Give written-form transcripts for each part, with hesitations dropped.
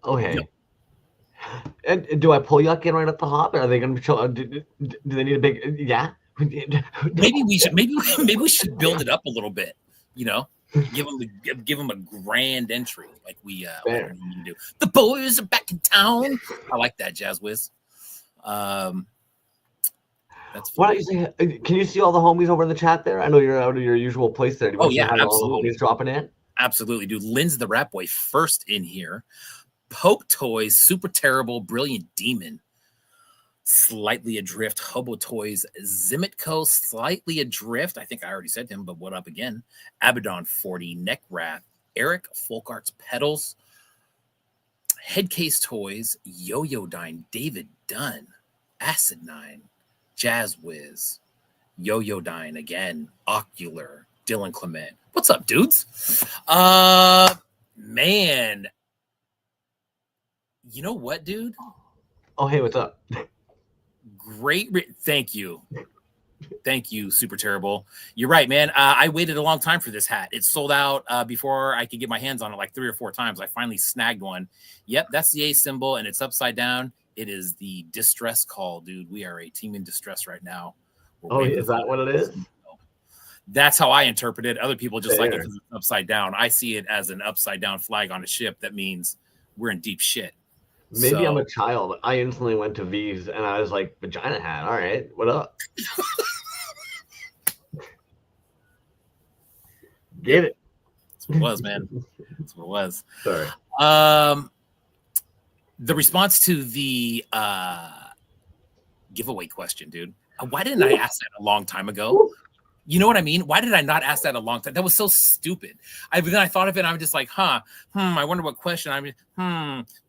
Okay. And do I pull Yuck in right at the hop? Are they going to be? Do they need a big? Yeah. Maybe we should. Maybe we should build it up a little bit. You know, give them a grand entry like we do. The boys are back in town. I like that, Jazz Wiz. That's why don't you say? Can you see all the homies over in the chat there? I know you're out of your usual place there. Do you want to say hi to all the homies dropping in? Absolutely, dude. Lynn's the Rap Boy first in here. Pope Toys, Super Terrible, Brilliant Demon, Slightly Adrift, Hobo Toys, Zimitko, Slightly Adrift. I think I already said him, but what up again? Abaddon 40, Neck Wrath, Eric, Folk Arts Pedals, Headcase Toys, Yo-Yo Dine, David Dunn, Acid 9, Jazz Wiz, Yo-Yo Dine again, Ocular, Dylan Clement. What's up, dudes? Man. You know what, dude? Oh, hey, what's up? Great. Thank you. Thank you, Super Terrible. You're right, man. I waited a long time for this hat. It sold out before I could get my hands on it like 3 or 4 times. I finally snagged one. Yep, that's the A symbol, and it's upside down. It is the distress call, dude. We are a team in distress right now. Is that what it is? That's how I interpret it. Other people just like it because it's upside down. I see it as an upside down flag on a ship. That means we're in deep shit. Maybe I'm a child. I instantly went to V's and I was like, vagina hat. All right, what up? Get it. That's what it was, man. That's what it was. Sorry. The response to the giveaway question, dude. Why didn't I ask that a long time ago? You know what I mean? Why did I not ask that a long time? That was so stupid. Then I thought of it and I'm just like, I wonder what question. I mean,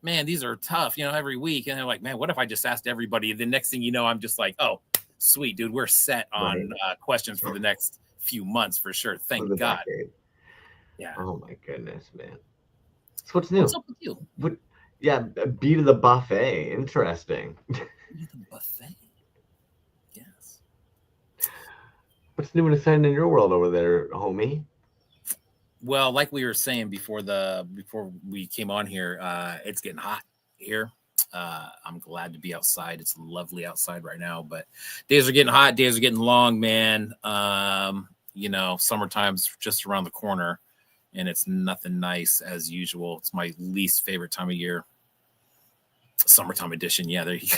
man, these are tough, every week. And they're like, man, what if I just asked everybody? The next thing you know, I'm just like, oh, sweet, dude. We're set on questions for the next few months for sure. Thank God. Decade. Yeah. Oh my goodness, man. So what's new? What's up with you? Yeah, beat of the buffet. Interesting. Beat of the buffet. Yes. What's new and exciting in your world over there, homie? Well, like we were saying before we came on here, it's getting hot here. I'm glad to be outside. It's lovely outside right now, but days are getting hot. Days are getting long, man. Summertime's just around the corner, and it's nothing nice as usual. It's my least favorite time of year. Summertime edition. Yeah, there you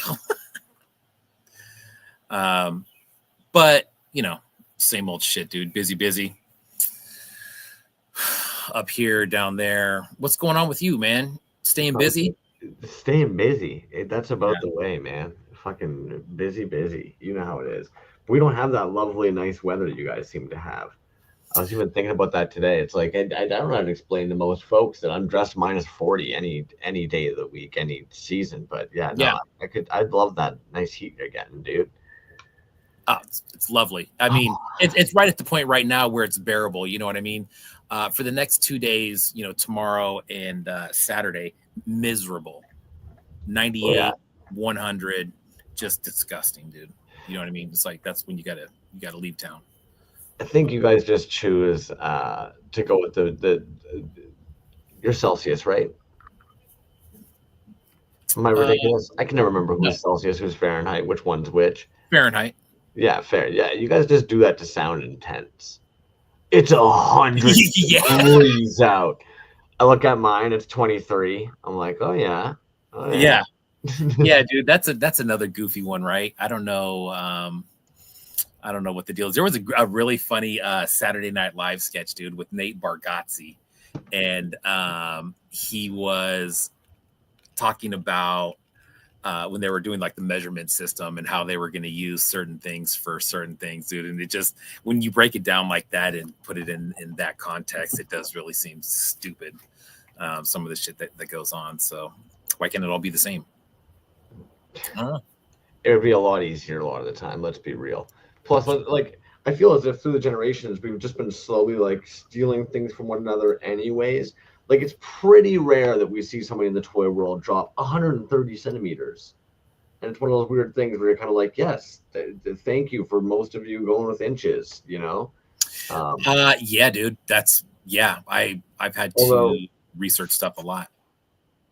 go. But same old shit, dude. Busy. Up here, down there. What's going on with you, man? Staying busy? Staying busy. That's about the way, man. Fucking busy. You know how it is. We don't have that lovely, nice weather you guys seem to have. I was even thinking about that today. It's like I don't know how to explain to most folks that I'm dressed minus 40 any day of the week, any season. But I'd love that nice heat you're getting, dude. Oh, it's lovely. I mean, it's right at the point right now where it's bearable. You know what I mean? For the next 2 days, tomorrow and Saturday, miserable. 98, 100, just disgusting, dude. You know what I mean? It's like that's when you gotta leave town. I think you guys just choose to go with your Celsius, right? Am I ridiculous? I can never remember who's Celsius, who's Fahrenheit, which one's which. Fahrenheit. Yeah, fair. Yeah, you guys just do that to sound intense. It's 100 degrees out. I look at mine; it's 23. I'm like, oh yeah. Yeah, dude. That's another goofy one, right? I don't know. I don't know what the deal is. There was a really funny Saturday Night Live sketch, dude, with Nate Bargatze, and he was talking about when they were doing like the measurement system and how they were going to use certain things for certain things, dude. And it just, when you break it down like that and put it in that context, it does really seem stupid. Some of the shit that goes on. So why can't it all be the same? It would be a lot easier a lot of the time. Let's be real. Plus, like, I feel as if through the generations, we've just been slowly like stealing things from one another anyways. Like, it's pretty rare that we see somebody in the toy world drop 130 centimeters. And it's one of those weird things where you're kind of like, yes, thank you for most of you going with inches, Yeah, dude. I've had to research stuff a lot.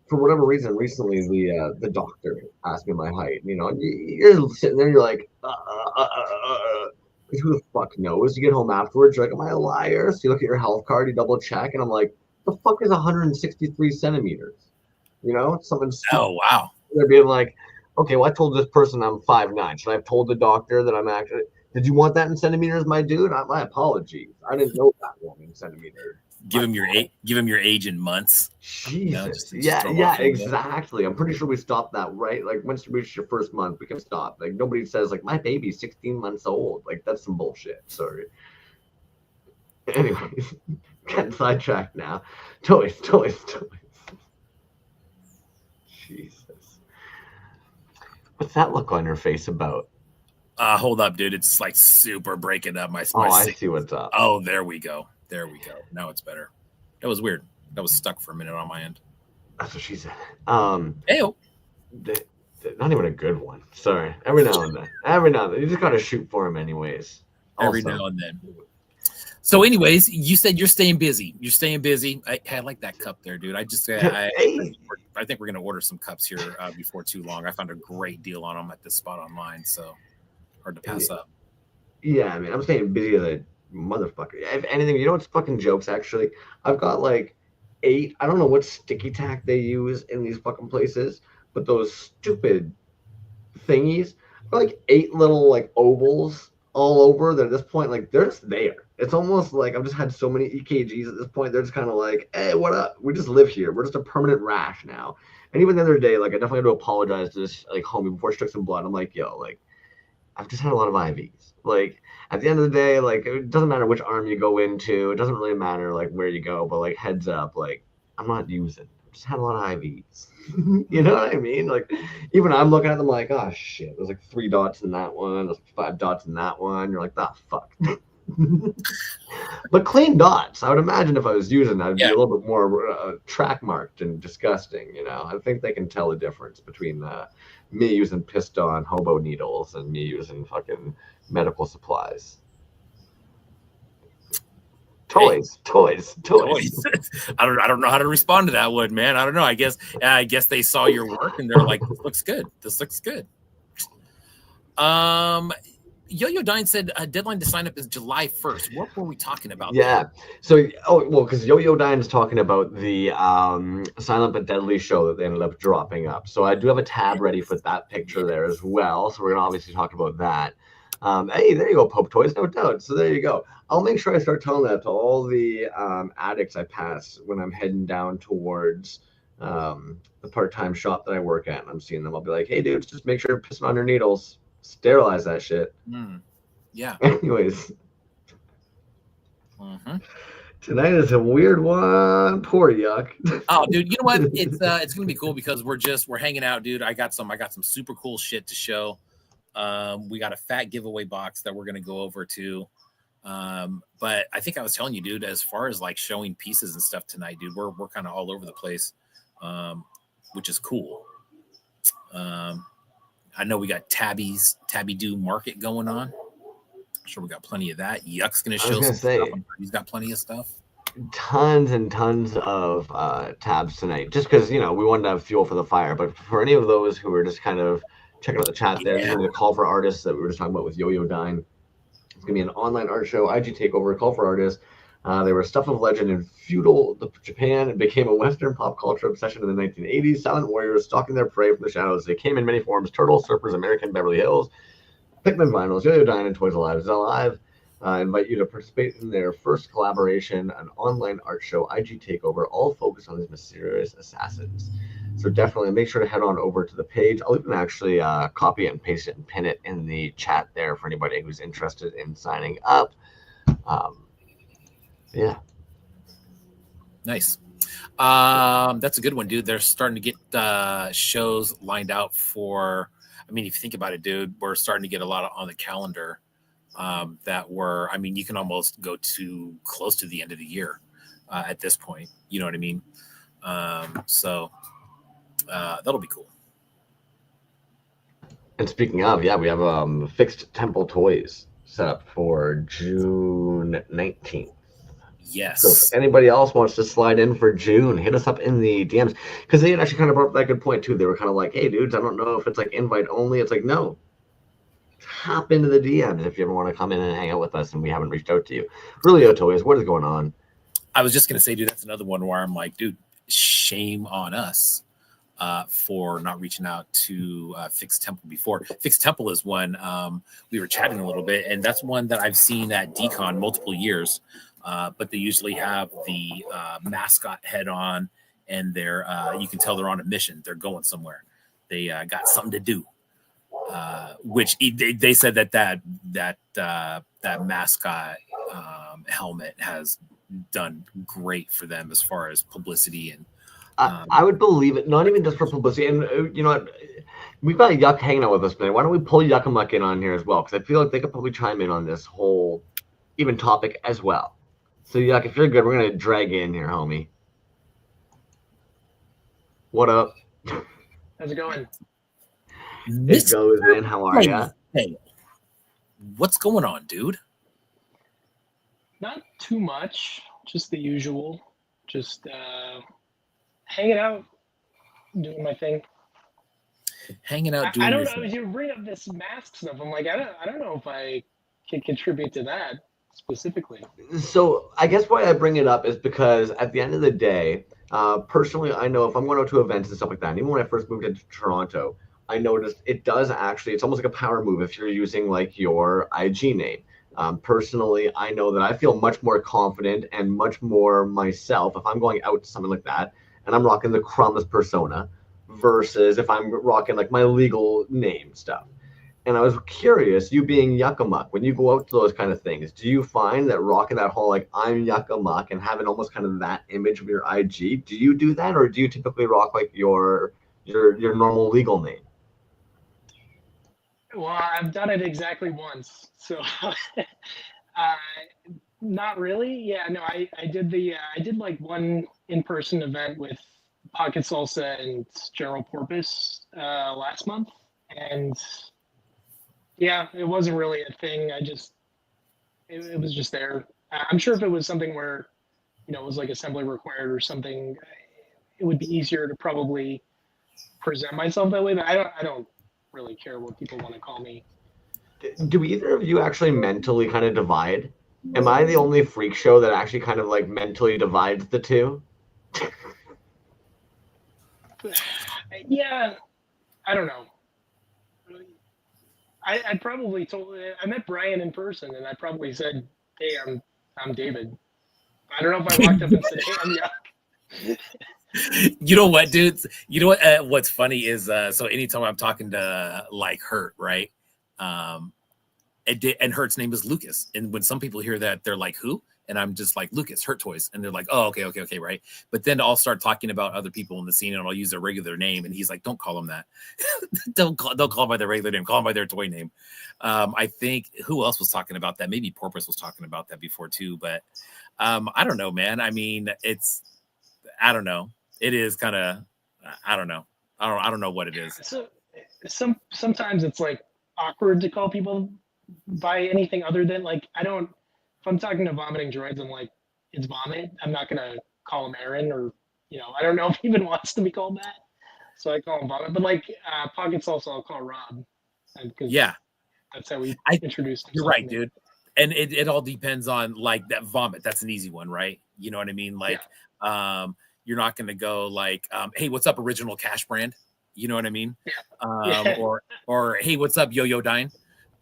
for whatever reason, recently the doctor asked me my height. You know, and you're sitting there, you're like, because who the fuck knows? You get home afterwards, you're like, am I a liar? So you look at your health card, you double check, and I'm like, the fuck is 163 centimeters? You know, something stupid. Oh wow. They're being like, okay, well, I told this person I'm 5'9". Should I have told the doctor that I'm actually? Did you want that in centimeters, my dude? My apologies. I didn't know that one in centimeters. Give him your age in months. Jesus. You know, just Yeah, exactly. I'm pretty sure we stopped that, right? Like once you reach your first month, we can stop. Like nobody says like my baby's 16 months old. Like that's some bullshit. Sorry. Anyways, getting sidetracked now. Toys. Jesus. What's that look on your face about? Hold up, dude. It's like super breaking up my. I see what's up. Oh, there we go. Now it's better. That was weird. That was stuck for a minute on my end. That's what she said. Heyo. Not even a good one. Sorry. Every now and then. You just gotta shoot for him anyways. Every now and then. So, anyways, you said you're staying busy. I like that cup there, dude. I think we're gonna order some cups here before too long. I found a great deal on them at this spot online, so hard to pass up. Yeah, I mean, I'm staying busy as a motherfucker. If anything, you know what's fucking jokes? Actually, I've got like 8. I don't know what sticky tack they use in these fucking places, but those stupid thingies are like 8 little like ovals all over. That at this point, like they're just there. It's almost like I've just had so many EKGs at this point. They're just kind of like, hey, what up? We just live here. We're just a permanent rash now. And even the other day, like I definitely had to apologize to this like homie before she took some blood. I'm like, yo, like I've just had a lot of IVs. Like at the end of the day, like it doesn't matter which arm you go into. It doesn't really matter like where you go, but like heads up, like I'm not using. I just had a lot of IVs. You know what I mean? Like even I'm looking at them like, oh shit, there's like 3 dots in that one, there's 5 dots in that one. You're like, ah, fuck. But clean dots. I would imagine if I was using that, I'd be a little bit more track marked and disgusting. You know, I think they can tell the difference between me using piston hobo needles and me using fucking medical supplies. Toys. I don't know how to respond to that one, man. I don't know. I guess they saw your work and they're like, this looks good. Yo-Yo Dine said a deadline to sign up is July 1st. What were we talking about? Yeah. So, because Yo-Yo Dine is talking about the Silent but Deadly show that they ended up dropping up. So I do have a tab ready for that picture there as well. So we're going to obviously talk about that. Hey, there you go, Pope Toys, no doubt. So there you go. I'll make sure I start telling that to all the addicts I pass when I'm heading down towards the part-time shop that I work at. And I'm seeing them. I'll be like, hey, dudes, just make sure you're pissing on your needles. Sterilize that shit. Yeah. Anyways. Tonight is a weird one. Poor Yuck. Oh, dude, you know what? It's gonna be cool because we're hanging out, dude. I got some super cool shit to show. We got a fat giveaway box that we're gonna go over to. But I think I was telling you, dude, as far as like showing pieces and stuff tonight, dude, we're kind of all over the place, which is cool. I know we got Tabby-do market going on. I'm sure we got plenty of that. Yuck's gonna show some stuff. He's got plenty of stuff. Tons and tons of tabs tonight, just because we wanted to have fuel for the fire. But for any of those who are just kind of checking out the chat there, the call for artists that we were just talking about with Yo-Yo Dine. It's gonna be an online art show, IG takeover, call for artists. They were stuff of legend in feudal Japan and became a Western pop culture obsession in the 1980s. Silent warriors stalking their prey from the shadows. They came in many forms: turtles, surfers, American Beverly Hills, Pikmin vinyls, Yo-Yo Dine, and Toys Alive is Alive. Invite you to participate in their first collaboration, an online art show, IG takeover, all focused on these mysterious assassins. So definitely make sure to head on over to the page. I'll even actually copy it and paste it and pin it in the chat there for anybody who's interested in signing up. Yeah. Nice. That's a good one, dude. They're starting to get shows lined out for, I mean, if you think about it, dude, we're starting to get a lot on the calendar that were, I mean, you can almost go to close to the end of the year at this point. You know what I mean? So that'll be cool. And speaking of, we have Fixed Temple Toys set up for June 19th. So if Yes. anybody else wants to slide in for June, hit us up in the DMs, because they had actually kind of brought up that good point too. They were kind of like, "Hey, dudes, I don't know if it's like invite only." It's like, no, hop into the DMs if you ever want to come in and hang out with us, and we haven't reached out to you. BRULIO Toys, what is going on? I was just gonna say, dude, that's another one where I'm like, dude, shame on us for not reaching out to Fixed Temple before. Fixed Temple is one we were chatting a little bit, and that's one that I've seen at Decon multiple years. But they usually have the mascot head on, and they're you can tell they're on a mission. They're going somewhere. They got something to do. Which they said that mascot helmet has done great for them as far as publicity and I would believe it, not even just for publicity. And you know what? We've got Yuck hanging out with us today. Why don't we pull Yuk Amok in on here as well? Because I feel like they could probably chime in on this whole even topic as well. So Yuck, if you're good, we're gonna drag you in here, homie. What up? How's it going? It goes, man. How are ya? Hey, what's going on, dude? Not too much, just the usual. Just hanging out, doing my thing. Hanging out, doing I don't your know. thing. As you bring up this mask stuff, I'm like, I don't know if I can contribute to that specifically. So I guess why I bring it up is because at the end of the day, personally, I know if I'm going out to events and stuff like that, and even when I first moved into Toronto, I noticed it does actually, it's almost like a power move if you're using like your IG name. Personally, I know that I feel much more confident and much more myself if I'm going out to something like that and I'm rocking the Crumbs persona versus if I'm rocking like my legal name stuff. And I was curious, you being Yuk Amok, when you go out to those kind of things, do you find that rocking that whole like I'm Yuk Amok and having almost kind of that image of your IG, do you do that, or do you typically rock like your normal legal name? Well, I've done it exactly once, so not really. Yeah, no, I did like one in-person event with Pocket Salsa and General Porpoise last month, and yeah, it wasn't really a thing. It was just there. I'm sure if it was something where, it was like assembly required or something, it would be easier to probably present myself that way. But I don't really care what people want to call me. Do either of you actually mentally kind of divide? Am I the only freak show that actually kind of like mentally divides the two? Yeah, I don't know. I probably I met Brian in person, and I probably said, "Hey, I'm David." I don't know if I walked up and said, "Hey, I'm Yuck." You know what, dudes? You know what? What's funny is so anytime I'm talking to like Hurt, right? And Hurt's name is Lucas, and when some people hear that, they're like, "Who?" And I'm just like, Lucas, Hurt Toys, and they're like, "Oh, okay, right." But then I'll start talking about other people in the scene, and I'll use their regular name, and he's like, "Don't call them that. don't call them by their regular name. Call them by their toy name." I think who else was talking about that? Maybe Porpoise was talking about that before too. But I don't know, man. I mean, I don't know. It is kind of, I don't know. I don't know what it is. So sometimes it's like awkward to call people by anything other than like if I'm talking to vomiting droids, I'm like, it's vomit. I'm not gonna call him Aaron or I don't know if he even wants to be called that. So I call him vomit. But like Pocket Salsa, I'll call Rob. Yeah. That's how we introduced him. You're right, dude. And it all depends on like that vomit. That's an easy one, right? You know what I mean? Like you're not gonna go like, hey, what's up, Original Cash Brand? You know what I mean? Yeah. Or hey, what's up, Yo-Yo Dine?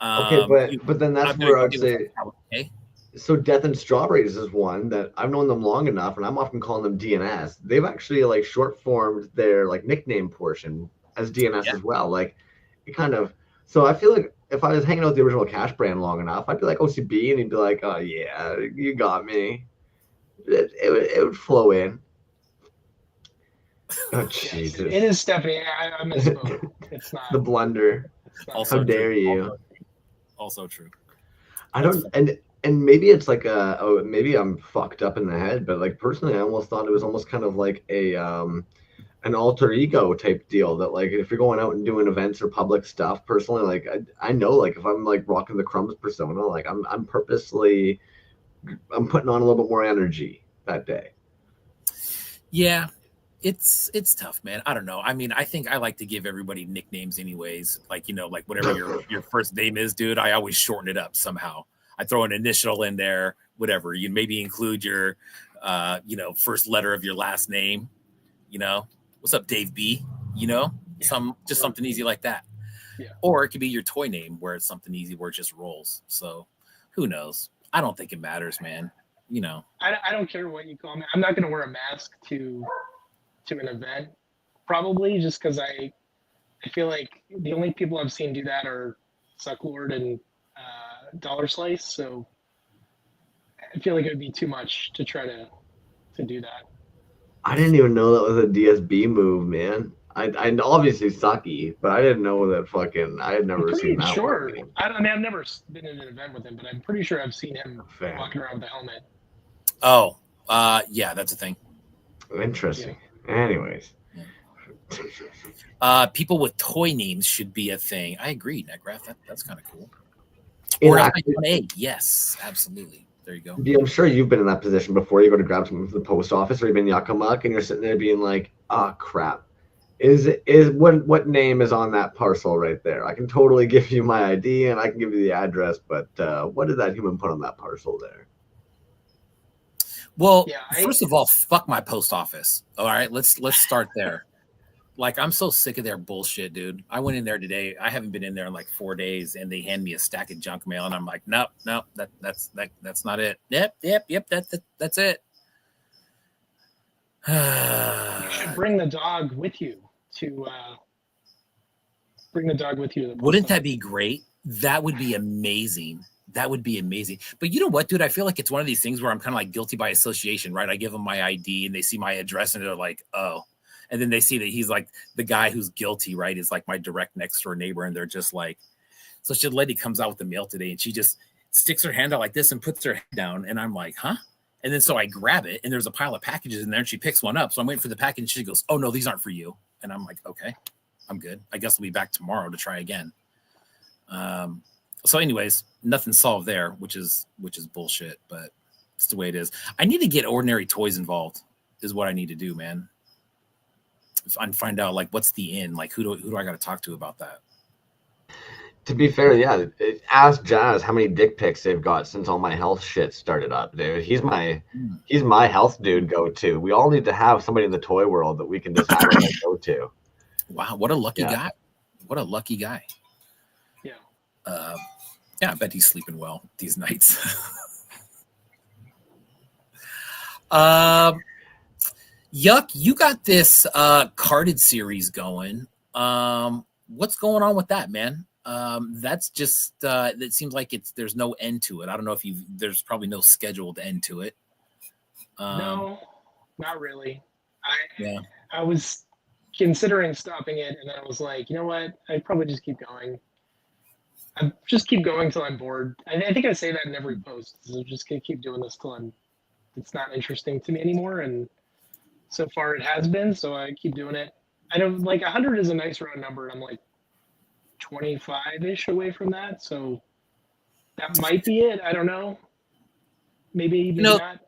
Okay, but then that's where I would say. Okay. So Death and Strawberries is one that I've known them long enough, and I'm often calling them DNS. They've actually like short formed their like nickname portion as DNS as well. Like it kind of. So I feel like if I was hanging out with the Original Cash Brand long enough, I'd be like OCB, and he'd be like, "Oh yeah, you got me." It would flow in. Oh Jesus! It is Stephanie. I misspoke. It's not the blunder. Also How dare you? Also true. I don't, and maybe it's like maybe I'm fucked up in the head, but like personally, I almost thought it was almost kind of like an alter ego type deal that like if you're going out and doing events or public stuff, personally, like I know like if I'm like rocking the Crumbs persona, like I'm purposely I'm putting on a little bit more energy that day. Yeah, it's tough, man. I don't know. I mean, I think I like to give everybody nicknames anyways. Like, you know, like whatever your first name is, dude, I always shorten it up somehow. I throw an initial in there, whatever. You maybe include your you know, first letter of your last name, you know. What's up, Dave B? You know, just something easy like that. Yeah. Or it could be your toy name where it's something easy where it just rolls. So who knows? I don't think it matters, man. You know. I don't care what you call me. I'm not going to wear a mask to an event, probably just because I feel like the only people I've seen do that are Sucklord and Dollar Slice. So I feel like it would be too much to try to do that. I didn't even know that was a DSB move, man. I obviously sucky, but I didn't know that fucking. I had never seen that. Sure. I mean, I've never been in an event with him, but I'm pretty sure I've seen him walking around with a helmet. Oh, yeah, that's a thing. Interesting. Yeah. Anyways. People with toy names should be a thing. I agree, Negraph. That's kind of cool. Or yes, absolutely. There you go. I'm sure you've been in that position before. You go to grab something from the post office, or you've been Yuk Amok, and you're sitting there being like, "Ah, crap! Is what name is on that parcel right there? I can totally give you my ID and I can give you the address, but what did that human put on that parcel there?" Well, first of all, fuck my post office. All right, let's start there. Like, I'm so sick of their bullshit, dude. I went in there today. I haven't been in there in like 4 days, and they hand me a stack of junk mail, and I'm like, nope, that's not it. Yep, that's it. You should bring the dog with you to Wouldn't that be great? That would be amazing. That would be amazing. But you know what, dude? I feel like it's one of these things where I'm kind of like guilty by association, right? I give them my ID, and they see my address, and they're like, oh. And then they see that he's like the guy who's guilty, right? Is like my direct next door neighbor. And they're just like, so the lady comes out with the mail today and she just sticks her hand out like this and puts her head down. And I'm like, huh? And then so I grab it and there's a pile of packages in there and she picks one up. So I'm waiting for the package and she goes, oh no, these aren't for you. And I'm like, okay, I'm good. I guess I'll be back tomorrow to try again. So anyways, nothing solved there, which is bullshit, but it's the way it is. I need to get Ordinary Toys involved is what I need to do, man. And find out like what's the in, like who do I got to talk to about that. To be fair, yeah, ask Jazz how many dick pics they've got since all my health shit started up, dude. He's my health dude go to. We all need to have somebody in the toy world that we can just have a go to. Wow, what a lucky guy! What a lucky guy. Yeah. Yeah, I bet he's sleeping well these nights. Yuck, you got this carded series going. What's going on with that, man? That's just it seems like there's no end to it. I don't know if there's probably no scheduled end to it. No, not really. I was considering stopping it, and then I was like, you know what? I'd probably just keep going. I just keep going till I'm bored. I think I say that in every post. So I'm just gonna keep doing this till it's not interesting to me anymore. And so far it has been, so I keep doing it. I don't like 100 is a nice round number, and I'm like 25-ish away from that. So that might be it. I don't know. Maybe even not.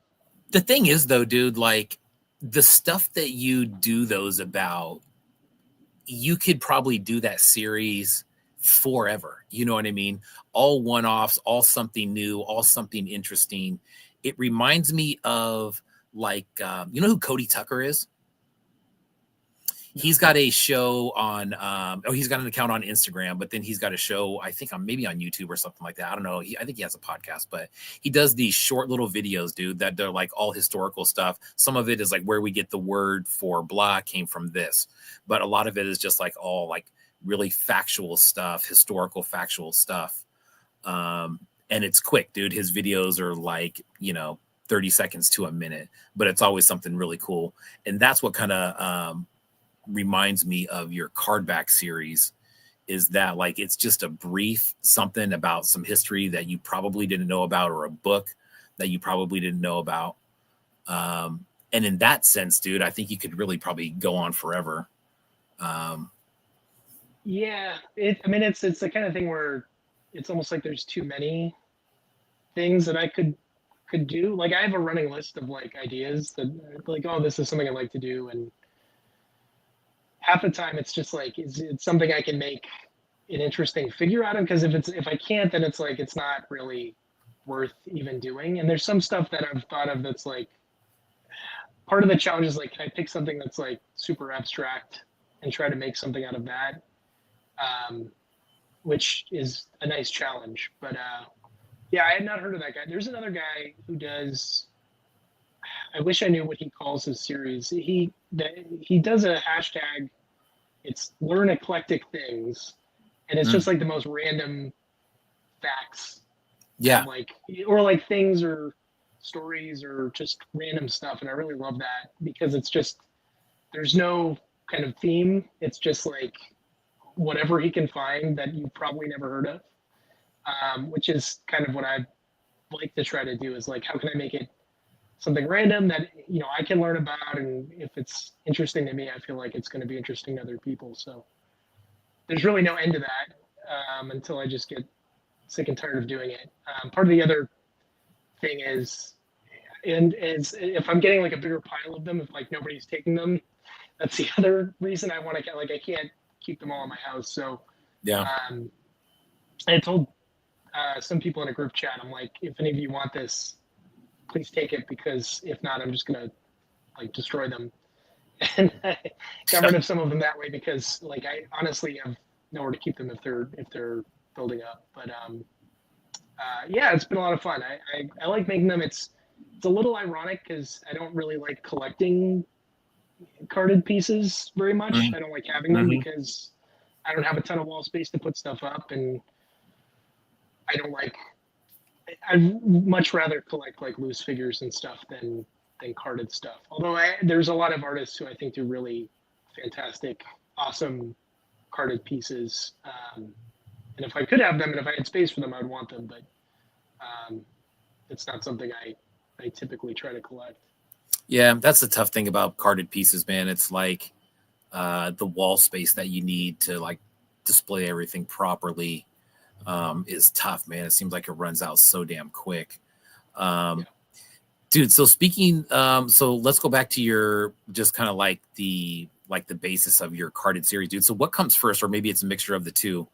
The thing is though, dude, like the stuff that you do those about, you could probably do that series forever. You know what I mean? All one-offs, all something new, all something interesting. It reminds me of like, you know who Cody Tucker is? He's got a show on, he's got an account on Instagram, but then he's got a show, I think maybe on YouTube or something like that. I don't know. I think he has a podcast, but he does these short little videos, dude, that they're like all historical stuff. Some of it is like where we get the word for blah came from this, but a lot of it is just like all like really factual stuff, historical factual stuff. And it's quick, dude. His videos are like, 30 seconds to a minute, but it's always something really cool. And that's what kind of reminds me of your card back series, is that like it's just a brief something about some history that you probably didn't know about, or a book that you probably didn't know about. And in that sense, dude, I think you could really probably go on forever. Yeah, it's the kind of thing where it's almost like there's too many things that I could could do. Like I have a running list of like ideas that like, oh, this is something I'd like to do, and half the time it's just like it's something I can make an interesting figure out of, because if I can't, then it's like it's not really worth even doing. And there's some stuff that I've thought of that's like part of the challenge is like, can I pick something that's like super abstract and try to make something out of that, which is a nice challenge. But yeah, I had not heard of that guy. There's another guy who does, I wish I knew what he calls his series. He does a hashtag, it's learn eclectic things, and it's just like the most random facts. Yeah. Like, or like things or stories or just random stuff. And I really love that because it's just, there's no kind of theme. It's just like whatever he can find that you probably never heard of, which is kind of what I like to try to do, is like, how can I make it something random that, you know, I can learn about, and if it's interesting to me, I feel like it's going to be interesting to other people. So there's really no end to that until I just get sick and tired of doing it. Part of the other thing is if I'm getting like a bigger pile of them, if like nobody's taking them, that's the other reason I want to, like, I can't keep them all in my house. So yeah, I told some people in a group chat, I'm like, if any of you want this, please take it, because if not, I'm just gonna like destroy them. And I got rid of some of them that way, because like I honestly have nowhere to keep them if they're building up. But yeah, it's been a lot of fun. I like making them. It's a little ironic because I don't really like collecting carded pieces very much. I don't like having them because I don't have a ton of wall space to put stuff up, and I'd much rather collect like loose figures and stuff than carded stuff. Although there's a lot of artists who I think do really fantastic, awesome carded pieces. And if I could have them, and if I had space for them, I'd want them. But it's not something I typically try to collect. Yeah, that's the tough thing about carded pieces, man. It's like the wall space that you need to like display everything properly is tough, man. It seems like it runs out so damn quick. Dude, so speaking, so let's go back to your just kind of like the basis of your carded series, dude. So what comes first, or maybe it's a mixture of the two?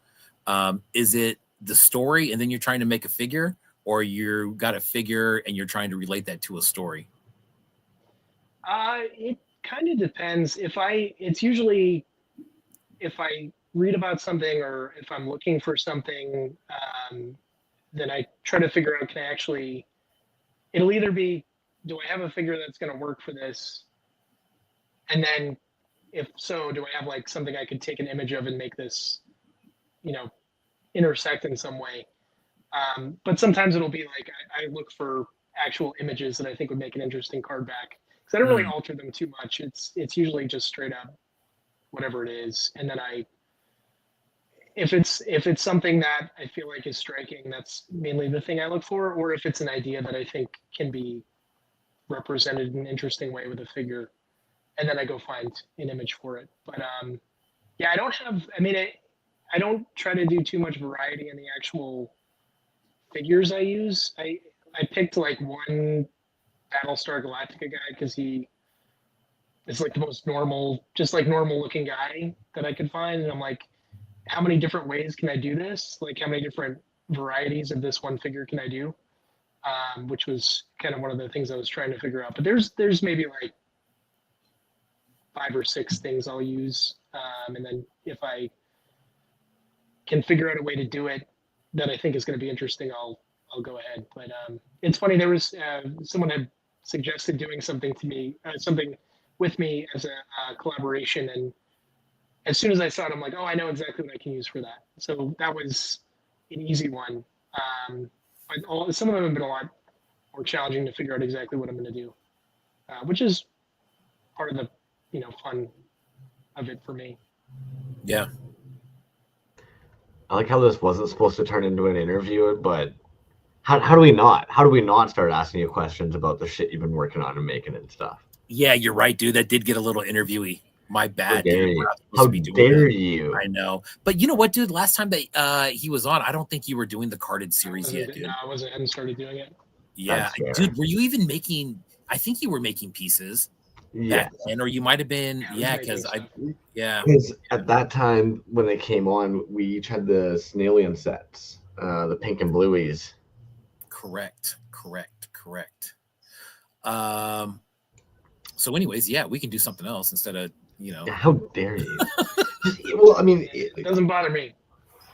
Is it the story and then you're trying to make a figure, or you got a figure and you're trying to relate that to a story? It kind of depends. It's usually if I read about something or if I'm looking for something, then I try to figure out, can I actually, it'll either be, do I have a figure that's going to work for this? And then if so, do I have like something I could take an image of and make this, you know, intersect in some way? But sometimes it'll be like, I look for actual images that I think would make an interesting card back. Because I don't really alter them too much. It's usually just straight up whatever it is. And then if it's something that I feel like is striking, that's mainly the thing I look for. Or if it's an idea that I think can be represented in an interesting way with a figure, and then I go find an image for it. But yeah, I don't try to do too much variety in the actual figures I use. I picked like one Battlestar Galactica guy because he is like the most normal looking guy that I could find. And I'm like, how many different ways can I do this? Like, how many different varieties of this one figure can I do? Which was kind of one of the things I was trying to figure out. But there's maybe like 5 or 6 things I'll use. And then if I can figure out a way to do it that I think is going to be interesting, I'll go ahead. But it's funny, there was someone had suggested doing something with me as a collaboration, and as soon as I saw it, I'm like, oh, I know exactly what I can use for that. So that was an easy one. But some of them have been a lot more challenging to figure out exactly what I'm going to do, which is part of the fun of it for me. Yeah. I like how this wasn't supposed to turn into an interview, but how do we not start asking you questions about the shit you've been working on and making and stuff? Yeah, you're right, dude. That did get a little interviewy. My bad, dude. How dare you? I know. But you know what, dude? Last time that he was on, I don't think you were doing the carded series yet, dude. No, I hadn't started doing it. Yeah, dude, were you even making? I think you were making pieces back then, or you might have been. Yeah, because Because at that time when they came on, we each had the Snailian sets, the pink and blueies. Correct. So, anyways, yeah, we can do something else instead of How dare you? Well, I mean, it doesn't bother me.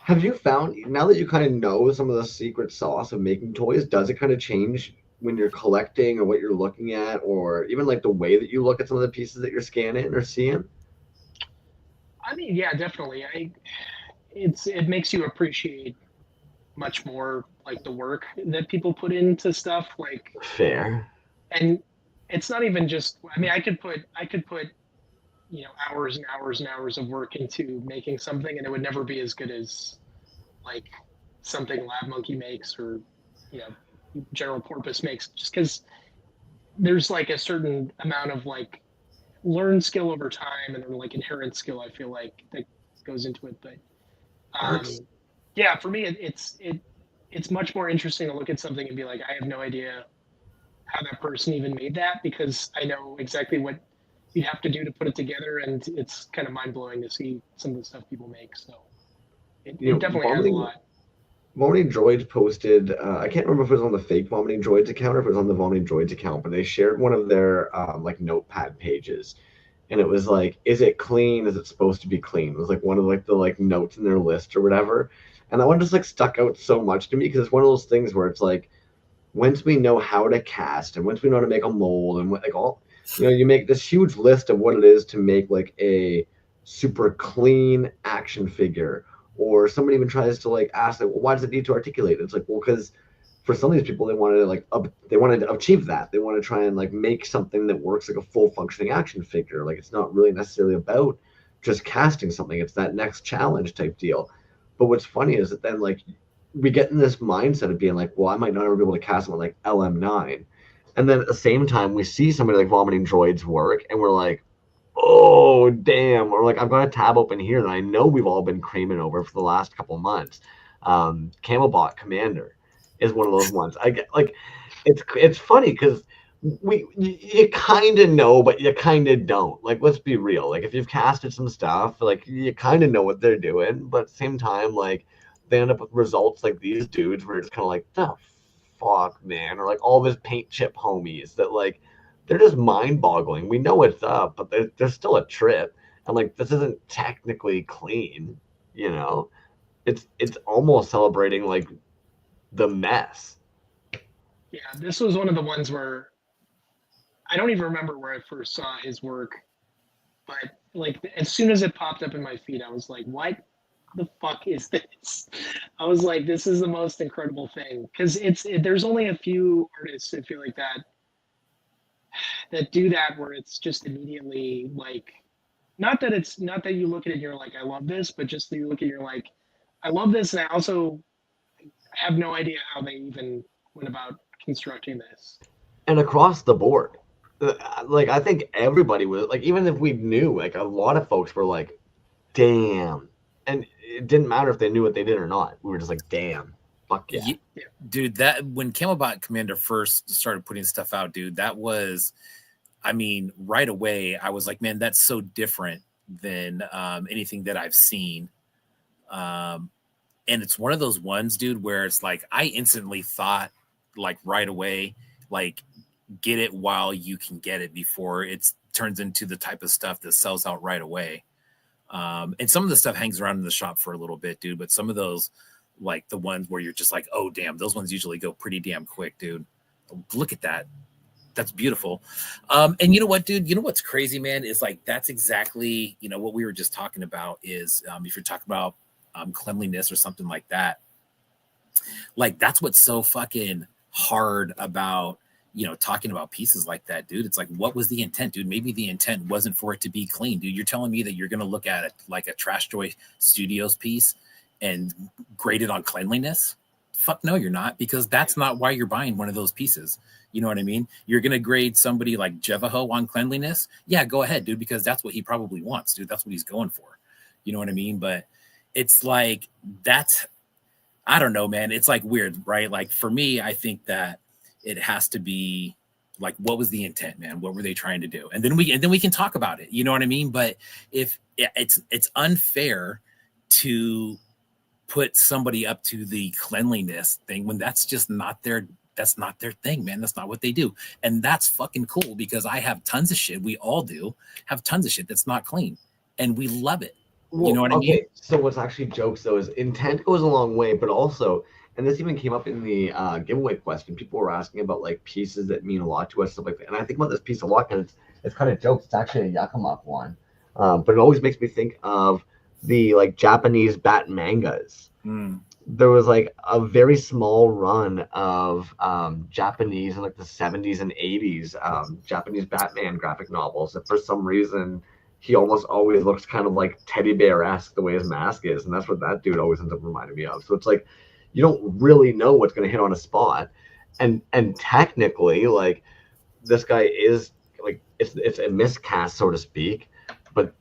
Have you found, now that you kind of know some of the secret sauce of making toys, does it kind of change when you're collecting or what you're looking at, or even like the way that you look at some of the pieces that you're scanning or seeing? I mean, yeah, definitely. It makes you appreciate much more like the work that people put into stuff. Like fair. And it's not even just. I mean, I could put hours and hours and hours of work into making something, and it would never be as good as like something Lab Monkey makes or General Porpoise makes, just because there's like a certain amount of like learned skill over time and then like inherent skill I feel like that goes into it. But yeah, for me it's much more interesting to look at something and be like, I have no idea how that person even made that, because I know exactly what you'd have to do to put it together, and it's kind of mind-blowing to see some of the stuff people make. So it definitely has a lot. Vomiting Droids posted, I can't remember if it was on the fake Vomiting Droids account or if it was on the Vomiting Droids account, but they shared one of their like notepad pages, and it was like, is it clean? Is it supposed to be clean? It was like one of like the like notes in their list or whatever, and that one just like stuck out so much to me, because it's one of those things where it's like, once we know how to cast and once we know how to make a mold and like all, you make this huge list of what it is to make like a super clean action figure. Or somebody even tries to like ask, like, well, why does it need to articulate? It's like, well, because for some of these people, they wanted to like they wanted to achieve that. They want to try and like make something that works like a full functioning action figure. Like, it's not really necessarily about just casting something. It's that next challenge type deal. But what's funny is that then like we get in this mindset of being like, well, I might not ever be able to cast someone like LM9. And then at the same time, we see somebody like Vomiting Droids work, and we're like, oh, damn. Or like, I've got a tab open here that I know we've all been creaming over for the last couple months. Camelbot Commander is one of those ones. I get like, it's funny because you kind of know, but you kind of don't. Like, let's be real. Like, if you've casted some stuff, like, you kind of know what they're doing, but at the same time, like, they end up with results like these dudes where it's kind of like, the fuck, man, or like all of his paint chip homies that like they're just mind-boggling. We know it's up, but there's still a trip, and like this isn't technically clean. It's almost celebrating like the mess. Yeah, this was one of the ones where I don't even remember where I first saw his work, but like as soon as it popped up in my feed, I was like, what the fuck is this? I was like, this is the most incredible thing, because there's only a few artists I feel like that do that, where it's just immediately like, not that you look at it and you're like, I love this, but just that you look at it and you're like, I love this, and I also have no idea how they even went about constructing this. And across the board, like I think everybody was like, even if we knew, like a lot of folks were like, damn. And it didn't matter if they knew what they did or not. We were just like, damn, fuck yeah. Dude, that when Camelbot Commander first started putting stuff out, dude, that was, I mean, right away, I was like, man, that's so different than anything that I've seen. And it's one of those ones, dude, where it's like, I instantly thought, like right away, like, get it while you can get it before it turns into the type of stuff that sells out right away. And some of the stuff hangs around in the shop for a little bit, dude, but some of those, like the ones where you're just like, oh damn, those ones usually go pretty damn quick, dude. Look at that. That's beautiful. And you know what, dude, you know what's crazy, man, is like, that's exactly, what we were just talking about is, if you're talking about cleanliness or something like that, like that's what's so fucking hard about talking about pieces like that, dude. It's like, what was the intent, dude? Maybe the intent wasn't for it to be clean, dude. You're telling me that you're going to look at it like a Trash Joy Studios piece and grade it on cleanliness? Fuck no, you're not, because that's not why you're buying one of those pieces. You know what I mean? You're going to grade somebody like JEVAHO on cleanliness? Yeah, go ahead, dude, because that's what he probably wants, dude. That's what he's going for. You know what I mean? But it's like, I don't know, man. It's like weird, right? Like for me, I think that it has to be like, what was the intent, man? What were they trying to do? And then we can talk about it. You know what I mean? But if it's unfair to put somebody up to the cleanliness thing when that's just not their thing, man. That's not what they do. And that's fucking cool, because I have tons of shit. We all do have tons of shit that's not clean, and we love it. Well, you know what I mean? So what's actually jokes though is intent goes a long way, but also, and this even came up in the giveaway question. People were asking about like pieces that mean a lot to us, stuff like that. And I think about this piece a lot because it's kind of jokes. It's actually a Yuk Amok one, but it always makes me think of the like Japanese bat mangas. There was like a very small run of Japanese in like the 70s and 80s Japanese Batman graphic novels that for some reason he almost always looks kind of like teddy bear-esque the way his mask is, and that's what that dude always ends up reminding me of. So it's like you don't really know what's going to hit on a spot, and technically like this guy is like it's a miscast, so to speak, but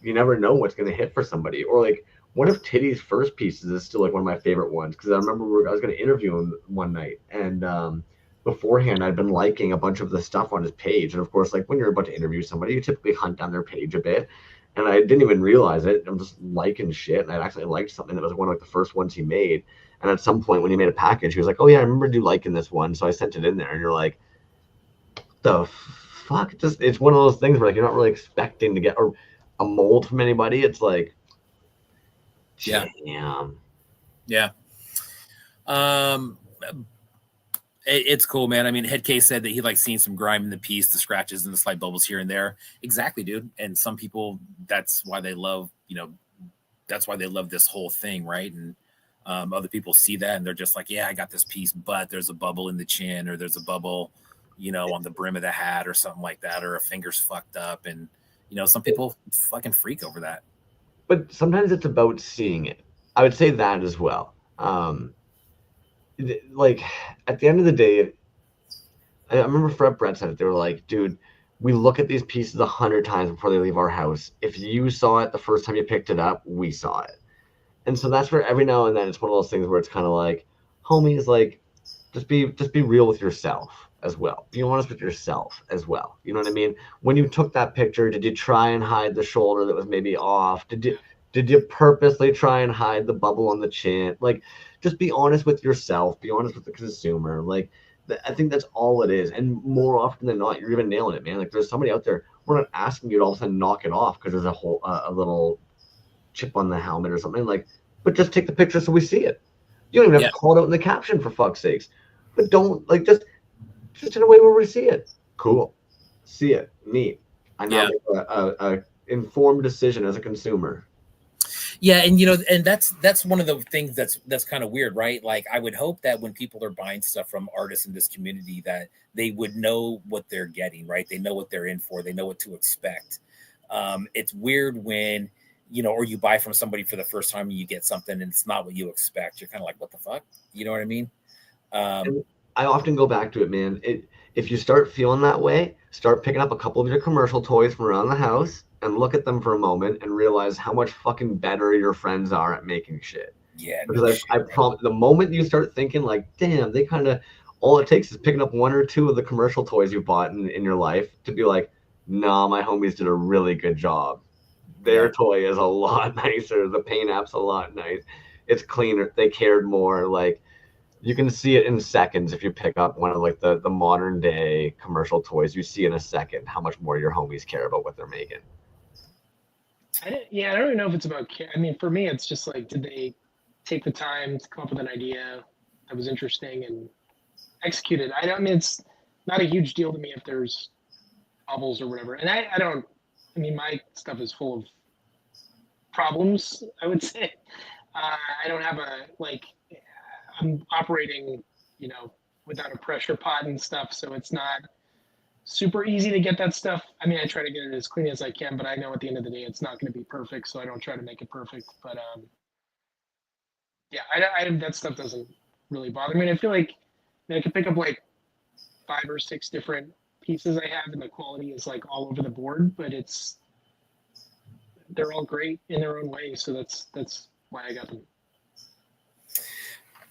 you never know what's going to hit for somebody. Or like one of Titty's first pieces is still like one of my favorite ones, because I remember I was going to interview him one night, and beforehand I'd been liking a bunch of the stuff on his page. And of course, like when you're about to interview somebody, you typically hunt down their page a bit. And I didn't even realize it. I'm just liking shit. And I actually liked something that was one of like the first ones he made. And at some point when he made a package, he was like, "Oh yeah, I remember you liking this one." So I sent it in there, and you're like, the fuck? It's one of those things where like you're not really expecting to get a mold from anybody. It's like, yeah. Damn. Yeah. It's cool, man. I mean, Headcase said that he likes seeing some grime in the piece, the scratches and the slight bubbles here and there. Exactly, dude. And some people, that's why they love, that's why they love this whole thing, right? And other people see that and they're just like, yeah, I got this piece, but there's a bubble in the chin, or there's a bubble, on the brim of the hat or something like that, or a finger's fucked up. And, some people fucking freak over that. But sometimes it's about seeing it. I would say that as well. Like at the end of the day, I remember Fred Brett said it. They were like, dude, we look at these pieces 100 times before they leave our house. If you saw it the first time you picked it up, we saw it. And so that's where every now and then it's one of those things where it's kind of like, homies, like just be real with yourself as well. Be honest with yourself as well. You know what I mean? When you took that picture, did you try and hide the shoulder that was maybe off? Did you purposely try and hide the bubble on the chin? Like, just be honest with yourself. Be honest with the consumer. Like, I think that's all it is. And more often than not, you're even nailing it, man. Like, there's somebody out there. We're not asking you to all of a sudden knock it off because there's a little chip on the helmet or something. Like, but just take the picture so we see it. You don't even have to call it out in the caption, for fuck's sakes. But don't like just in a way where we see it. Cool. See it. Neat. I now make a informed decision as a consumer. Yeah, and and that's one of the things that's kind of weird, right? Like, I would hope that when people are buying stuff from artists in this community, that they would know what they're getting, right? They know what they're in for. They know what to expect. It's weird when or you buy from somebody for the first time and you get something and it's not what you expect. You're kind of like, what the fuck? You know what I mean? I often go back to it, man. If you start feeling that way, start picking up a couple of your commercial toys from around the house and look at them for a moment and realize how much fucking better your friends are at making shit. Yeah. Because I promise, the moment you start thinking like, damn, they kind of, all it takes is picking up one or two of the commercial toys you bought in your life to be like, nah, my homies did a really good job. Their toy is a lot nicer. The paint app's a lot nice. It's cleaner. They cared more. Like, you can see it in seconds if you pick up one of like the modern day commercial toys. You see in a second how much more your homies care about what they're making. I don't even know if it's about care. I mean, for me, it's just like, did they take the time to come up with an idea that was interesting and execute it? I mean, it's not a huge deal to me if there's bubbles or whatever. And I don't. I mean, my stuff is full of problems, I would say. I don't have I'm operating, without a pressure pot and stuff, so it's not super easy to get that stuff. I mean, I try to get it as clean as I can, but I know at the end of the day, it's not going to be perfect, so I don't try to make it perfect. But that stuff doesn't really bother me. And I feel like I could pick up like 5 or 6 different pieces I have, and the quality is like all over the board, but they're all great in their own way. So that's why I got them.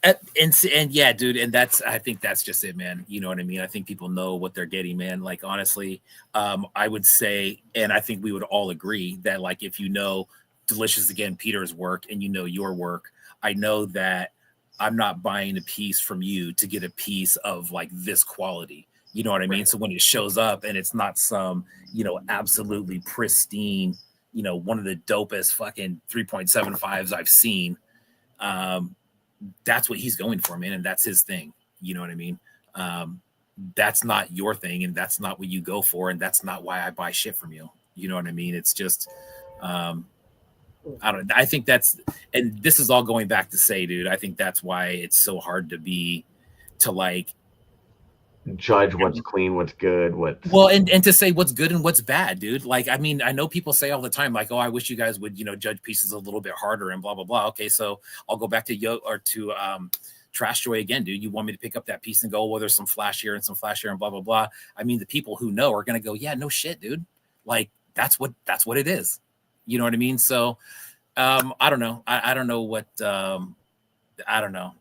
And yeah, dude, and I think that's just it, man. You know what I mean? I think people know what they're getting, man. Like honestly, I would say, and I think we would all agree that like if you know Delicious Again Peter's work and you know your work, I know that I'm not buying a piece from you to get a piece of like this quality. You know what I mean? So when it shows up and it's not some, absolutely pristine, one of the dopest fucking 3.75s I've seen. That's what he's going for, man. And that's his thing. You know what I mean? That's not your thing. And that's not what you go for. And that's not why I buy shit from you. You know what I mean? It's just, I think and this is all going back to say, dude, I think that's why it's so hard to like judge what's clean, what's good, and to say what's good and what's bad, dude. Like, I mean, I know people say all the time, like, oh, I wish you guys would, judge pieces a little bit harder and blah, blah, blah. Okay. So I'll go back to Trash Joy again, dude. You want me to pick up that piece and go, well, there's some flash here and some flash here and blah, blah, blah. I mean, the people who know are going to go, yeah, no shit, dude. Like, that's what it is. You know what I mean? So, I don't know. I don't know what, I don't know.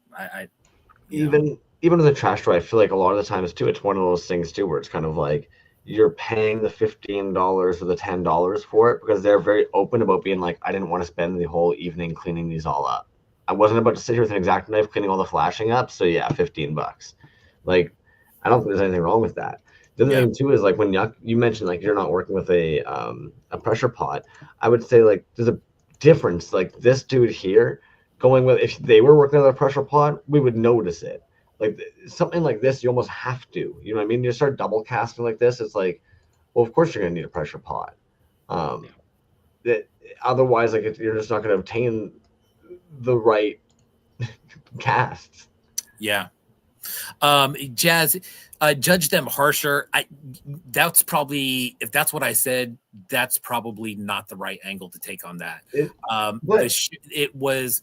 Even in the Trash Joy, I feel like a lot of the times too, it's one of those things too, where it's kind of like you're paying the $15 or the $10 for it because they're very open about being like, I didn't want to spend the whole evening cleaning these all up. I wasn't about to sit here with an X-Acto knife cleaning all the flashing up. So yeah, $15. Like, I don't think there's anything wrong with that. The other thing too is like when you mentioned like you're not working with a pressure pot, I would say like there's a difference. Like this dude here going with, if they were working with a pressure pot, we would notice it. Like something like this, you almost have to. You know what I mean? You start double casting like this, it's like, well, of course you're gonna need a pressure pot. That otherwise, like you're just not gonna obtain the right casts. Yeah. Jazz, judge them harsher. That's probably, if that's what I said, that's probably not the right angle to take on that. It was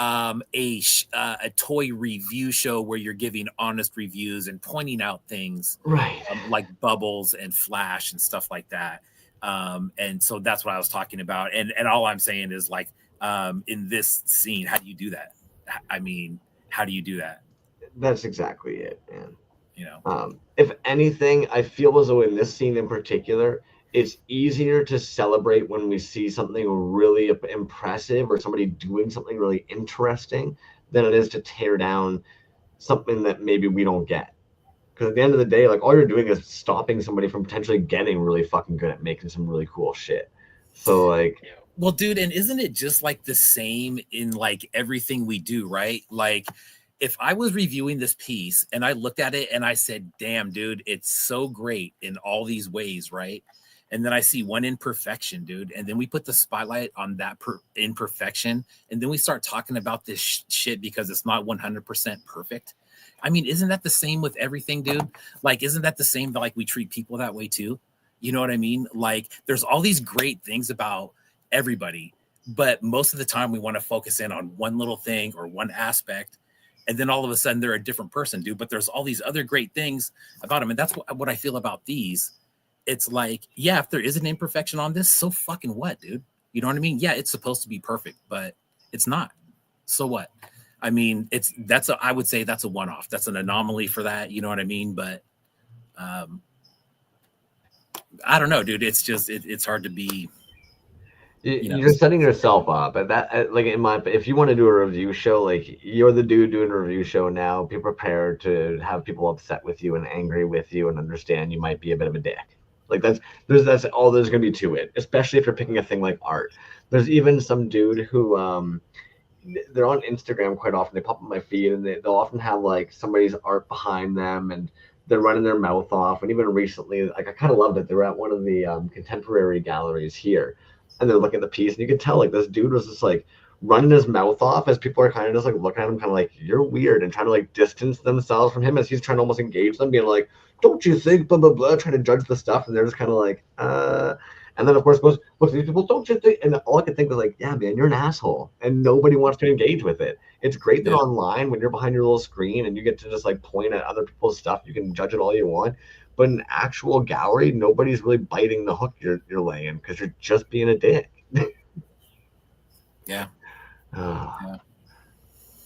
a toy review show where you're giving honest reviews and pointing out things right, like bubbles and flash and stuff like that. And so that's what I was talking about. And all I'm saying is like, in this scene, how do you do that? I mean, how do you do that? That's exactly it, man. If anything, I feel as though in this scene in particular, it's easier to celebrate when we see something really impressive or somebody doing something really interesting than it is to tear down something that maybe we don't get. Because at the end of the day, like all you're doing is stopping somebody from potentially getting really fucking good at making some really cool shit. So like, well, dude, and isn't it just like the same in like everything we do, right? Like if I was reviewing this piece and I looked at it and I said, damn, dude, it's so great in all these ways, right? And then I see one imperfection, dude. And then we put the spotlight on that imperfection. And then we start talking about this shit because it's not 100% perfect. I mean, isn't that the same with everything, dude? Like, isn't that the same? Like we treat people that way too. You know what I mean? Like there's all these great things about everybody, but most of the time we want to focus in on one little thing or one aspect. And then all of a sudden they're a different person, dude. But there's all these other great things about them. And that's what I feel about these. It's like, yeah, if there is an imperfection on this, so fucking what, dude? You know what I mean? Yeah, it's supposed to be perfect, but it's not. So what? I mean, I would say that's a one-off. That's an anomaly for that. You know what I mean? But I don't know, dude. It's just, it's hard to be. You're setting yourself up, and that, like, if you want to do a review show, like you're the dude doing a review show now. Be prepared to have people upset with you and angry with you, and understand you might be a bit of a dick. Like that's all there's gonna be to it. Especially if you're picking a thing like art. There's even some dude who they're on Instagram quite often. They pop up my feed, and they'll often have like somebody's art behind them, and they're running their mouth off. And even recently, like I kind of loved it. They were at one of the contemporary galleries here. And they're looking at the piece, and you could tell like this dude was just like running his mouth off as people are kind of just like looking at him, kind of like you're weird, and trying to like distance themselves from him as he's trying to almost engage them, being like, "Don't you think?" Blah blah blah, trying to judge the stuff, and they're just kind of like, And then of course goes, "Look, these people, don't you think?" And all I could think was like, "Yeah, man, you're an asshole," and nobody wants to engage with it. It's great that online when you're behind your little screen and you get to just like point at other people's stuff, you can judge it all you want. But in actual gallery, nobody's really biting the hook you're laying because you're just being a dick. Yeah.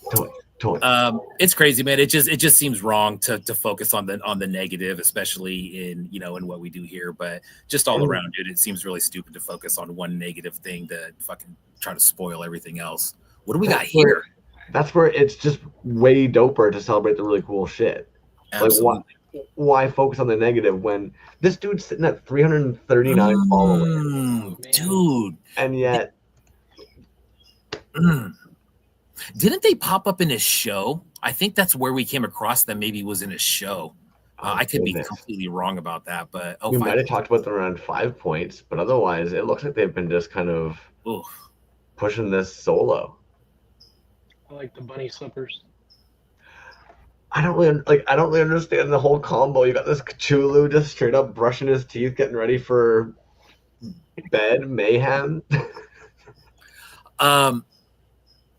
Toy Totally. It's crazy, man. It just seems wrong to focus on the negative, especially in in what we do here. But just all around, dude, it seems really stupid to focus on one negative thing to fucking try to spoil everything else. What do we got here? That's where it's just way doper to celebrate the really cool shit. Absolutely. Like why focus on the negative when this dude's sitting at 339 followers, dude, and yet. Didn't they pop up in a show? I think that's where we came across them. Maybe it was in a show. I could be completely wrong about that, but we might have talked about them around 5 points, but otherwise, it looks like they've been just kind of pushing this solo. I like the bunny slippers. I don't really understand the whole combo. You got this Cthulhu just straight up brushing his teeth, getting ready for bed mayhem.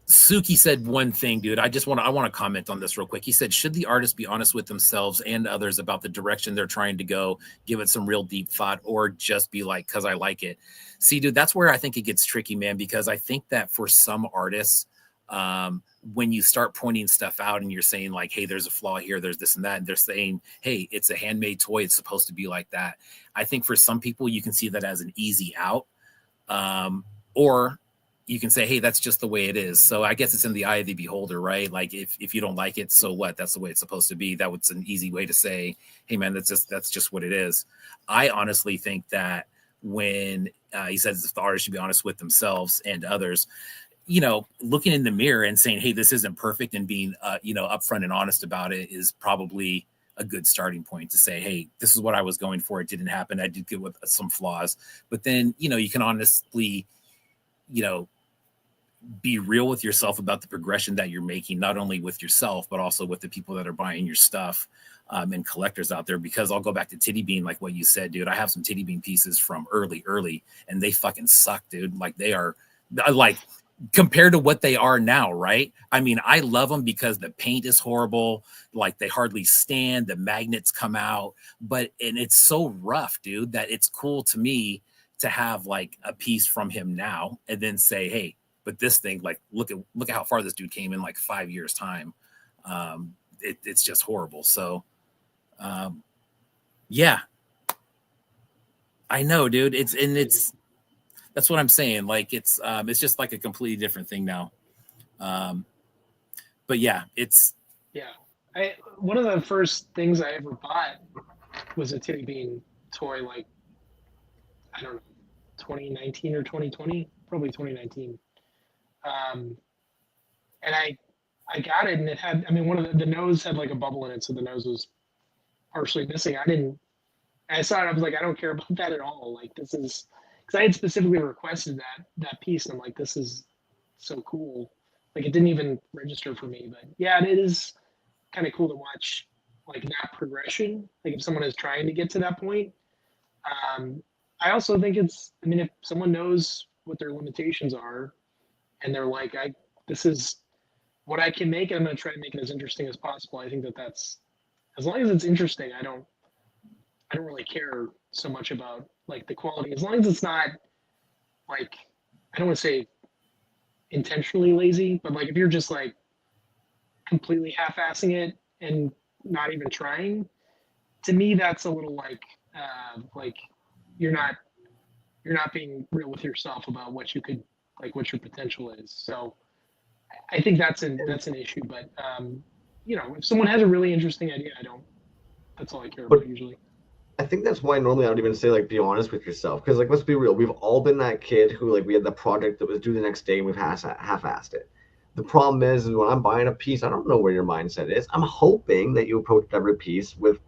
Suki said one thing, dude. I want to comment on this real quick. He said, should the artist be honest with themselves and others about the direction they're trying to go, give it some real deep thought, or just be like, because I like it? See, dude, that's where I think it gets tricky, man, because I think that for some artists, when you start pointing stuff out and you're saying like, hey, there's a flaw here, there's this and that, and they're saying, hey, it's a handmade toy, it's supposed to be like that. I think for some people, you can see that as an easy out, or you can say, hey, that's just the way it is. So I guess it's in the eye of the beholder, right? Like if you don't like it, so what? That's the way it's supposed to be. That was an easy way to say, hey, man, that's just what it is. I honestly think that when he says if the artist should be honest with themselves and others, looking in the mirror and saying, hey, this isn't perfect, and being, upfront and honest about it is probably a good starting point to say, hey, this is what I was going for. It didn't happen. I did get with some flaws, but then, you can honestly, be real with yourself about the progression that you're making, not only with yourself, but also with the people that are buying your stuff, and collectors out there. Because I'll go back to Titty Bean, like what you said, dude. I have some Titty Bean pieces from early, and they fucking suck, dude. Like they are like, compared to what they are now, right? I mean, I love them because the paint is horrible. Like they hardly stand, the magnets come out, and it's so rough, dude, that it's cool to me to have like a piece from him now and then say, hey, but this thing, like, look at how far this dude came in like 5 years time. It's just horrible. So, yeah, I know, dude. That's what I'm saying. Like it's just like a completely different thing now. But yeah, one of the first things I ever bought was a Titty Bean toy. Like, I don't know, 2019 or 2020, probably 2019. And I got it, and it had, one of the nose had like a bubble in it, so the nose was partially missing. I saw it, I was like, I don't care about that at all. Like, this is, because I had specifically requested that piece, and I'm like, this is so cool. Like, it didn't even register for me, but yeah, it is kind of cool to watch like that progression. Like if someone is trying to get to that point. I also think it's, if someone knows what their limitations are, and they're like, this is what I can make, and I'm going to try and make it as interesting as possible. I think that's, as long as it's interesting, I don't really care so much about like the quality, as long as it's not like, I don't want to say intentionally lazy, but like if you're just like completely half-assing it and not even trying, to me that's a little like you're not being real with yourself about what you could, like what your potential is. So I think that's an issue. But if someone has a really interesting idea, that's all I care about usually. I think that's why normally I would even say like be honest with yourself, because like let's be real, we've all been that kid who like we had the project that was due the next day and we've half-assed it. The problem is when I'm buying a piece, I don't know where your mindset is. I'm hoping that you approach every piece with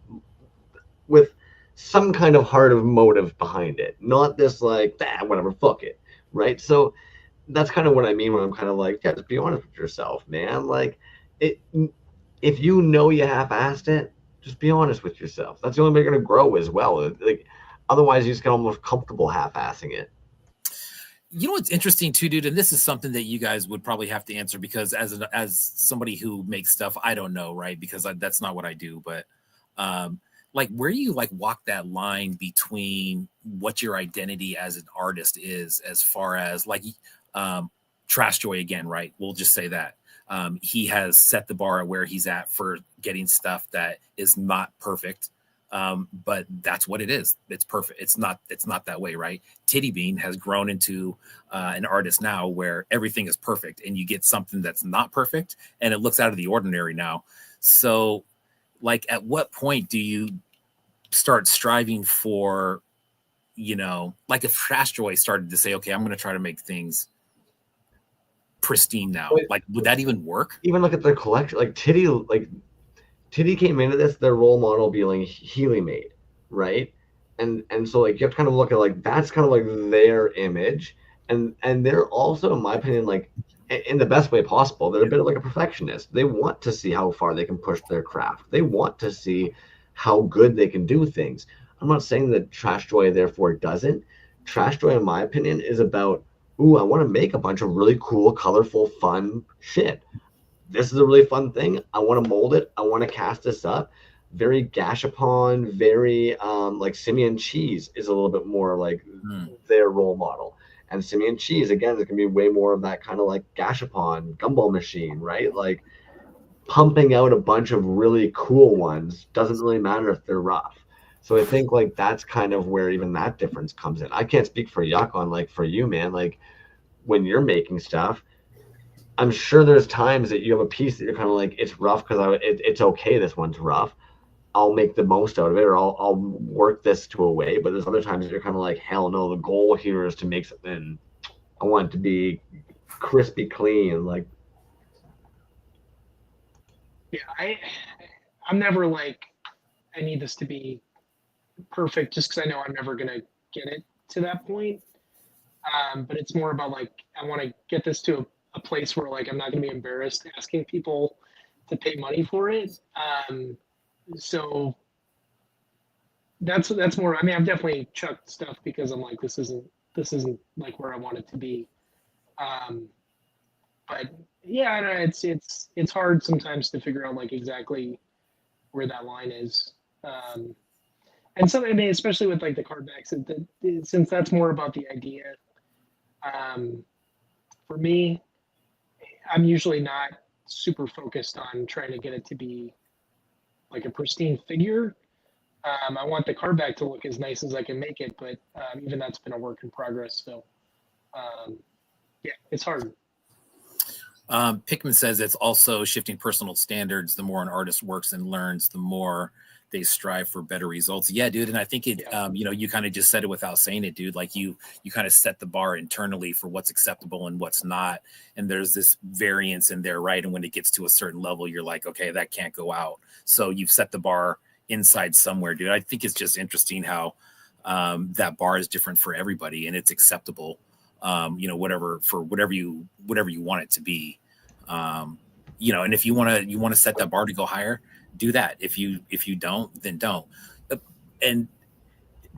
some kind of heart of motive behind it, not this like whatever, fuck it, right? So that's kind of what I mean when I'm kind of like, yeah, just be honest with yourself, man. Like if you know you half-assed it, just be honest with yourself. That's the only way you're going to grow as well. Like, otherwise, you just get almost comfortable half-assing it. You know what's interesting too, dude, and this is something that you guys would probably have to answer, because as somebody who makes stuff, I don't know, right? Because that's not what I do. But like, where do you like walk that line between what your identity as an artist is, as far as like Trash Joy again, right? We'll just say that. He has set the bar at where he's at for getting stuff that is not perfect. But that's what it is. It's perfect. It's not that way, right? Titty Bean has grown into an artist now where everything is perfect, and you get something that's not perfect and it looks out of the ordinary now. So like, at what point do you start striving for, you know, like if Trash Joy started to say, okay, I'm going to try to make things pristine now, like, would that even work? Even look at their collection, like Titty came into this, their role model being Healy made, right? And so like you have to kind of look at like that's kind of like their image, and they're also, in my opinion, like in the best way possible, they're a bit of like a perfectionist. They want to see how far they can push their craft. They want to see how good they can do things. I'm not saying that Trash Joy therefore doesn't. Trash Joy, in my opinion, is about, ooh, I want to make a bunch of really cool, colorful, fun shit. This is a really fun thing. I want to mold it. I want to cast this up. Very Gashapon, very like Simeon Cheese is a little bit more like their role model. And Simeon Cheese, again, is going to be way more of that kind of like Gashapon, Gumball Machine, right? Like pumping out a bunch of really cool ones doesn't really matter if they're rough. So I think like that's kind of where even that difference comes in. I can't speak for Yuk on like for you, man. Like when you're making stuff, I'm sure there's times that you have a piece that you're kind of like, it's rough because it's okay. This one's rough. I'll make the most out of it, or I'll work this to a way. But there's other times that you're kind of like, hell no, the goal here is to make something. I want it to be crispy clean. Like, yeah, I'm never like, I need this to be perfect just because I know I'm never gonna get it to that point. But it's more about like, I want to get this to a place where like I'm not gonna be embarrassed asking people to pay money for it. So that's more. I mean, I've definitely chucked stuff because I'm like, this isn't like where I want it to be. But yeah, I don't know, it's hard sometimes to figure out like exactly where that line is. And so, I mean, especially with like the card backs, since that's more about the idea. For me, I'm usually not super focused on trying to get it to be like a pristine figure. I want the card back to look as nice as I can make it, but even that's been a work in progress. So, yeah, it's hard. Pickman says it's also shifting personal standards. The more an artist works and learns, the more they strive for better results. Yeah, dude. And I think it, you know, you kind of just said it without saying it, dude. Like you kind of set the bar internally for what's acceptable and what's not. And there's this variance in there, right? And when it gets to a certain level, you're like, okay, that can't go out. So you've set the bar inside somewhere, dude. I think it's just interesting how that bar is different for everybody and it's acceptable. You know, whatever you want it to be. You know, and if you want to set that bar to go higher, do that. If you don't, then don't. And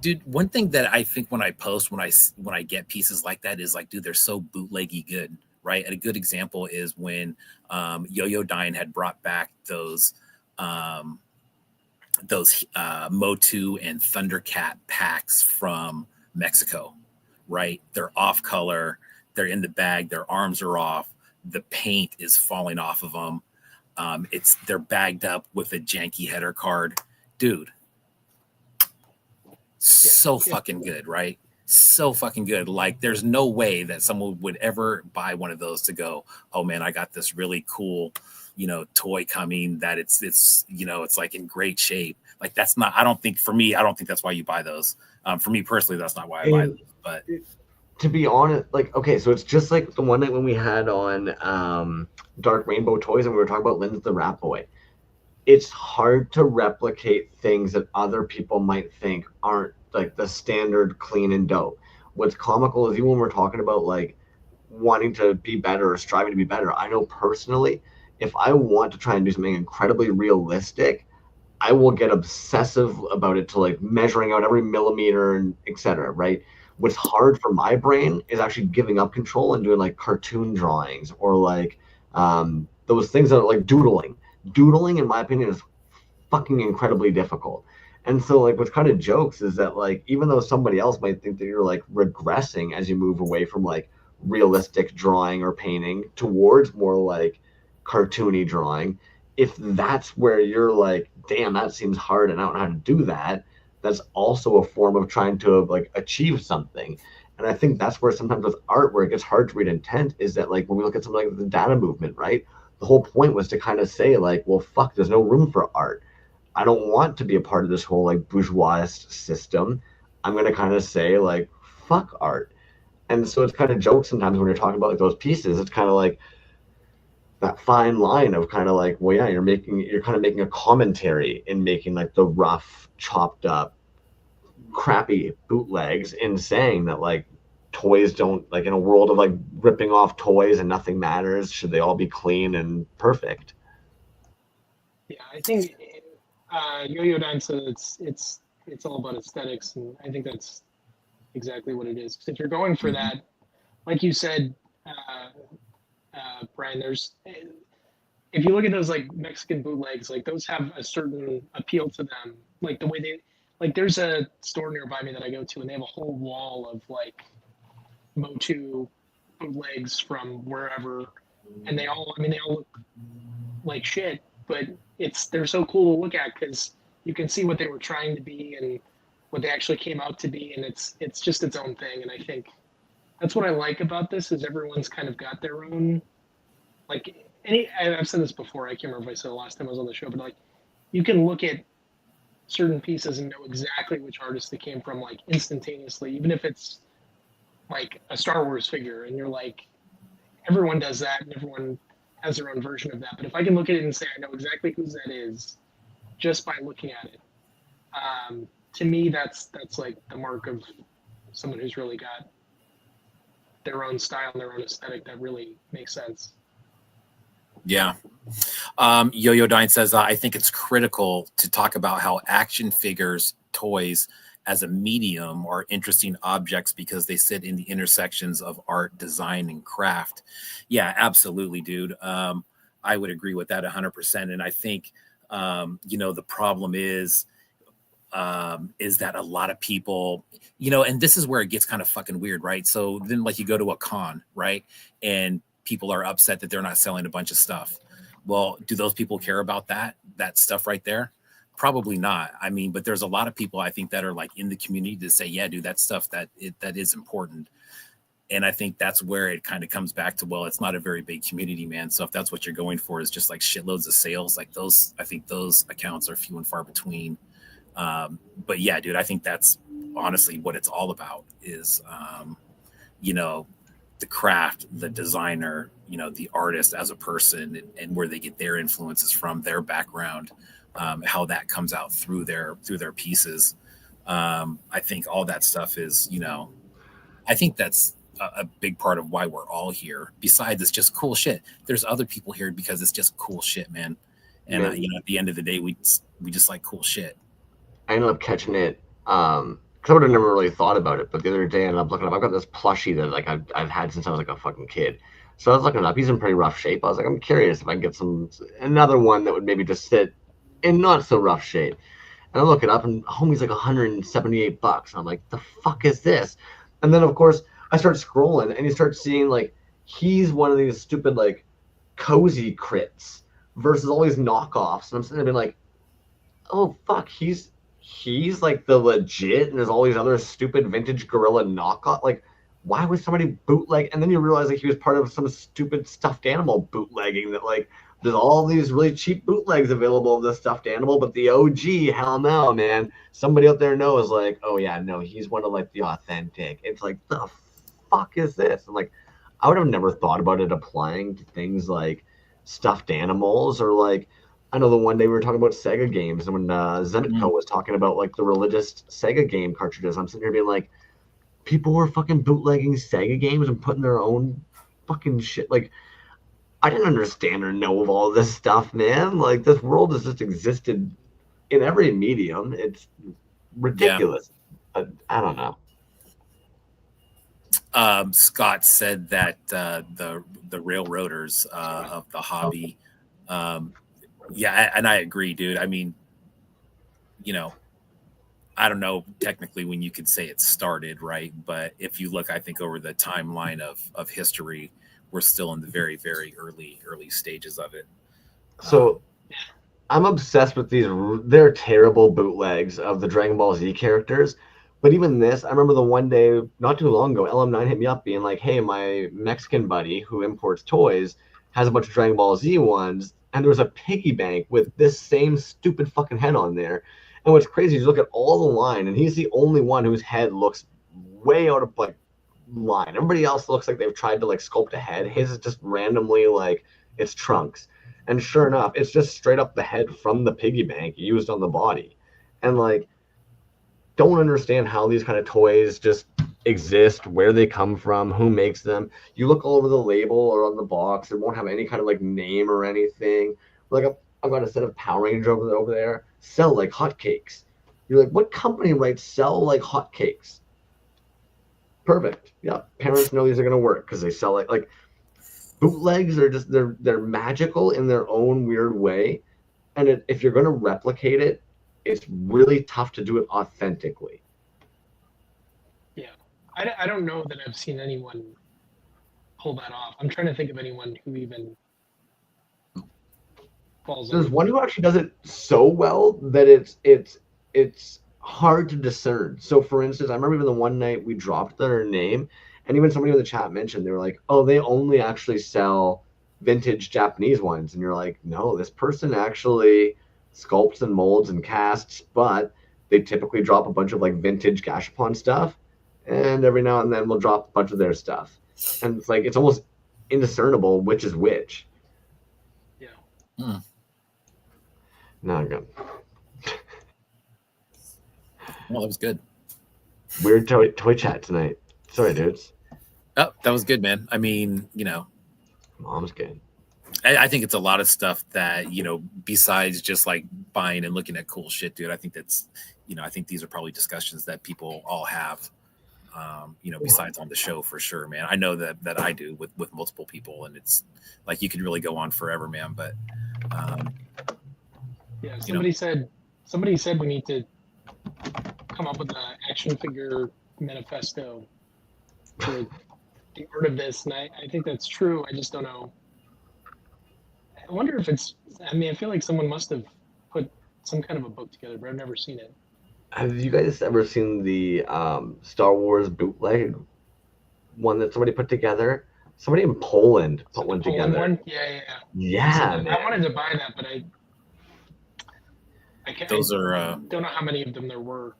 dude, one thing that I think when I post, when I get pieces like that is like, dude, they're so bootleggy good, right? And a good example is when Yo-Yo Dine had brought back those Motu and Thundercat packs from Mexico, right? They're off color, they're in the bag, their arms are off, the paint is falling off of them. They're bagged up with a janky header card, dude. So fucking good, right? So fucking good. Like, there's no way that someone would ever buy one of those to go, oh man, I got this really cool, you know, toy coming that it's you know, it's like in great shape. Like, that's not. I don't think that's why you buy those. For me personally, that's not why I buy them. But to be honest, like, okay, so it's just like the one night when we had on Dark Rainbow Toys and we were talking about Lynn's the Rat Boy. It's hard to replicate things that other people might think aren't like the standard clean and dope. What's comical is even when we're talking about like wanting to be better or striving to be better, I know personally, if I want to try and do something incredibly realistic, I will get obsessive about it to like measuring out every millimeter and etc. Right? What's hard for my brain is actually giving up control and doing like cartoon drawings or like those things that are like doodling. Doodling, in my opinion, is fucking incredibly difficult. And so like what's kind of jokes is that like even though somebody else might think that you're like regressing as you move away from like realistic drawing or painting towards more like cartoony drawing, if that's where you're like, damn, that seems hard and I don't know how to do that, that's also a form of trying to like achieve something. And I think that's where sometimes with art, where it gets hard to read intent, is that like when we look at something like the data movement, right? The whole point was to kind of say like, well, fuck, there's no room for art. I don't want to be a part of this whole like bourgeois system. I'm going to kind of say like, fuck art. And so it's kind of jokes sometimes when you're talking about like those pieces. It's kind of like that fine line of kind of like, well, yeah, you're kind of making a commentary in making like the rough, chopped up, crappy bootlegs, in saying that like toys don't, like in a world of like ripping off toys and nothing matters, should they all be clean and perfect? Yeah, I think Yo-Yo Dine said it's all about aesthetics, and I think that's exactly what it is. 'Cause if you're going for that, like you said, Brian, there's if you look at those like Mexican bootlegs, like those have a certain appeal to them. Like the way they, like there's a store nearby me that I go to, and they have a whole wall of like Motu bootlegs from wherever, and they all, I mean, they all look like shit, but they're so cool to look at because you can see what they were trying to be and what they actually came out to be, and it's just its own thing. And I think that's what I like about this is everyone's kind of got their own, like I've said this before, I can't remember if I said it last time I was on the show, but like you can look at certain pieces and know exactly which artist it came from, like instantaneously, even if it's like a Star Wars figure, and you're like, everyone does that and everyone has their own version of that. But if I can look at it and say I know exactly whose that is just by looking at it, to me that's like the mark of someone who's really got their own style and their own aesthetic that really makes sense. Yeah. Yo-Yo Dine says, I think it's critical to talk about how action figures, toys as a medium are interesting objects because they sit in the intersections of art, design, and craft. Yeah, absolutely, dude. I would agree with that 100%. And I think, the problem is that a lot of people, and this is where it gets kind of fucking weird, right? So then like you go to a con, right? And people are upset that they're not selling a bunch of stuff. Well, do those people care about that stuff right there? Probably not. I mean, but there's a lot of people I think that are like in the community to say, yeah, dude, that stuff that is important. And I think that's where it kind of comes back to, well, it's not a very big community, man. So if that's what you're going for is just like shitloads of sales, like those, I think those accounts are few and far between. But yeah, dude, I think that's honestly what it's all about is, the craft, the designer, the artist as a person, and where they get their influences from, their background, how that comes out through their pieces. I think all that stuff is, I think that's a big part of why we're all here. Besides, it's just cool shit. There's other people here because it's just cool shit, man. And at the end of the day, we just like cool shit. I ended up catching it because I would have never really thought about it. But the other day, I ended up looking up. I've got this plushie that like I've had since I was like a fucking kid. So I was looking it up. He's in pretty rough shape. I was like, I'm curious if I can get another one that would maybe just sit in not so rough shape. And I look it up, and homie's like $178. I'm like, the fuck is this? And then of course I start scrolling, and you start seeing like he's one of these stupid like cozy crits versus all these knockoffs. And I'm sitting there being like, oh fuck, he's like the legit, and there's all these other stupid vintage gorilla knockoff. Like, why would somebody bootleg? And then you realize like he was part of some stupid stuffed animal bootlegging, that like there's all these really cheap bootlegs available of the stuffed animal, but the OG, hell no, man. Somebody out there knows like, oh yeah, no, he's one of like the authentic. It's like, the fuck is this? And like, I would have never thought about it applying to things like stuffed animals, or like, I know the one day we were talking about Sega games, and when Zenitco was talking about like the religious Sega game cartridges, I'm sitting here being like, people were fucking bootlegging Sega games and putting their own fucking shit. Like, I didn't understand or know of all this stuff, man. Like, this world has just existed in every medium. It's ridiculous. Yeah. I don't know. Scott said that the railroaders of the hobby. Yeah, and I agree, dude. I mean, I don't know technically when you could say it started, right? But if you look, I think over the timeline of history, we're still in the very, very early stages of it. So I'm obsessed with these. They're terrible bootlegs of the Dragon Ball Z characters. But even this, I remember the one day not too long ago, LM9 hit me up being like, hey, my Mexican buddy who imports toys has a bunch of Dragon Ball Z ones. And there was a piggy bank with this same stupid fucking head on there. And what's crazy is you look at all the line, and he's the only one whose head looks way out of like line. Everybody else looks like they've tried to like sculpt a head. His is just randomly like it's trunks. And sure enough, it's just straight up the head from the piggy bank used on the body. And like, don't understand how these kind of toys just exist, where they come from, who makes them. You look all over the label or on the box, it won't have any kind of like name or anything. Like I've got a set of Power Rangers over there, sell like hotcakes. You're like, what company writes sell like hotcakes? Perfect. Yeah, parents know these are gonna work because they sell it. Like bootlegs are just they're magical in their own weird way, and if you're gonna replicate it, it's really tough to do it authentically. Yeah, I don't know that I've seen anyone pull that off. I'm trying to think of anyone who even falls. There's one who actually does it so well that it's hard to discern. So, for instance, I remember even the one night we dropped their name, and even somebody in the chat mentioned they were like, "Oh, they only actually sell vintage Japanese ones," and you're like, "No, this person actually sculpts and molds and casts, but they typically drop a bunch of like vintage Gashapon stuff, and every now and then we'll drop a bunch of their stuff, and it's like it's almost indiscernible which is which." Yeah. Not good. Well, that was good. Weird toy chat tonight. Sorry, dudes. Oh, that was good, man. I mean, Mom's good. I think it's a lot of stuff that, besides just like buying and looking at cool shit, dude. I think that's, I think these are probably discussions that people all have, besides on the show for sure, man. I know that I do with multiple people, and it's like you could really go on forever, man. But yeah, somebody said we need to come up with an action figure manifesto for the art of this, and I think that's true. I just don't know. I wonder if I feel like someone must have put some kind of a book together, but I've never seen it. Have you guys ever seen the Star Wars bootleg one that somebody put together? Somebody in Poland put one together. One? Yeah. Yeah, I wanted to buy that, but I can't. Those are. Don't know how many of them there were.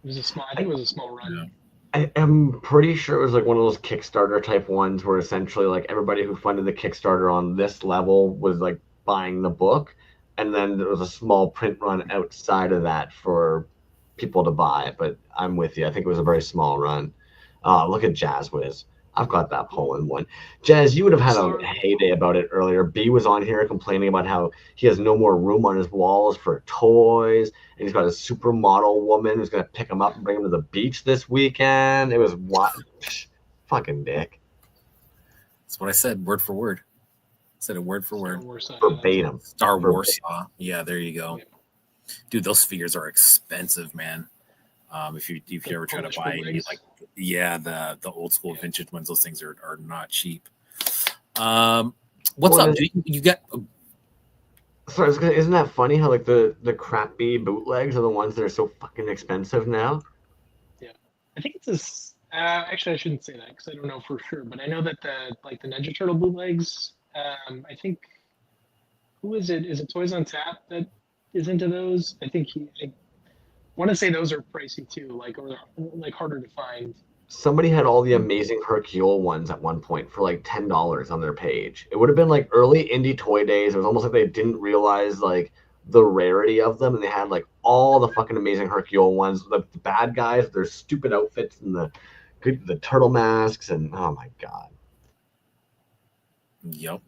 It was a small. I think it was a small run. Yeah. I am pretty sure it was like one of those Kickstarter type ones where essentially like everybody who funded the Kickstarter on this level was like buying the book, and then there was a small print run outside of that for people to buy. But I'm with you. I think it was a very small run. Look at Jazz Wiz. I've got that Poland one. Jazz, you would have had a heyday about it earlier. B was on here complaining about how he has no more room on his walls for toys, and he's got a supermodel woman who's going to pick him up and bring him to the beach this weekend. It was what? Fucking dick. That's what I said, word for word. I said it word for word. Verbatim. Star Wars. Yeah, there you go. Dude, those figures are expensive, man. If you ever try to buy any, like, the old school vintage ones, those things are not cheap. What's up, dude? You got. Sorry, isn't that funny how like the crappy bootlegs are the ones that are so fucking expensive now? Yeah, I think it's actually I shouldn't say that because I don't know for sure, but I know that the Ninja Turtle bootlegs. I think who is it? Is it Toys on Tap that is into those? I think I want to say those are pricey too, or harder to find. Somebody had all the amazing Hercule ones at one point for like $10 on their page. It would have been like early indie toy days. It was almost like they didn't realize like the rarity of them, and they had like all the fucking amazing Hercule ones, the bad guys, their stupid outfits, and the turtle masks, and oh my god. Yep.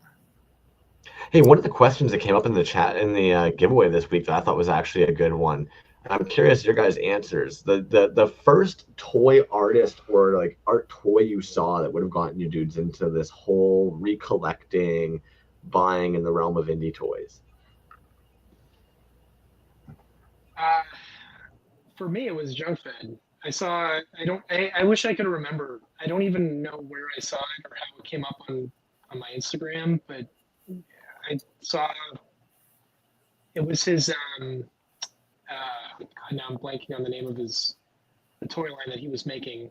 Hey, one of the questions that came up in the chat in the giveaway this week that I thought was actually a good one. I'm curious your guys' answers. The first toy artist or like art toy you saw that would have gotten you dudes into this whole recollecting, buying in the realm of indie toys. For me, it was Junk Fed. I wish I could remember. I don't even know where I saw it or how it came up on on my Instagram, but I saw it was his. God, now I'm blanking on the name of the toy line that he was making,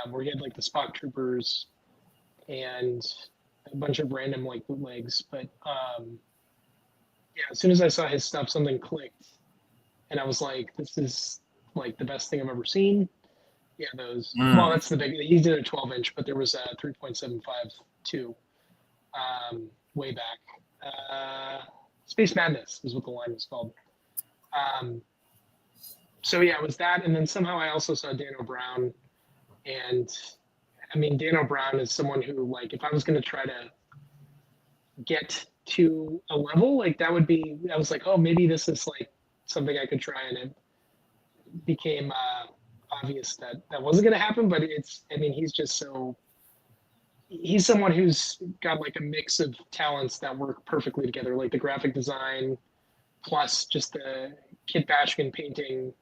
where he had like the Spock Troopers and a bunch of random like bootlegs. But yeah, as soon as I saw his stuff, something clicked, and I was like, "This is like the best thing I've ever seen." Yeah, those. Well, that's the big. He did a 12-inch, but there was a 3.75 too, way back. Space Madness is what the line was called. So yeah, it was that, and then somehow I also saw Dano Brown, and I mean Dano Brown is someone who, like, if I was going to try to get to a level like that, would be, I was like, oh, maybe this is like something I could try, and it became obvious that that wasn't going to happen. But it's, I mean, he's just so, he's someone who's got like a mix of talents that work perfectly together, like the graphic design plus just the Kit Bashkin painting,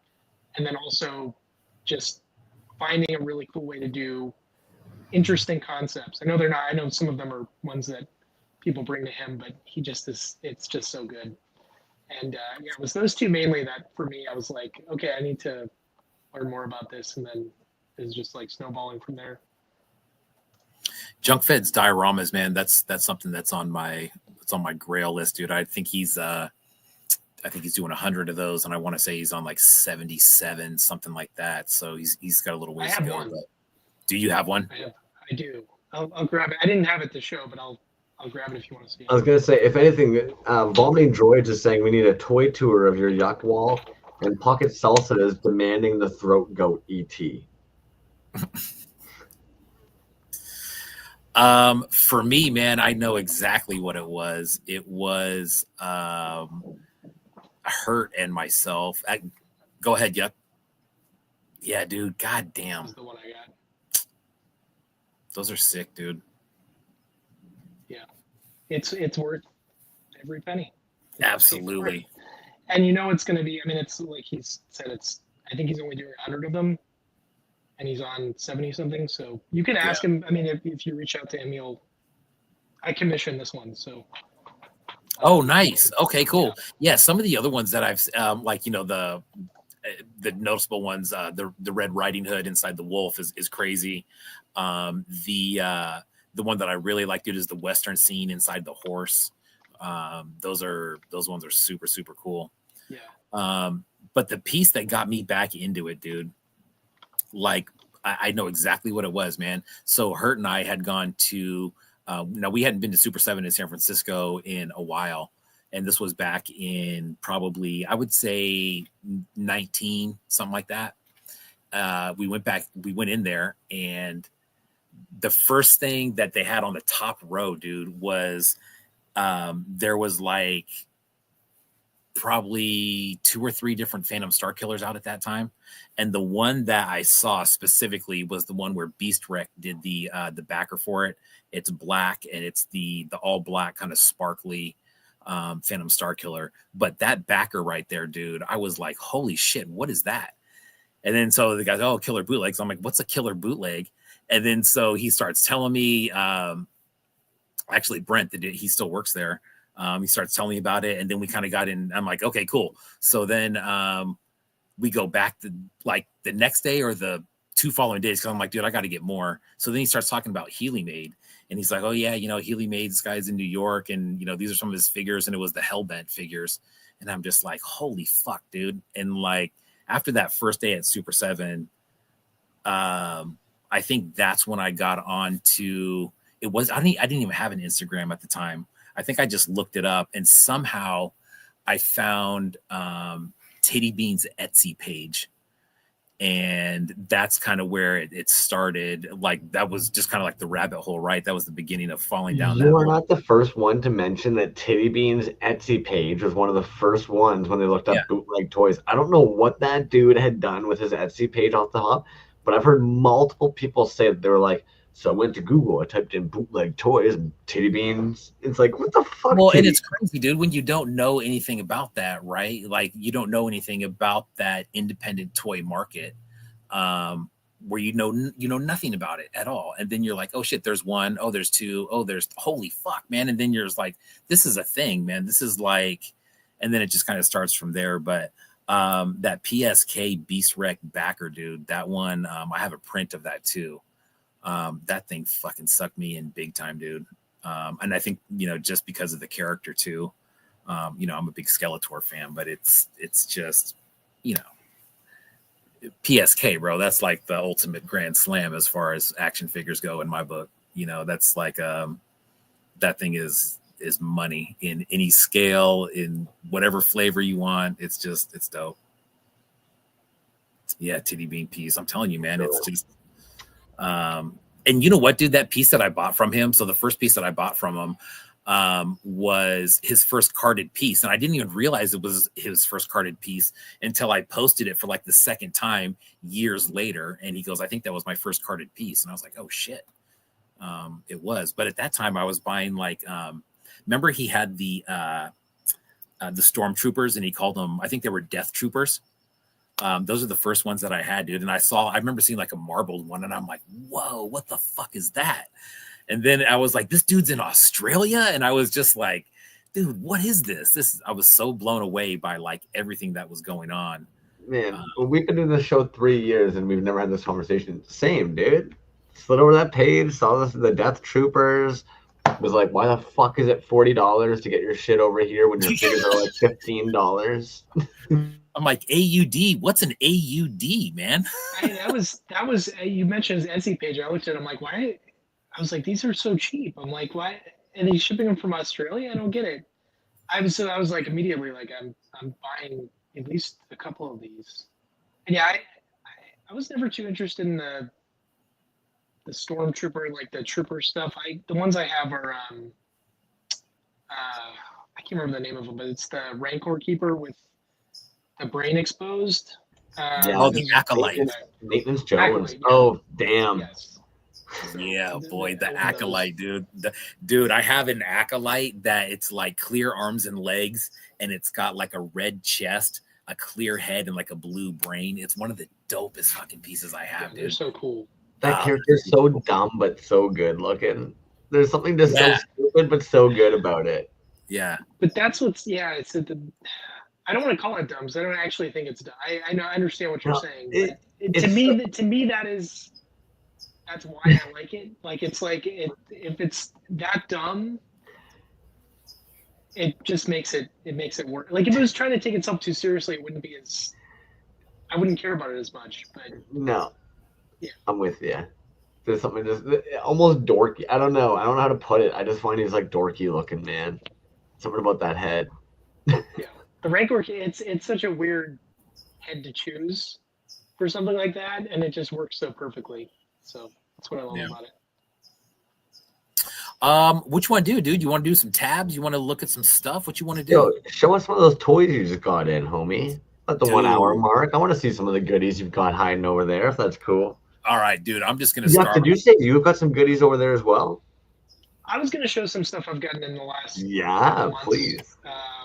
and then also just finding a really cool way to do interesting concepts. I know they're not, I know some of them are ones that people bring to him, but he just is, it's just so good. And yeah, it was those two mainly that for me, I was like, okay, I need to learn more about this. And then it's just like snowballing from there. Junk Fed's dioramas, man. That's something that's on my grail list, dude. I think he's doing 100 of those, and I want to say he's on like 77, something like that. So he's got a little ways to go. But do you have one? I do. I'll grab it. I didn't have it to show, but I'll grab it if you want to see it. I was gonna say, if anything, Vomiting Droids is saying we need a toy tour of your yuck wall, and Pocket Salsa is demanding the throat goat ET. For me, man, I know exactly what it was. It was Hurt and myself. Go ahead, Yuck. Yeah, dude. God damn. This is the one I got. Those are sick, dude. Yeah, it's worth every penny. Absolutely. And you know it's going to be. I mean, it's like he's said. It's. I think he's only doing 100 of them, and he's on 70 something. So you can ask him. I mean, if you reach out to him, I commissioned this one, so. Oh, nice. Okay, cool. Yeah, some of the other ones that I've like, you know, the noticeable ones, the Red Riding Hood inside the wolf is crazy. The one that I really like, dude, is the Western scene inside the horse. Those ones are super, super cool. Yeah. But the piece that got me back into it, dude, like I know exactly what it was, man. So Hurt and I had gone to now we hadn't been to Super 7 in San Francisco in a while. And this was back in probably, I would say 19, something like that. We went in there, and the first thing that they had on the top row, dude, was there was like probably 2 or 3 different Phantom Star Killers out at that time. And the one that I saw specifically was the one where Beast Wreck did the backer for it. It's black, and it's the all black kind of sparkly Phantom Star Killer. But that backer right there, dude, I was like, holy shit, what is that? And then so the guy's, oh, killer bootlegs. I'm like, what's a killer bootleg? And then so he starts telling me, actually Brent, he still works there. He starts telling me about it, and then we kind of got in. I'm like, okay, cool. So then we go back to like the next day or the 2 following days, because I'm like, dude, I got to get more. So then he starts talking about Healy Made, and he's like, oh yeah, you know, Healy Made, this guy's in New York, and you know, these are some of his figures, and it was the Hellbent figures. And I'm just like, holy fuck, dude. And like after that first day at Super 7, I think that's when I got on to it. Was I didn't even have an Instagram at the time. I think I just looked it up, and somehow I found Titty Bean's Etsy page. And that's kind of where it started. Like that was just kind of like the rabbit hole, right? That was the beginning of falling down. You are not the first one to mention that Titty Bean's Etsy page was one of the first ones when they looked up bootleg toys. I don't know what that dude had done with his Etsy page off the hop, but I've heard multiple people say that they were like, so I went to Google, I typed in bootleg toys and Titty Beans. It's like, what the fuck? Well, and it's crazy, dude, when you don't know anything about that, right? Like you don't know anything about that independent toy market. where you know nothing about it at all, and then you're like, oh shit, there's one, oh there's two, oh there's, holy fuck, man, and then you're just like, this is a thing, man, this is like, and then it just kind of starts from there. But that PSK Beast Wreck backer, dude, that one, I have a print of that too. That thing fucking sucked me in big time, dude. And I think, you know, just because of the character too. You know, I'm a big Skeletor fan, but it's just, you know, PSK, bro, that's like the ultimate grand slam as far as action figures go in my book. You know, that's like that thing is money in any scale, in whatever flavor you want. It's just, it's dope. Yeah, titty bean piece. I'm telling you, man, it's just and you know what, dude, that piece that I bought from him, so the first piece that I bought from him was his first carded piece, and I didn't even realize it was his first carded piece until I posted it for like the second time years later, and he goes, I think that was my first carded piece, and I was like, oh shit, it was. But at that time I was buying like remember he had the stormtroopers, and he called them, I think they were death troopers. Those are the first ones that I had, dude, and I remember seeing like a marbled one, and I'm like, whoa, what the fuck is that? And then I was like, this dude's in Australia. And I was just like, dude, what is this? I was so blown away by like everything that was going on. Man, we've been doing this show 3 years and we've never had this conversation. Same, dude. Slid over that page, saw this, the Death Troopers, was like, why the fuck is it $40 to get your shit over here when your figures are like $15? I'm like, AUD, what's an AUD, man? that was you mentioned his Etsy page. I looked at it, I'm like, why? I was like, these are so cheap. I'm like, why? And he's shipping them from Australia? I don't get it. I was like immediately like, I'm buying at least a couple of these. And yeah, I was never too interested in the stormtrooper, like the trooper stuff. The ones I have are I can't remember the name of them, but it's the Rancor Keeper with the brain exposed. Oh, the Acolyte. Maintenance Jones. Yeah. Oh, damn. Yes. Yeah, boy, the Acolyte, dude. Dude, I have an Acolyte that it's like clear arms and legs, and it's got like a red chest, a clear head, and like a blue brain. It's one of the dopest fucking pieces I have, dude. They're so cool. That character's so dumb but so good looking. There's something just so stupid but so good about it. Yeah. But that's what's it's I don't want to call it dumb because I don't actually think it's dumb. I know I understand what you're saying. But to me that's why I like it. Like it's like if it's that dumb, it just makes it work. Like if it was trying to take itself too seriously, it wouldn't be as I wouldn't care about it as much. But no, yeah, I'm with you. There's something just almost dorky. I don't know how to put it. I just find he's like dorky looking, man. Something about that head. Yeah, the Rancor. It's such a weird head to choose for something like that, and it just works so perfectly. So that's what I love about it. What you want to do, dude? You want to do some tabs? You want to look at some stuff? What you want to do? Yo, show us one of those toys you just got in, homie. At the 1 hour mark. I want to see some of the goodies you've got hiding over there, if that's cool. All right, dude. I'm just gonna start. Did you say you've got some goodies over there as well? I was gonna show some stuff I've gotten in the last months, please.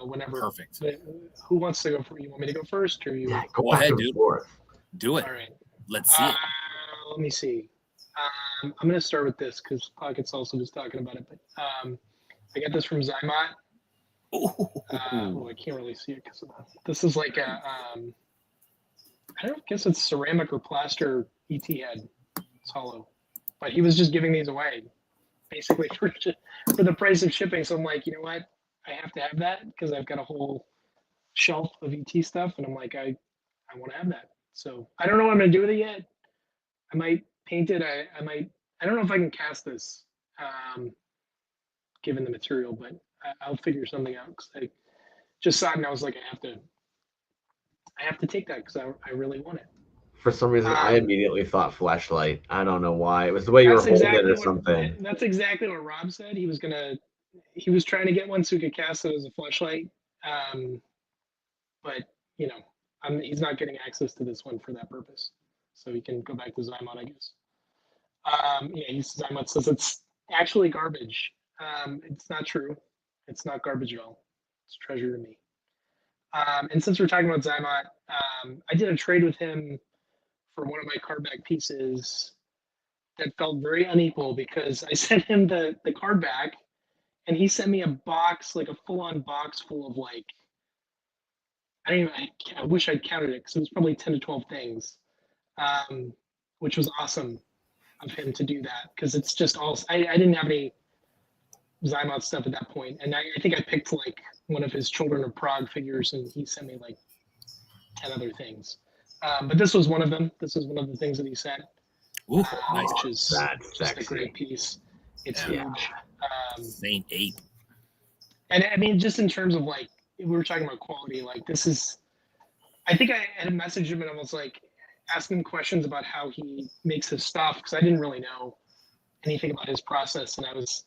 Whenever. Perfect. But who wants to go first? You want me to go first, or you? Yeah, go ahead, dude. Do it. All right. Let's see it. Let me see. I'm going to start with this because Pockets also was talking about it. But I got this from Zymot. I can't really see it because this is like a, I don't guess it's ceramic or plaster ET head. It's hollow. But he was just giving these away basically for the price of shipping. So I'm like, you know what? I have to have that because I've got a whole shelf of ET stuff. And I'm like, I want to have that. So I don't know what I'm going to do with it yet. I might paint it. I don't know if I can cast this given the material, but I'll figure something out because I just saw it and I was like, I have to take that because I really want it. For some reason, I immediately thought flashlight. I don't know why. It was the way you were holding it or something. That's exactly what Rob said. He was trying to get one so he could cast it as a flashlight. But you know, he's not getting access to this one for that purpose. So he can go back to Zymot, I guess. Zymot says it's actually garbage. It's not true. It's not garbage at all. It's treasure to me. And since we're talking about Zymot, I did a trade with him for one of my card back pieces that felt very unequal because I sent him the card back and he sent me a box, like a full-on box full of like, I wish I'd counted it because it was probably 10 to 12 things, which was awesome of him to do that because it's just all, I didn't have any Zymot stuff at that point. And I think I picked like one of his Children of Prague figures and he sent me like 10 other things. But this was one of them. This is one of the things that he sent. Ooh, nice. Which is That's just sexy. a great piece. It's Yeah. huge. Saint Ape. And I mean, just in terms of like, we were talking about quality, like this is, I think I had messaged him and I was like, asking him questions about how he makes his stuff because I didn't really know anything about his process. And I was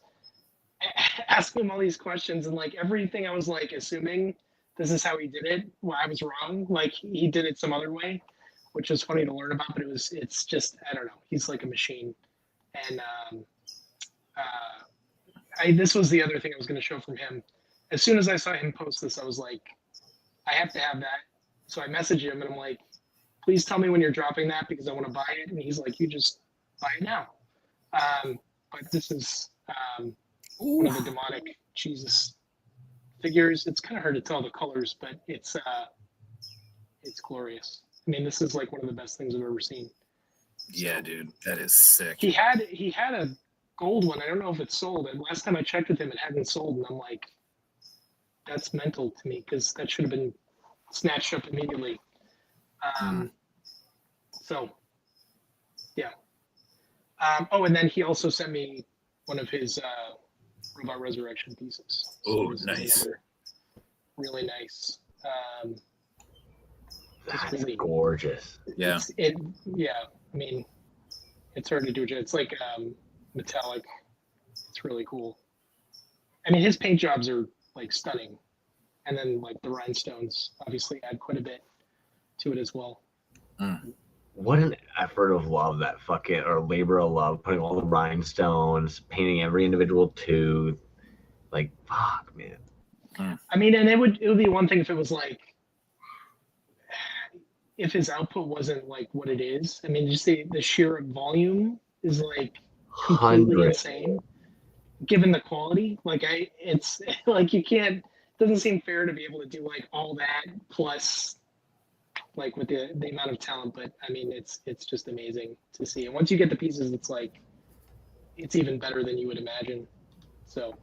asking him all these questions and like everything I was like assuming this is how he did it. Well, I was wrong. Like he did it some other way, which was funny to learn about, but it's just, I don't know. He's like a machine. And this was the other thing I was going to show from him. As soon as I saw him post this, I was like, I have to have that. So I messaged him and I'm like, please tell me when you're dropping that because I want to buy it. And he's like, you just buy it now. But this is one of the demonic Jesus figures. It's kind of hard to tell the colors, but it's glorious. I mean, this is like one of the best things I've ever seen. Yeah, dude, that is sick. He had a gold one. I don't know if it's sold. And last time I checked with him, it hadn't sold. And I'm like, that's mental to me because that should have been snatched up immediately. So, yeah. Oh, and then he also sent me one of his Robot Resurrection pieces. Oh, this is nice. another really nice. That's really gorgeous. Yeah. Yeah. I mean, it's hard to do. It's like metallic. It's really cool. I mean, his paint jobs are like stunning, and then like the rhinestones obviously add quite a bit to it as well. What an effort of love that fucking, or labor of love, putting all the rhinestones, painting every individual tooth. Like, fuck, man. I mean, and it would be one thing if it was like, if his output wasn't like what it is. I mean, just the sheer volume is like completely 100. insane. Given the quality, like it's like you can't. It doesn't seem fair to be able to do like all that plus, like with the amount of talent. But I mean, it's just amazing to see. And once you get the pieces, it's like it's even better than you would imagine. So.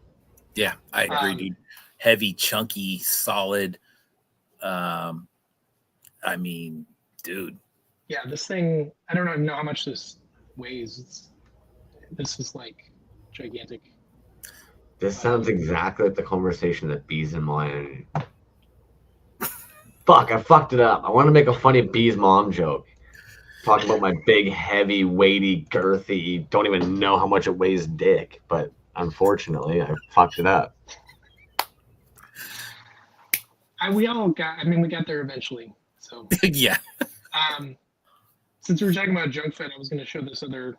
Yeah, I agree, dude. Heavy, chunky, solid. I mean, dude. Yeah, this thing. I don't even know how much this weighs. This is like gigantic. This sounds exactly like the conversation that Bee's and mine. Fuck, I fucked it up. I want to make a funny Bee's mom joke. Talk about my big, heavy, weighty, girthy, don't even know how much it weighs dick. But unfortunately, I fucked it up. We got there eventually. So Yeah. Since we were talking about junk fed, I was going to show this other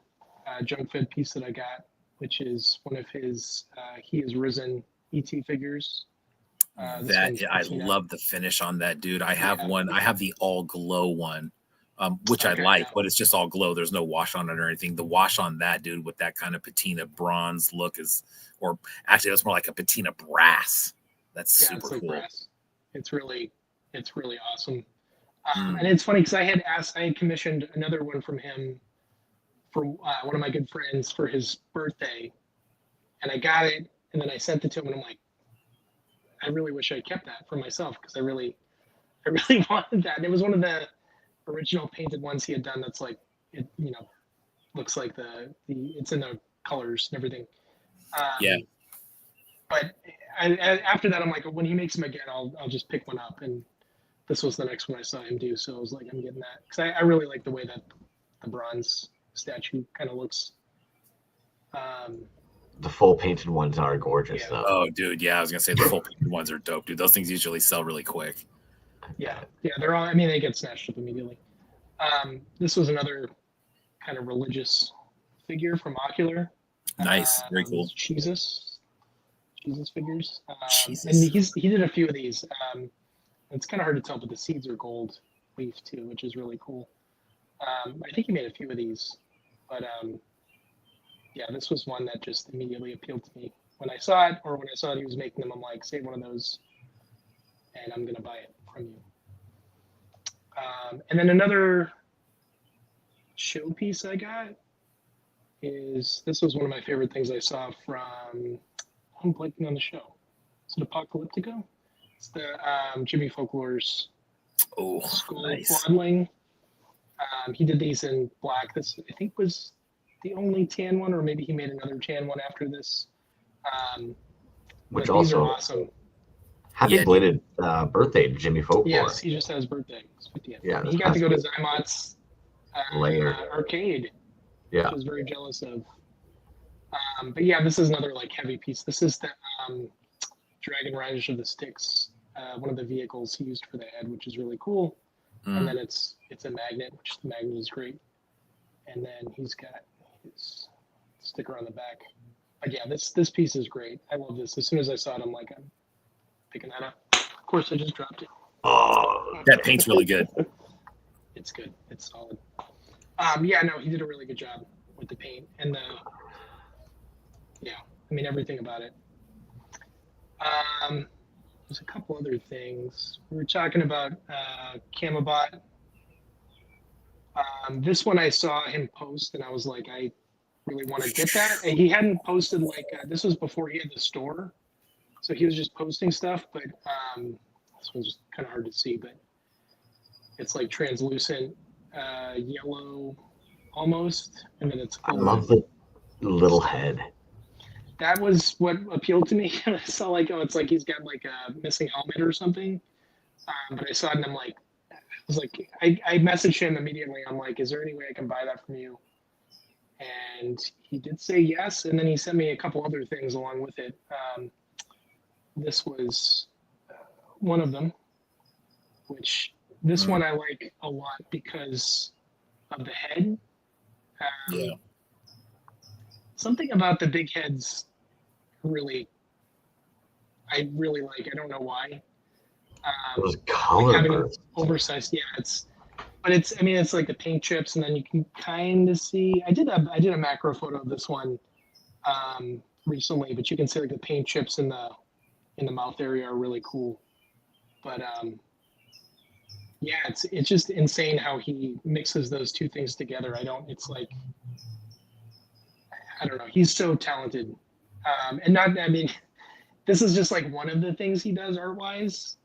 junk fed piece that I got, which is one of his He Is Risen ET figures. I love the finish on that, dude. I have one. I have the all glow one, which I like, but it's just all glow. There's no wash on it or anything. The wash on that, dude, with that kind of patina bronze look or actually that's more like a patina brass. That's super like cool. Brass. It's really awesome. And it's funny because I had commissioned another one from him for one of my good friends for his birthday, and I got it, and then I sent it to him, and I'm like, I really wish I kept that for myself because I really wanted that. And it was one of the original painted ones he had done. That's like it, looks like the it's in the colors and everything. Yeah. But after that, I'm like, when he makes them again, I'll just pick one up. And this was the next one I saw him do, so I was like, I'm getting that because I really like the way that the bronze statue kind of looks. The full painted ones are gorgeous, though. Oh, dude, yeah, I was gonna say the full painted ones are dope, dude. Those things usually sell really quick. Yeah, they're all. I mean, they get snatched up immediately. This was another kind of religious figure from Ocular. Nice, very cool. Jesus figures. Jesus. And he did a few of these. It's kind of hard to tell, but the seeds are gold leaf too, which is really cool. I think he made a few of these, but yeah, this was one that just immediately appealed to me when I saw it, or when I saw he was making them. I'm like, save one of those, and I'm gonna buy it from you. And then another showpiece I got is, this was one of my favorite things I saw from, I'm blanking on the show. Is it Apocalyptico? It's the Jimmy Folklore's Skull nice. Quadling. He did these in black. This, I think, was the only tan one, or maybe he made another tan one after this. Which these are also, awesome. happy belated birthday to Jimmy Folklore. Yes, he just had his birthday. Yeah, he got to go to Zymot's arcade. Yeah, which I was very jealous of. But yeah, this is another like heavy piece. This is the Dragon Riders of the Styx, one of the vehicles he used for the head, which is really cool. And then it's a magnet, which the magnet is great. And then he's got his sticker on the back. But yeah, this piece is great. I love this. As soon as I saw it, I'm like, I'm picking that up. Of course, I just dropped it. Oh, that paint's really good. It's good. It's solid. Yeah, no, he did a really good job with the paint and everything about it. There's a couple other things. We were talking about Camobot. This one I saw him post, and I was like, I really want to get that. And he hadn't posted this was before he had the store, so he was just posting stuff. But this one's kind of hard to see, but it's like translucent yellow almost, and then it's. I love the little head. That was what appealed to me. I saw it's like he's got like a missing helmet or something. But I saw it and I'm like, I messaged him immediately. I'm like, is there any way I can buy that from you? And he did say yes. And then he sent me a couple other things along with it. This was one of them, which this one I like a lot because of the head. Something about the big heads I really like. I don't know why. Those color bursts. Oversized, yeah. It's like the paint chips, and then you can kind of see. I did a macro photo of this one recently, but you can see like the paint chips in the mouth area are really cool. But yeah, it's just insane how he mixes those two things together. It's like, I don't know. He's so talented. This is just like one of the things he does art-wise.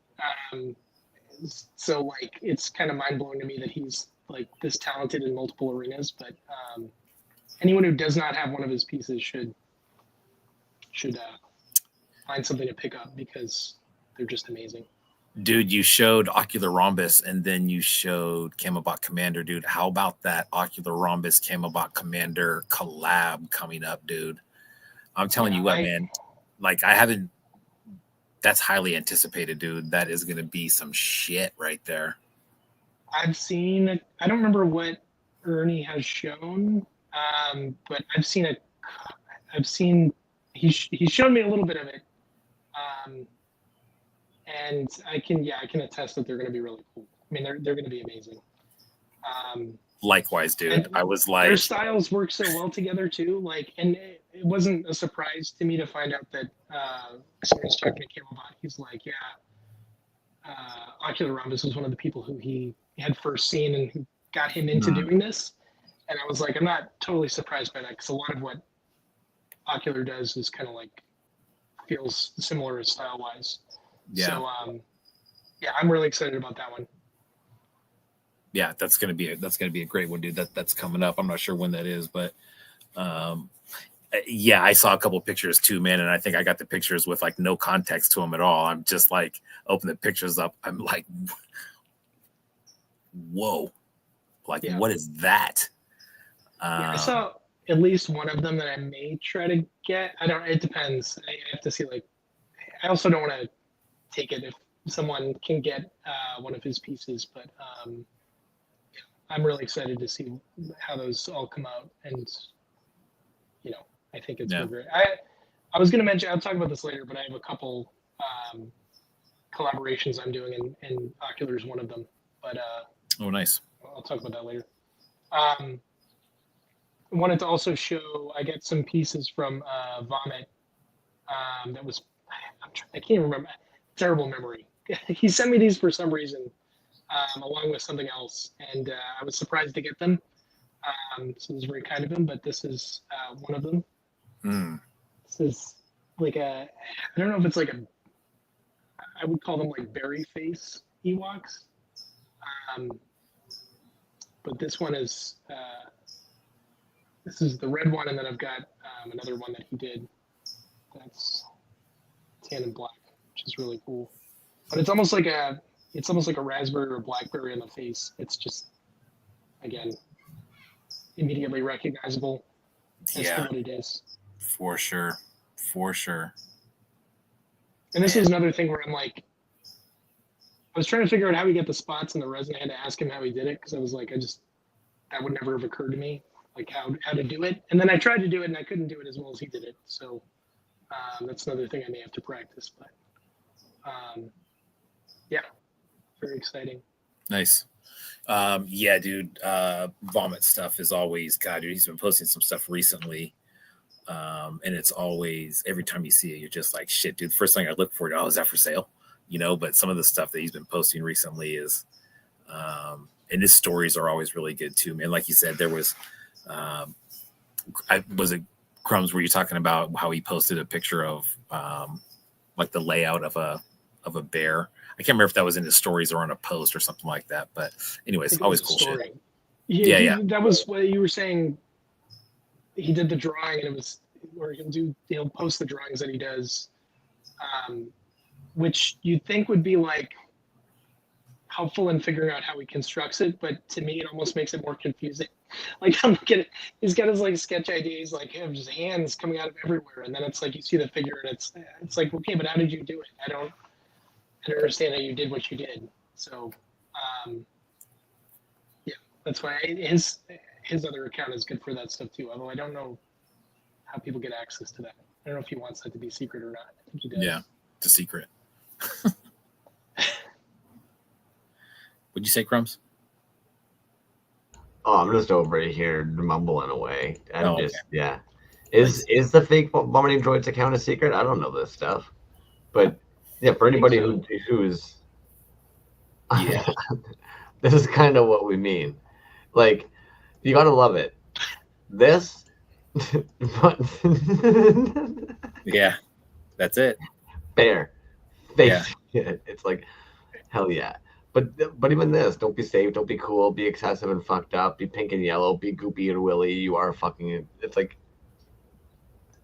So like, it's kind of mind-blowing to me that he's like this talented in multiple arenas. But anyone who does not have one of his pieces should find something to pick up because they're just amazing. Dude, you showed Ocular Rhombus and then you showed Camobot Commander, dude. How about that Ocular Rhombus Camobot Commander collab coming up, dude? I'm telling you what, man. Like, that's highly anticipated, dude. That is going to be some shit right there. I don't remember what Ernie has shown, but he's shown me a little bit of it. And I can attest that they're going to be really cool. I mean, they're going to be amazing. Likewise, dude. I was like, their styles work so well together too. Like, and it wasn't a surprise to me to find out that someone was talking to Camobot. He's like, yeah, Ocular Rhombus was one of the people who he had first seen and who got him into doing this. And I was like, I'm not totally surprised by that because a lot of what Ocular does is kind of like feels similar style wise. Yeah. So yeah, I'm really excited about that one. Yeah, that's gonna be a great one, dude. That's coming up. I'm not sure when that is, but yeah, I saw a couple pictures too, man, and I think I got the pictures with like no context to them at all. I'm just like open the pictures up. I'm like, whoa, like what is that? I saw at least one of them that I may try to get. It depends. I have to see. Like, I also don't want to take it if someone can get one of his pieces, but I'm really excited to see how those all come out, and I think it's great. I was going to mention, I'll talk about this later, but I have a couple collaborations I'm doing, and Ocular is one of them. But oh, nice. I'll talk about that later. I wanted to also show, I got some pieces from Vomit. That was, I can't remember. Terrible memory. He sent me these for some reason, along with something else, and I was surprised to get them. So this is very kind of him, but this is one of them. This is like I don't know if it's like I would call them like berry face Ewoks. But this one is, this is the red one, and then I've got another one that he did. That's tan and black, which is really cool. But it's almost like a raspberry or blackberry on the face. It's just, again, immediately recognizable as to what it is. For sure. And this is another thing where I'm like, I was trying to figure out how he got the spots in the resin. I had to ask him how he did it because I was like, that would never have occurred to me, like how to do it. And then I tried to do it and I couldn't do it as well as he did it. So that's another thing I may have to practice. But yeah, very exciting. Nice. Yeah, dude. Vomit stuff is always, God, dude, he's been posting some stuff recently. And it's always, every time you see it, you're just like, shit, dude. The first thing I look for, is that for sale? You know, but some of the stuff that he's been posting recently is, and his stories are always really good too, man. Like you said, there was, was it Crumbs? Were you talking about how he posted a picture of, like the layout of a bear? I can't remember if that was in his stories or on a post or something like that. But anyways, always cool shit. Yeah. That was what you were saying. He did the drawing, and it was, or he'll post the drawings that he does, which you'd think would be like helpful in figuring out how he constructs it, but to me it almost makes it more confusing. Like I'm looking at, he's got his like sketch ideas, like him, just hands coming out of everywhere, and then it's like you see the figure, and it's like, okay, but how did you do it? I don't understand how you did what you did. So yeah, that's why his other account is good for that stuff too. Although I don't know how people get access to that. I don't know if he wants that to be secret or not. I think he does. Yeah, it's a secret. What'd you say, Crumbs? Oh, I'm just over here mumbling away. Yeah. Is the fake Vomiting Droids account a secret? I don't know this stuff. But yeah, for anybody who's yeah, this is kind of what we mean. Like, you gotta love it. This yeah, that's it. Bear face. Yeah. It's like, hell yeah. But even this, don't be safe, don't be cool, be excessive and fucked up, be pink and yellow, be goopy and willy. You are fucking. It's like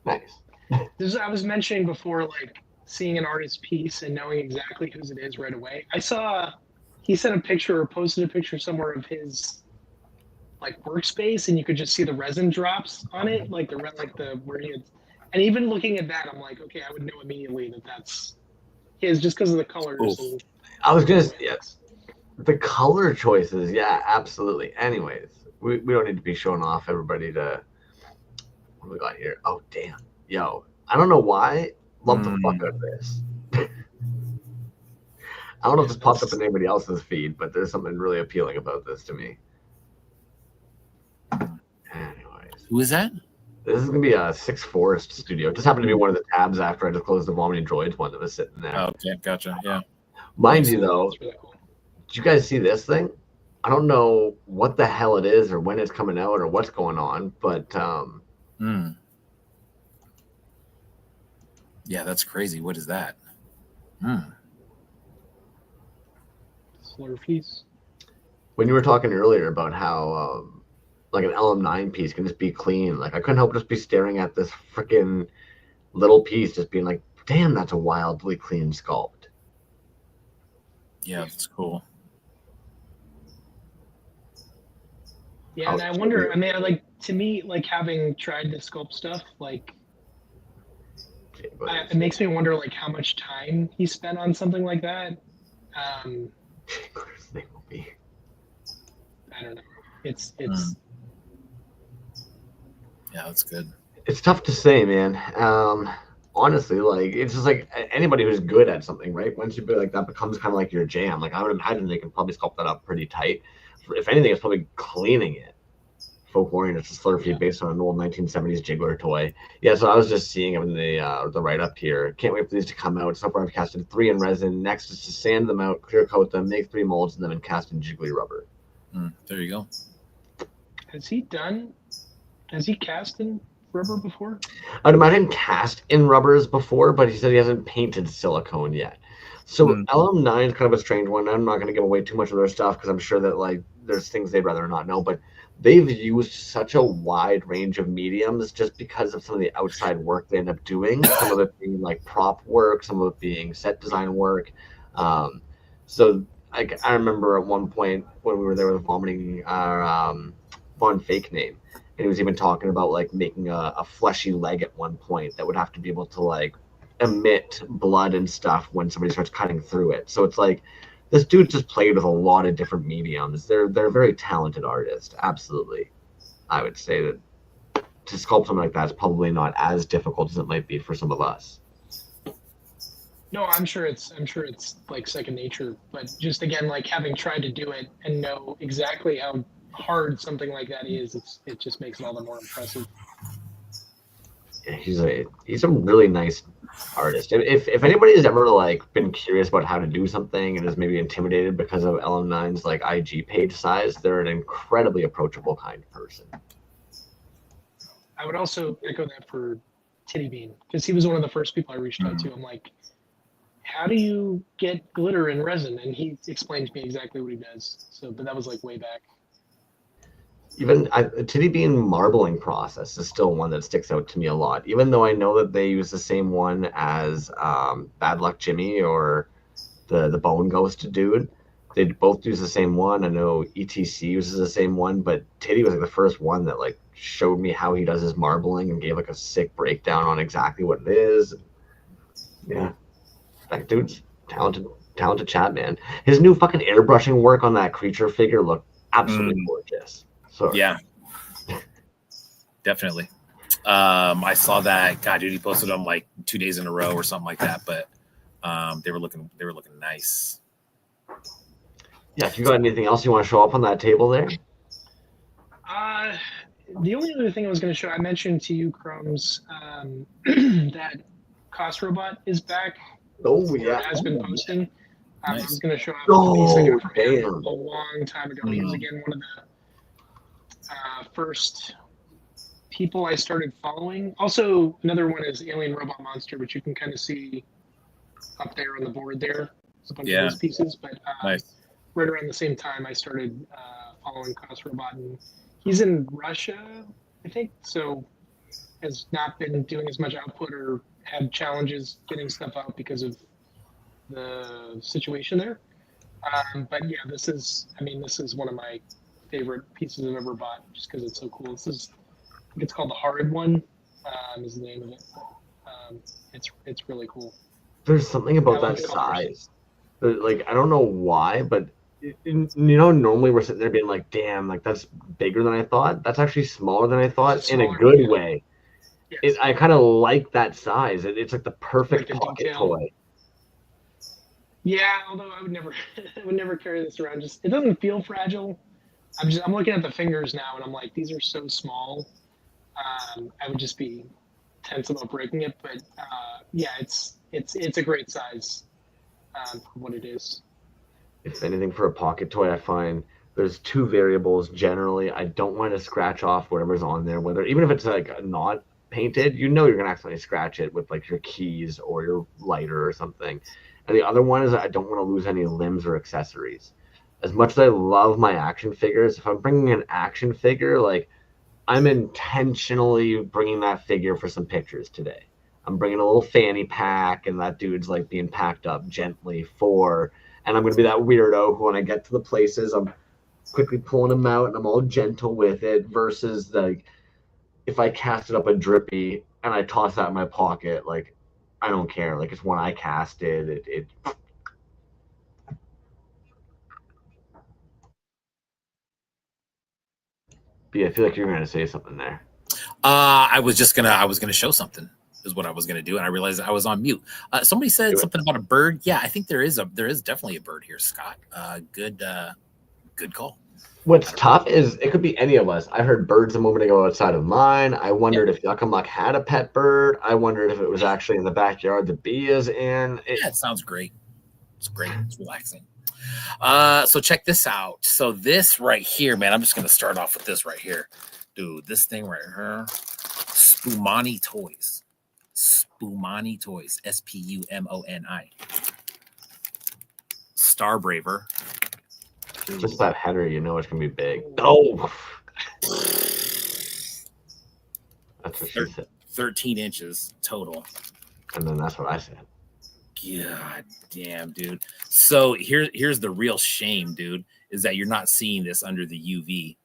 nice. I was mentioning before, like seeing an artist piece and knowing exactly whose it is right away. I saw he sent a picture or posted a picture somewhere of his like workspace, and you could just see the resin drops on it, like where he had. And even looking at that, I'm like, okay, I would know immediately that that's his just because of the colors. And, I was gonna say, yes. The color choices, yeah, absolutely. Anyways, we don't need to be showing off everybody to what we got here. Oh damn. Yo, I don't know why. Love the fuck out of this. I don't know if this popped up in anybody else's feed, but there's something really appealing about this to me. Anyways. Who is that? This is gonna be a Six Forest studio. It just happened to be one of the tabs after I just closed the Vomiting Droids one that was sitting there. Oh, okay, gotcha. Yeah. Mind you, though, did you guys see this thing? I don't know what the hell it is or when it's coming out or what's going on, but yeah, that's crazy. What is that? Slurpees. When you were talking earlier about how like an LM9 piece can just be clean, like I couldn't help but just be staring at this freaking little piece, just being like, damn, that's a wildly clean sculpt. Yeah, that's cool. Yeah, and I wonder, I mean, like, to me, like, having tried to sculpt stuff, like, it makes me wonder, like, how much time he spent on something like that. They will be. I don't know. It's yeah, that's good. It's tough to say, man. Honestly, like it's just like anybody who's good at something, right? Once you be like that becomes kind of like your jam. Like I would imagine they can probably sculpt that up pretty tight. If anything, it's probably cleaning it Folklorian. It's a Slurpee based on an old 1970s Jiggler toy. Yeah, so I was just seeing them in the write-up here. Can't wait for these to come out. So far I've casted 3 in resin. Next is to sand them out, clear coat them, make 3 molds, and then cast in jiggly rubber. There you go. Has he cast in rubber before? I'd imagine cast in rubbers before, but he said he hasn't painted silicone yet. So LM9 is kind of a strange one. I'm not going to give away too much of their stuff because I'm sure that like there's things they'd rather not know, but they've used such a wide range of mediums just because of some of the outside work they end up doing. Some of it being like prop work, some of it being set design work. So I remember at one point when we were there with vomiting our Von Fake name, and he was even talking about like making a fleshy leg at one point that would have to be able to like emit blood and stuff when somebody starts cutting through it. So it's like this dude just played with a lot of different mediums. They're a very talented artist. Absolutely. I would say that to sculpt something like that is probably not as difficult as it might be for some of us. No, I'm sure it's like second nature, but just again, like having tried to do it and know exactly how hard something like that is, it just makes it all the more impressive. Yeah, he's a really nice artist. If anybody has ever like been curious about how to do something and is maybe intimidated because of LM9's like IG page size, they're an incredibly approachable kind of person. I would also echo that for Titty Bean, because he was one of the first people I reached out to. I'm like, how do you get glitter in resin? And he explained to me exactly what he does. So, but that was like way back. Even Titty Bean marbling process is still one that sticks out to me a lot, even though I know that they use the same one as Bad Luck Jimmy or the Bone Ghost dude. They both use the same one. I know ETC uses the same one, but Titty was like the first one that like showed me how he does his marbling and gave like a sick breakdown on exactly what it is. Yeah, that dude's talented chat, man. His new fucking airbrushing work on that creature figure looked absolutely gorgeous. So yeah, definitely. I saw that. God, dude, he posted them like 2 days in a row or something like that. But they were looking nice. Yeah, if you got anything else you want to show up on that table there? The only other thing I was going to show, I mentioned to you, Crumbs, that Cost Robot is back. Oh, yeah. Has been posting. Nice. I was going to show up Oh, a long time ago. He was, again, one of the first people I started following. Also, another one is Alien Robot Monster, which you can kind of see up there on the board there. There's a bunch of those pieces. But nice. Right around the same time, I started following Cost Robot, and he's in Russia, I think, so has not been doing as much output or had challenges getting stuff out because of the situation there. But yeah, this is one of my favorite pieces I've ever bought just because it's so cool. I think it's called the Horrid One, is the name of it. It's really cool. There's something about that size. Like, I don't know why, but normally we're sitting there being like, damn, like that's bigger than I thought. That's actually smaller than I thought in a good way. Yes. I kind of like that size. It's like the perfect pocket toy. Yeah, although I would never carry this around. Just it doesn't feel fragile. I'm looking at the fingers now, and I'm like, these are so small. I would just be tense about breaking it. But yeah, it's a great size for what it is. If anything, for a pocket toy, I find there's 2 variables generally. I don't want to scratch off whatever's on there, whether even if it's like not painted, you're gonna accidentally scratch it with like your keys or your lighter or something. And the other one is I don't want to lose any limbs or accessories. As much as I love my action figures, if I'm bringing an action figure, like I'm intentionally bringing that figure for some pictures today. I'm bringing a little fanny pack, and that dude's like being packed up gently and I'm going to be that weirdo who, when I get to the places, I'm quickly pulling him out and I'm all gentle with it, versus like if I casted up a drippy and I toss that in my pocket, like I don't care. Like it's when I casted it. But yeah, I feel like you're going to say something there. I was gonna show something. Is what I was gonna do, and I realized I was on mute. Somebody said something about a bird. Yeah, I think there is definitely a bird here, Scott. Good call. What's tough is it could be any of us. I heard birds a moment ago outside of mine. I wondered if Yuk Amok had a pet bird. I wondered if it was actually in the backyard the bee is in. Yeah, it sounds great. It's great. It's relaxing. So check this out. So this right here, man, I'm just gonna start off with this right here. Dude, this thing right here. SPUMONI Toys. SPUMONI Toys. SPUMONI. Star Braver. Just that header, you know it's gonna be big. Oh, that's what she said. 13 inches total. And then that's what I said. God damn, dude. So here's the real shame, dude, is that you're not seeing this under the UV.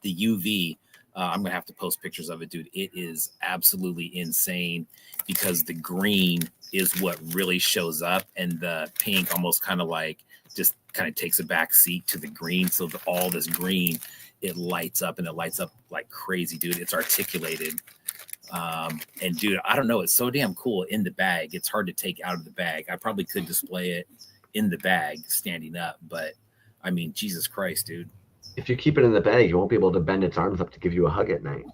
The UV, I'm gonna have to post pictures of it, dude. It is absolutely insane because the green is what really shows up, and the pink almost kind of like just kind of takes a back seat to the green. So all this green, it lights up, and it lights up like crazy, dude. It's articulated. And dude, I don't know, it's so damn cool in the bag. It's hard to take out of the bag. I probably could display it in the bag standing up, but I mean, Jesus Christ, dude. If you keep it in the bag, you won't be able to bend its arms up to give you a hug at night.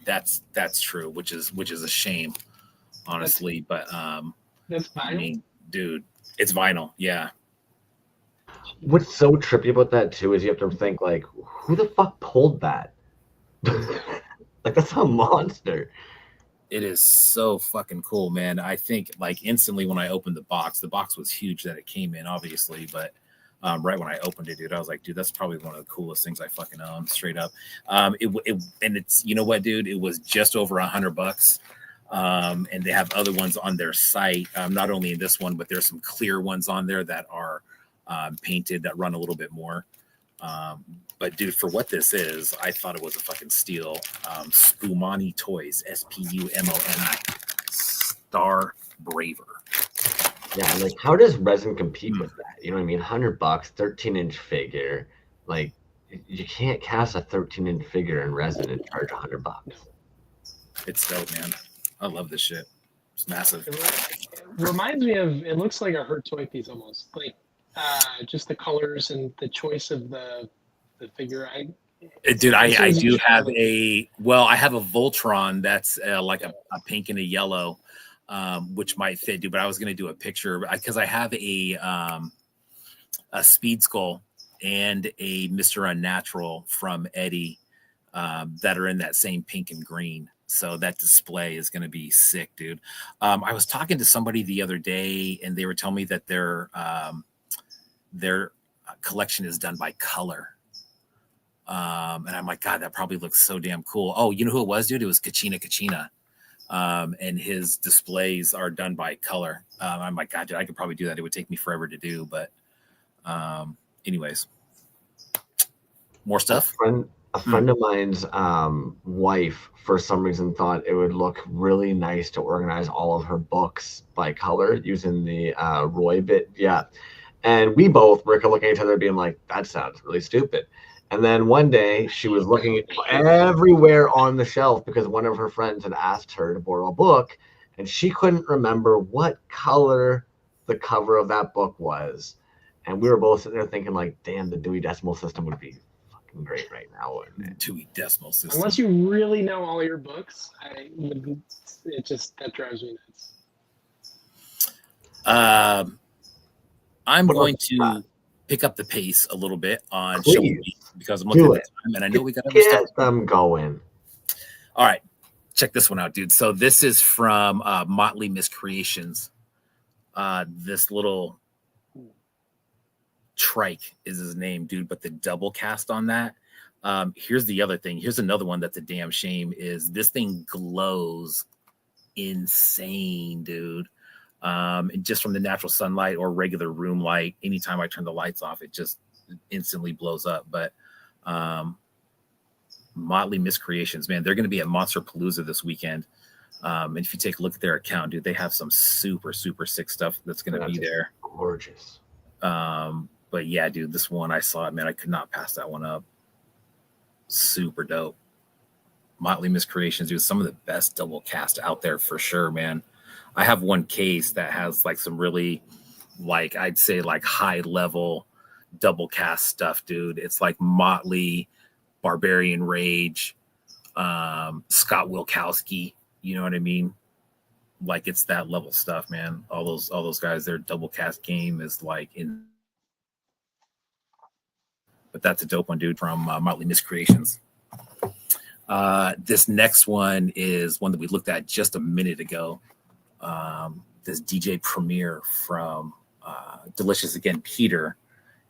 That's true, which is a shame, honestly. But that's vinyl. I mean, dude, it's vinyl, yeah. What's so trippy about that too is you have to think like, who the fuck pulled that? Like, that's a monster. It is so fucking cool, man. I think like instantly when I opened the box was huge that it came in, obviously, but right when I opened it, dude, I was like, dude, that's probably one of the coolest things I fucking own, straight up. And it's, you know what, dude, it was just over $100. And they have other ones on their site, not only in this one, but there's some clear ones on there that are painted that run a little bit more. But dude, for what this is, I thought it was a fucking steal. SPUMONI Toys, SPUMONI, Star Braver. Yeah, like how does resin compete with that? You know what I mean? $100, 13-inch figure. Like, you can't cast a 13-inch figure in resin and charge $100. It's dope, man. I love this shit. It's massive. It reminds me of, it looks like a Hurt toy piece almost, like just the colors and the choice of the figure. Dude, I do have I have a Voltron that's like a pink and a yellow, which might fit, dude. But I was gonna do a picture because I have a Speed Skull and a Mr. Unnatural from Eddie that are in that same pink and green. So that display is going to be sick, dude. I was talking to somebody the other day, and they were telling me that their collection is done by color. And I'm like, God, that probably looks so damn cool. Oh, you know who it was, dude? It was Kachina. And his displays are done by color. I'm like, God, dude, I could probably do that. It would take me forever to do, but anyways, more stuff. A friend of mine's wife, for some reason, thought it would look really nice to organize all of her books by color using the Roy bit. Yeah. And we both were looking at each other being like, that sounds really stupid. And then one day she was looking everywhere on the shelf because one of her friends had asked her to borrow a book, and she couldn't remember what color the cover of that book was. And we were both sitting there thinking like, damn, the Dewey Decimal System would be fucking great right now, wouldn't it? Dewey Decimal System. Unless you really know all your books, that drives me nuts. I'm going to pick up the pace a little bit on Show Me because I'm looking at the time, and I know we got other stuff. Get them going. All right, check this one out, dude. So this is from Motley Miscreations. This little trike is his name, dude, but the double cast on that. Here's the other thing. Here's another one that's a damn shame is this thing glows insane, dude. Just from the natural sunlight or regular room light, anytime I turn the lights off, it just instantly blows up. But Motley Miscreations, man, they're going to be at Monster Palooza this weekend. And if you take a look at their account, dude, they have some super sick stuff that's going to be there. Gorgeous. But yeah, dude, this one I saw it, man, I could not pass that one up. Super dope. Motley Miscreations, dude, some of the best double cast out there for sure, man. I have one case that has like some really, like I'd say like high level double cast stuff, dude. It's like Motley, Barbarian Rage, Scott Wilkowski. You know what I mean? Like it's that level stuff, man. All those guys, their double cast game is like in. But that's a dope one, dude, from Motley Miscreations. This next one is one that we looked at just a minute ago. This DJ Premier from Delicious Again Peter,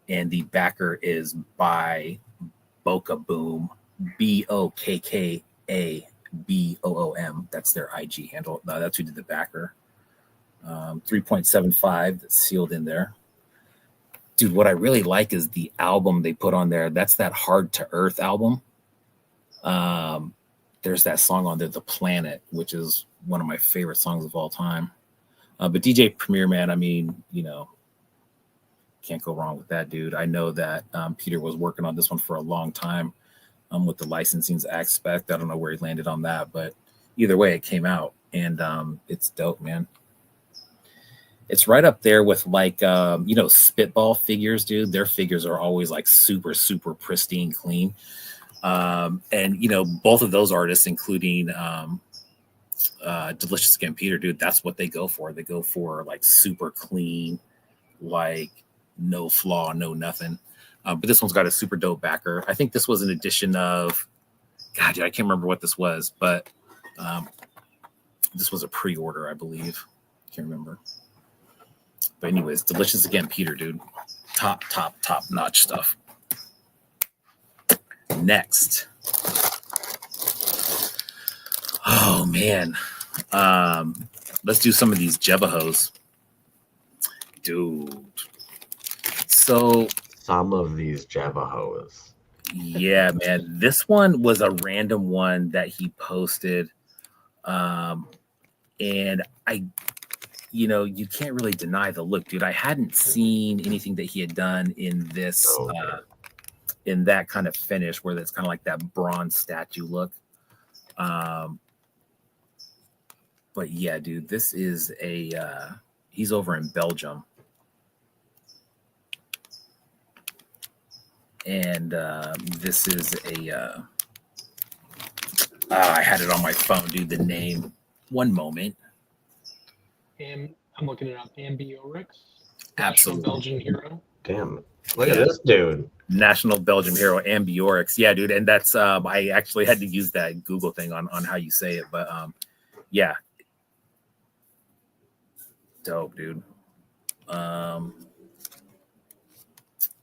and the backer is by Boka Boom, BOKKABOOM. That's their IG handle. That's who did the backer. 3.75 that's sealed in there. Dude, what I really like is the album they put on there. That's that Hard to Earth album. There's that song on there, The Planet, which is one of my favorite songs of all time. But DJ Premier, man, I mean, you know, can't go wrong with that, dude. I know that Peter was working on this one for a long time with the licensing aspect. I don't know where he landed on that, but either way, it came out, and it's dope, man. It's right up there with like, you know, Spitball figures, dude. Their figures are always like super, super pristine, clean. And, you know, both of those artists, including Delicious Again Peter, dude, that's what they go for. They go for like super clean, like no flaw, no nothing. But this one's got a super dope backer. I think this was an edition of, God, dude, I can't remember what this was, but this was a pre-order, I believe. Can't remember. But anyways, Delicious Again Peter, dude. Top notch stuff. Next. Oh, man. Let's do some of these JEVAHOs. Dude. So. Some of these JEVAHOs. Yeah, man. This one was a random one that he posted. And you know, you can't really deny the look, dude. I hadn't seen anything that he had done in this, in that kind of finish where that's kind of like that bronze statue look. But yeah, dude, this is he's over in Belgium. And this is I had it on my phone, dude, the name. One moment. And I'm looking it up. Ambiorix. Absolutely. Belgian hero. Damn. Look at this dude. National Belgium hero, Ambiorix. Yeah, dude. And that's I actually had to use that Google thing on how you say it. But yeah. Dope, dude.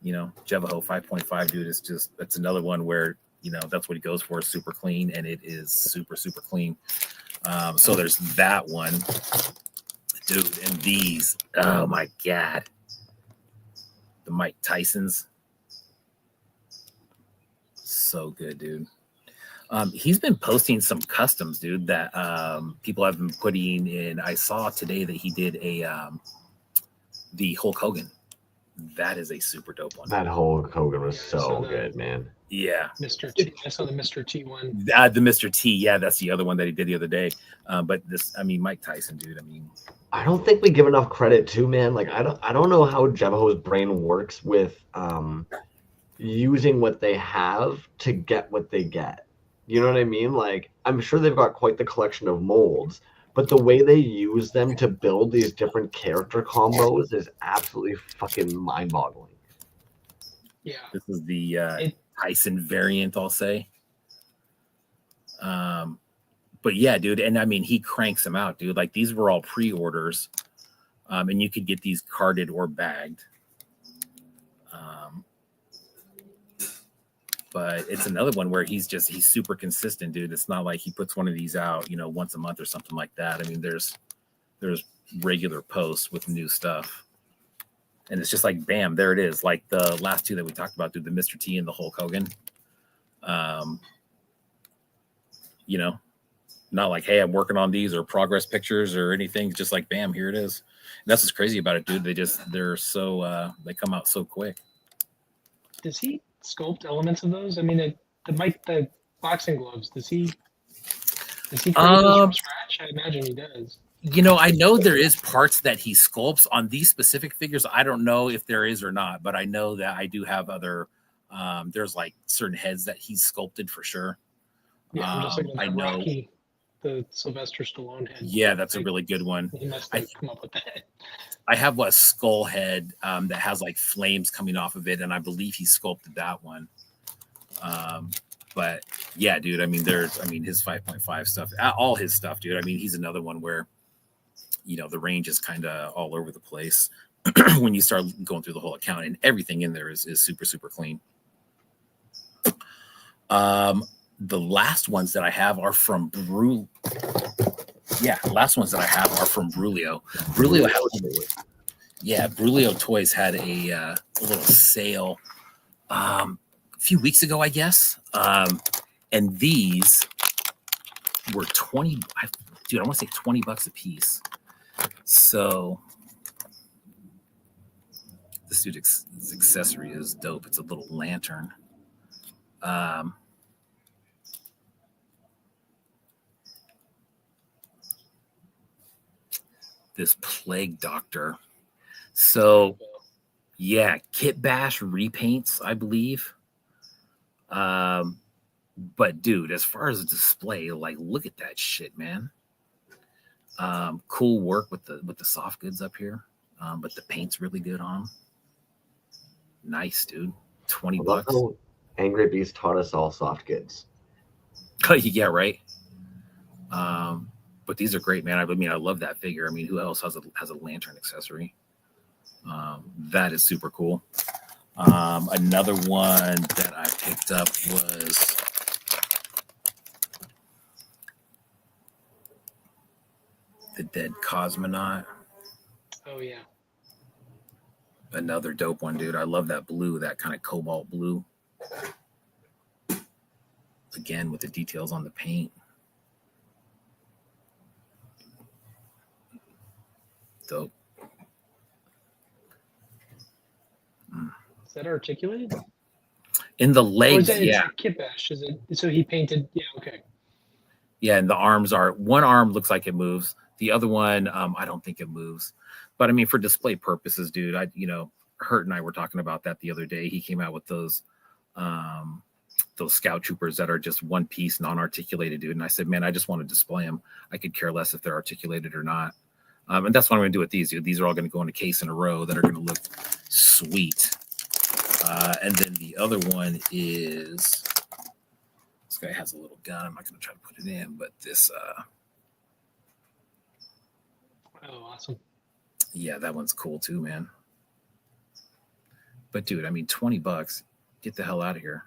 You know, JEVAHO 5.5, dude, is just, that's another one where, you know, that's what he goes for, super clean, and it is super, super clean. So there's that one. Dude, and these, oh my God. The Mike Tysons. So good, dude. He's been posting some customs, dude, that people have been putting in. I saw today that he did the Hulk Hogan. That is a super dope one. That Hulk Hogan was so good, man. Yeah. Mr. T. I saw the Mr. T one. The Mr. T, yeah, that's the other one that he did the other day. But this, I mean, Mike Tyson, dude, I mean, I don't think we give enough credit to, man. Like I don't know how JEVAHO's brain works with using what they have to get what they get. You know what I mean? Like I'm sure they've got quite the collection of molds, but the way they use them to build these different character combos is absolutely fucking mind-boggling. Yeah. This is the Tyson variant, I'll say. But yeah, dude, and I mean, he cranks them out, dude. Like these were all pre-orders, and you could get these carded or bagged. But it's another one where he's super consistent, dude. It's not like he puts one of these out, you know, once a month or something like that. I mean, there's regular posts with new stuff. And it's just like, bam, there it is. Like the last two that we talked about, dude, the Mr. T and the Hulk Hogan. You know, not like, hey, I'm working on these or progress pictures or anything. Just like, bam, here it is. And that's what's crazy about it, dude. They're so, they come out so quick. Does he sculpt elements of those? I mean, the boxing gloves, does he create those from scratch? I imagine he does. You know, I know there is parts that he sculpts on these specific figures. I don't know if there is or not, but I know that I do have other. There's like certain heads that he's sculpted for sure. Yeah, I'm just looking at I know. Rocky, the Sylvester Stallone head. Yeah, that's a really good one. He must have come up with that. I have a skull head that has like flames coming off of it, and I believe he sculpted that one. But yeah, dude, I mean, his 5.5 stuff, all his stuff, dude. I mean, he's another one where, you know, the range is kind of all over the place when you start going through the whole account, and everything in there is super, super clean. The last ones that I have are from Brulio. Yeah, the last ones that I have are from Brulio. Brulio Toys had a little sale a few weeks ago, I guess. And these were 20. Dude, I want to say $20 a piece. So this dude's accessory is dope. It's a little lantern. This plague doctor. So yeah, Kit Bash repaints, I believe. But dude, as far as the display, like, look at that shit, man. Cool work with the soft goods up here. But the paint's really good on them. Nice, dude. $20. Angry Beast taught us all soft goods. Yeah, right. But these are great, man. I mean, I love that figure. I mean, who else has a lantern accessory? That is super cool. Another one that I picked up was the Dead Cosmonaut. Oh yeah. Another dope one, dude. I love that blue, that kind of cobalt blue. Again, with the details on the paint. Dope. Is that articulated? In the legs, yeah. Kit Bash, is it? So he painted. Yeah, okay. Yeah, and the arms are, one arm looks like it moves. The other one, I don't think it moves. But I mean, for display purposes, dude, Hurt and I were talking about that the other day. He came out with those Scout Troopers that are just one piece, non-articulated, dude. And I said, man, I just want to display them. I could care less if they're articulated or not. And that's what I'm going to do with these, dude. These are all going to go in a case in a row that are going to look sweet. And then the other one is, this guy has a little gun. I'm not going to try to put it in, but this. Oh, awesome. Yeah, that one's cool too, man. But dude, I mean, $20, get the hell out of here.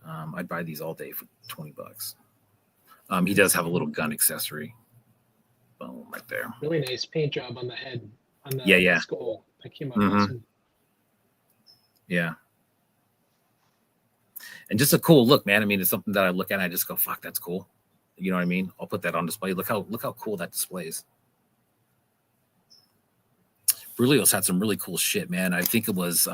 I'd buy these all day for $20. He does have a little gun accessory. Boom, right there. Really nice paint job on the head, on the skull. That came out awesome. Yeah. And just a cool look, man. I mean, it's something that I look at and I just go, fuck, that's cool. You know what I mean? I'll put that on display. Look how cool that displays. Brulio's had some really cool shit, man. I think it was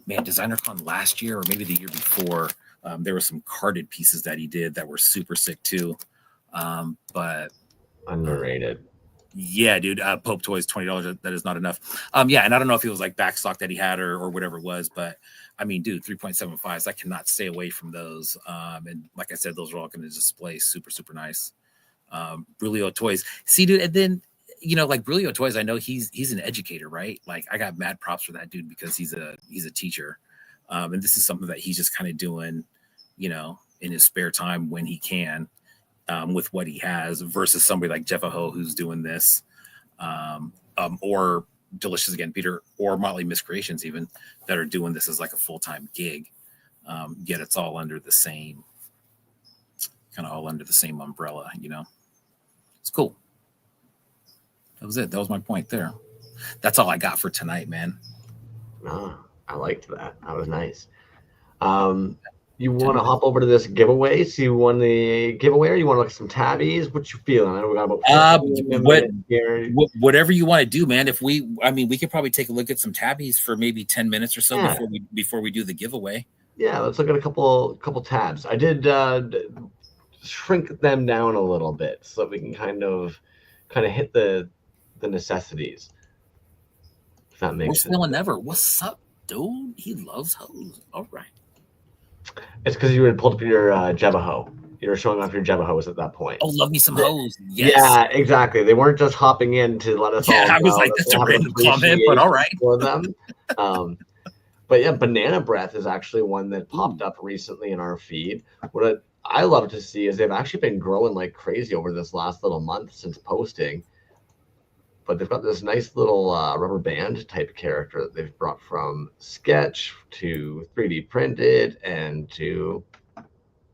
DesignerCon last year or maybe the year before. There were some carded pieces that he did that were super sick too. But underrated. Yeah, dude. Pope Toys, $20. That is not enough. Yeah, and I don't know if it was like back stock that he had or whatever it was, but I mean, dude, 3.75s. I cannot stay away from those. And like I said, those are all going to display super, super nice. Brulio Toys. See, dude, and then like Brulio Toys, I know he's an educator, right? Like I got mad props for that dude because he's a teacher. And this is something that he's just kind of doing, in his spare time when he can. With what he has versus somebody like JEVAHO who's doing this, or Delicious Again Peter or Motley Miscreations even that are doing this as like a full-time gig. Yet it's all under the same umbrella, It's cool. That was it. That was my point there. That's all I got for tonight, man. I liked that. That was nice. You want to hop over to this giveaway? So you won the giveaway, or you want to look at some tabbies? What you feeling? I know we got about whatever you want to do, man. We could probably take a look at some tabbies for maybe 10 minutes or so before we do the giveaway. Yeah, let's look at a couple tabs. I did shrink them down a little bit so that we can kind of hit the necessities. If that makes sense. More never. What's up, dude? He loves hose. All right. It's because you had pulled up your JEVAHO. You were showing off your JEVAHOs at that point. Oh, love me some hose. Yes. Yeah, exactly. They weren't just hopping in to let us all know. I was like, that's a random comment, but all right. For them. But yeah, Banana Breath is actually one that popped up recently in our feed. What I love to see is they've actually been growing like crazy over this last little month since posting. But they've got this nice little rubber band type character that they've brought from sketch to 3D printed and to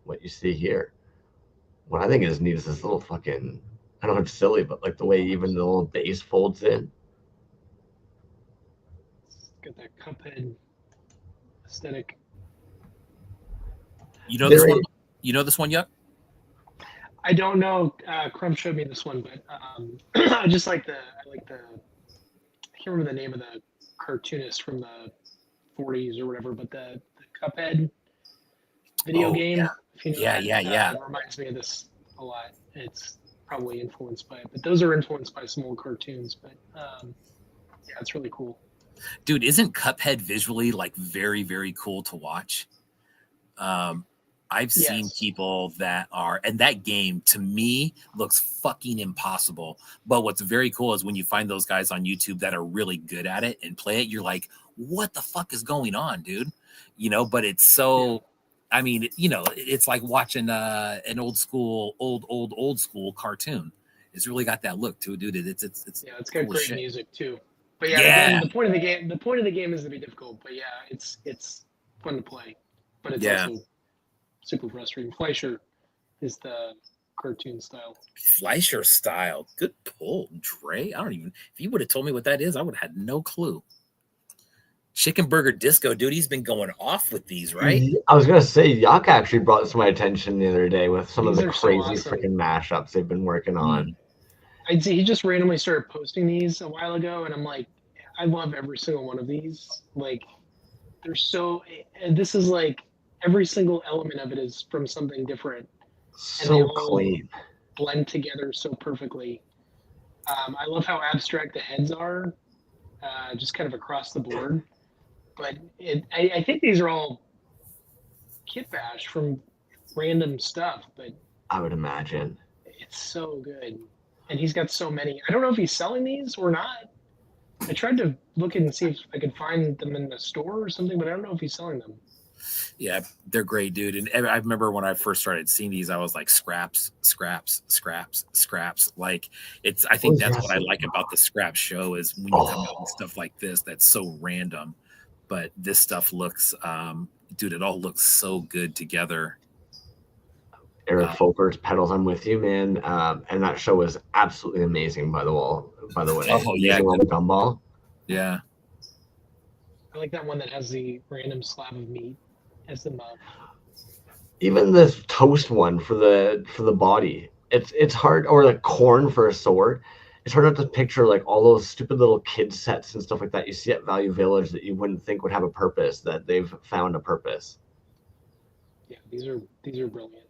what you see here. What I think is neat is this little fucking, I don't know if it's silly, but like the way even the little base folds in. Got that Cuphead aesthetic. You know this one? You know this one, Yuk? I don't know. Crumb showed me this one, but I just like I can't remember the name of the cartoonist from the 40s or whatever, but the Cuphead video game. Yeah. If you know Yeah. It reminds me of this a lot. It's probably influenced by it, but those are influenced by some old cartoons. But yeah, it's really cool. Dude, isn't Cuphead visually like very, very cool to watch? I've seen people that are, and that game to me looks fucking impossible. But what's very cool is when you find those guys on YouTube that are really good at it and play it, you're like, what the fuck is going on, dude? You know, but it's so, I mean, you know, it's like watching an old school cartoon. It's really got that look to it, dude. It's got cool great shit. music too. But again, the point of the game is to be difficult. But yeah, it's fun to play. But it's also super frustrating. Fleischer is the cartoon style. Fleischer style. Good pull, Dre. I don't even, if you would have told me what that is, I would have had no clue. Chicken Burger Disco, dude, he's been going off with these, right? I was going to say, Yuk actually brought this to my attention the other day with some of the crazy so awesome. freaking mashups they've been working on. I'd say he just randomly started posting these a while ago, and I'm like, I love every single one of these. Like, they're so, and this is like, every single element of it is from something different. So and they clean. Blend together so perfectly. I love how abstract the heads are, just kind of across the board. But I think these are all kit bash from random stuff, but I would imagine. It's so good. And he's got so many. I don't know if he's selling these or not. I tried to look and see if I could find them in the store or something, but I don't know if he's selling them. Yeah, they're great, dude. And I remember when I first started seeing these, I was like, scraps. Like, it's, I think that's what I like about the scrap show is when you come out with stuff like this that's so random. But this stuff looks, dude, it all looks so good together. Eric Folker's Pedals, I'm with you, man. And that show was absolutely amazing, by the way. Oh, yeah. The gumball. Yeah. I like that one that has the random slab of meat as the mug. Even this toast one for the body. It's hard, or like corn for a sword. It's hard not to picture like all those stupid little kid sets and stuff like that you see at Value Village that you wouldn't think would have a purpose, that they've found a purpose. Yeah, these are brilliant.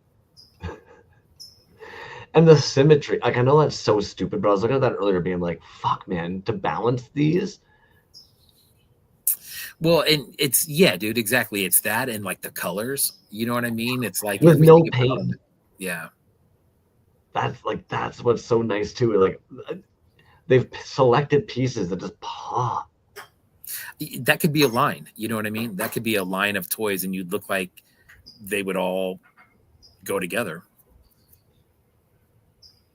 And the symmetry, like, I know that's so stupid, but I was looking at that earlier being like, fuck, man, to balance these. Well, and it's, yeah, dude, exactly. It's that and like the colors, you know what I mean? It's like with no paint. Yeah. That's what's so nice too. Like, they've selected pieces that just pop. That could be a line, you know what I mean? That could be a line of toys and you'd look like they would all go together.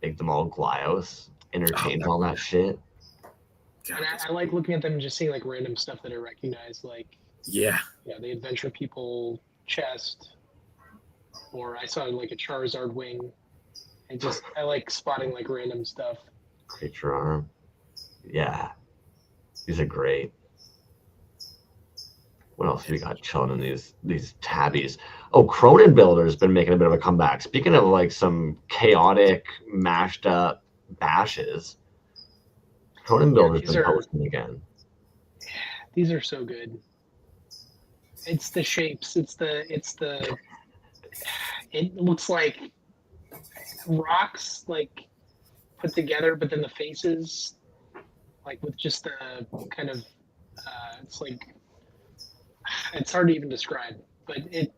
Make them all Glyos, interchange all that shit. God, and I like looking at them and just seeing like random stuff that I recognize, like the Adventure People chest, or I saw like a Charizard wing. I like spotting like random stuff. Creature arm, yeah, these are great. What else we got chilling in these tabbies? Oh, Cronin Builder's been making a bit of a comeback. Speaking of like some chaotic, mashed up bashes, Cronin Builder's been posting again. These are so good. It's the shapes. It looks like rocks like put together, but then the faces like with just the kind of it's like it's hard to even describe, but it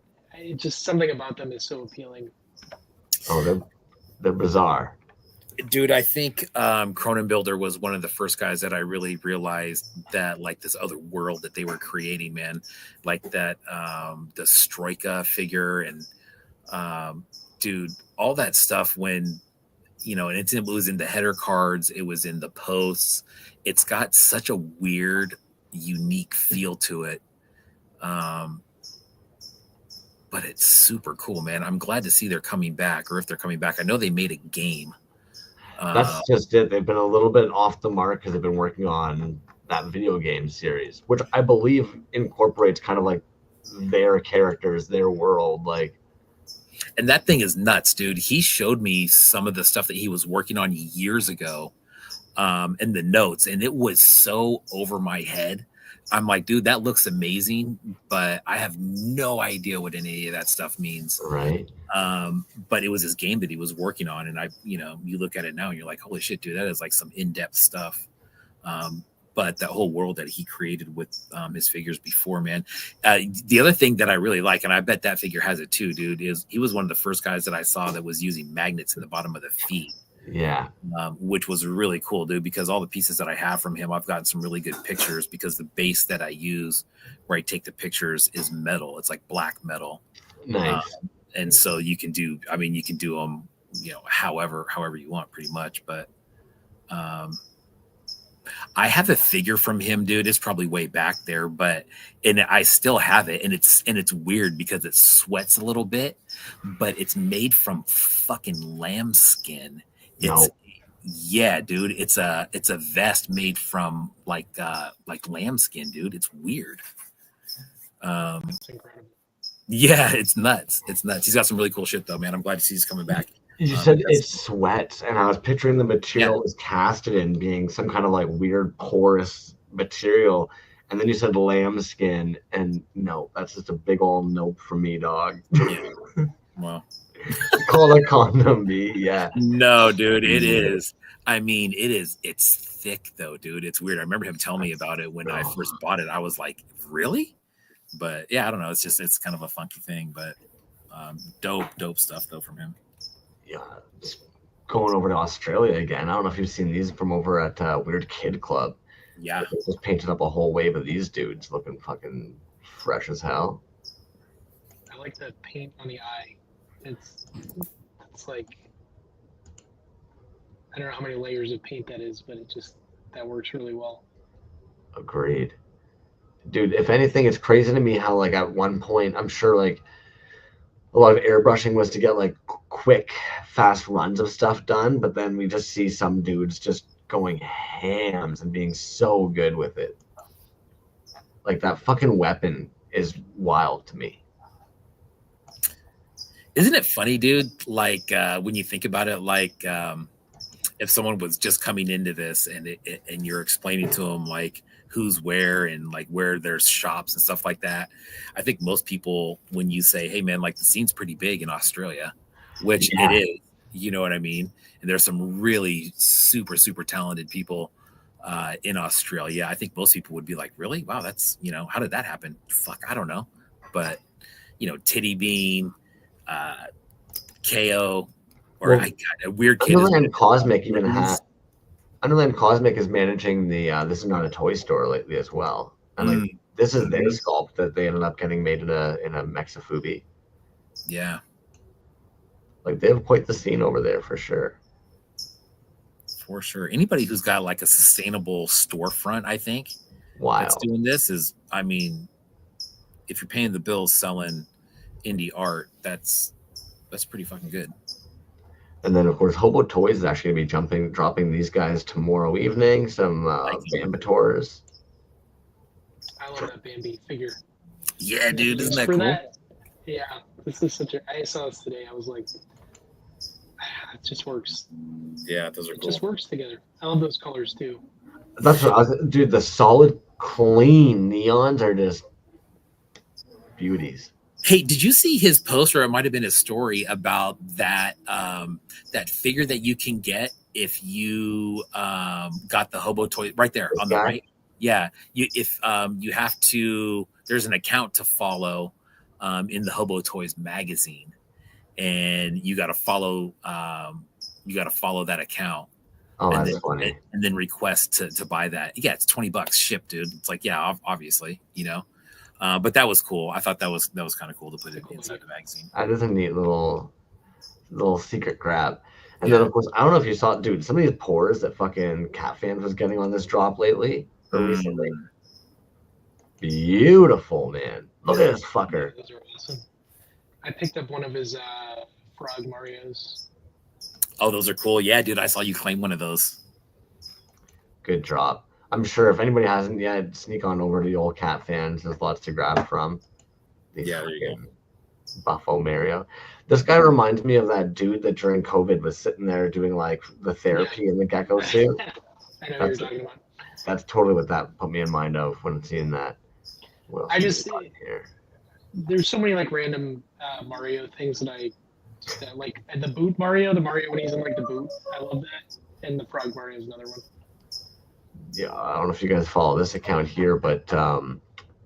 just something about them is so appealing. Oh, they're bizarre. Dude, I think Cronenbuilder was one of the first guys that I really realized that like this other world that they were creating, man, like that the Stroika figure and dude, all that stuff when and it was in the header cards, it was in the posts. It's got such a weird, unique feel to it. But it's super cool, man. I'm glad to see they're coming back, or if they're coming back. I know they made a game. That's just it. They've been a little bit off the mark because they've been working on that video game series, which I believe incorporates kind of like their characters, their world. Like, and that thing is nuts, dude. He showed me some of the stuff that he was working on years ago in the notes, and it was so over my head. I'm like, dude, that looks amazing, but I have no idea what any of that stuff means. Right. But it was his game that he was working on, and you look at it now and you're like, holy shit, dude, that is like some in-depth stuff. But that whole world that he created with his figures before, man. The other thing that I really like, and I bet that figure has it too, dude, is he was one of the first guys that I saw that was using magnets in the bottom of the feet. Yeah. Which was really cool, dude, because all the pieces that I have from him, I've gotten some really good pictures because the base that I use where I take the pictures is metal. It's like black metal. Nice. And so you can do them, however you want pretty much. But I have a figure from him, dude. It's probably way back there, and I still have it. And it's weird because it sweats a little bit, but it's made from fucking lamb skin. Yeah, dude. It's a vest made from like lamb skin, dude. It's weird. That's incredible. Yeah, it's nuts. It's nuts. He's got some really cool shit though, man. I'm glad to see he's coming back. You said it sweats, and I was picturing the material is casted in being some kind of like weird porous material, and then you said lamb skin, and no, that's just a big old nope for me, dog. Yeah. Well. Call a condom, B. Yeah. No, dude, it is. I mean, it's thick though, dude. It's weird. I remember him telling me about it when I first bought it. I was like, really? But yeah, I don't know. It's kind of a funky thing, but dope stuff though from him. Yeah. Going over to Australia again. I don't know if you've seen these from over at Weird Kid Club. Yeah. They just painted up a whole wave of these dudes looking fucking fresh as hell. I like the paint on the eye. It's like I don't know how many layers of paint that is, but that works really well. Agreed. Dude, if anything, it's crazy to me how like at one point I'm sure like a lot of airbrushing was to get like quick, fast runs of stuff done, but then we just see some dudes just going hams and being so good with it. Like that fucking weapon is wild to me. Isn't it funny, dude? Like when you think about it, like if someone was just coming into this and you're explaining to them like who's where and like where there's shops and stuff like that. I think most people, when you say, hey man, like the scene's pretty big in Australia, which it is, you know what I mean? And there's some really super, super talented people in Australia. I think most people would be like, really? Wow, that's, how did that happen? Fuck, I don't know. But, Titty Bean, KO, or well, a weird kid. Underland Cosmic even had. Underland Cosmic is managing the This Is Not a Toy Store lately as well, and like this is their sculpt that they ended up getting made in a Mexafubi. Yeah, like they have quite the scene over there for sure. For sure, anybody who's got like a sustainable storefront, I think, that's doing this is, I mean, if you're paying the bills selling indie art, that's pretty fucking good. And then of course Hobo Toys is actually gonna be dropping these guys tomorrow evening, some Bambitors. I love that Bambi figure. Yeah, dude, isn't that cool? Yeah, this is I saw this today. I was like, it just works. Yeah, those are cool. It just works together. I love those colors too. That's what dude, the solid clean neons are just beauties. Hey, did you see his post, or it might have been his story about that that figure that you can get if you got the Hobo toy right there on the right? Yeah, you have to. There's an account to follow in the Hobo Toys magazine, and you got to follow. You got to follow that account. Oh, and that's then, funny. And then request to buy that. Yeah, it's $20 shipped, dude. It's like, yeah, obviously, you know. But that was cool. I thought that was kind of cool to put it inside the magazine. That is a neat little secret grab. And then, of course, I don't know if you saw, dude, some of these pores that fucking Cat Fans was getting on this drop lately or recently. Beautiful, man. Look at this fucker. Those are awesome. I picked up one of his Frog Marios. Oh, those are cool. Yeah, dude, I saw you claim one of those. Good drop. I'm sure if anybody hasn't yet, sneak on over to the old Cat Fans. There's lots to grab from. Yeah, there you go. Buffo Mario. This guy reminds me of that dude that during COVID was sitting there doing like the therapy in the gecko suit. I know what you're talking about. That's totally what that put me in mind of when seeing that. I just there's so many like random Mario things that I like. The boot Mario, the Mario when he's in like the boot. I love that. And the Frog Mario is another one. Yeah, I don't know if you guys follow this account here, but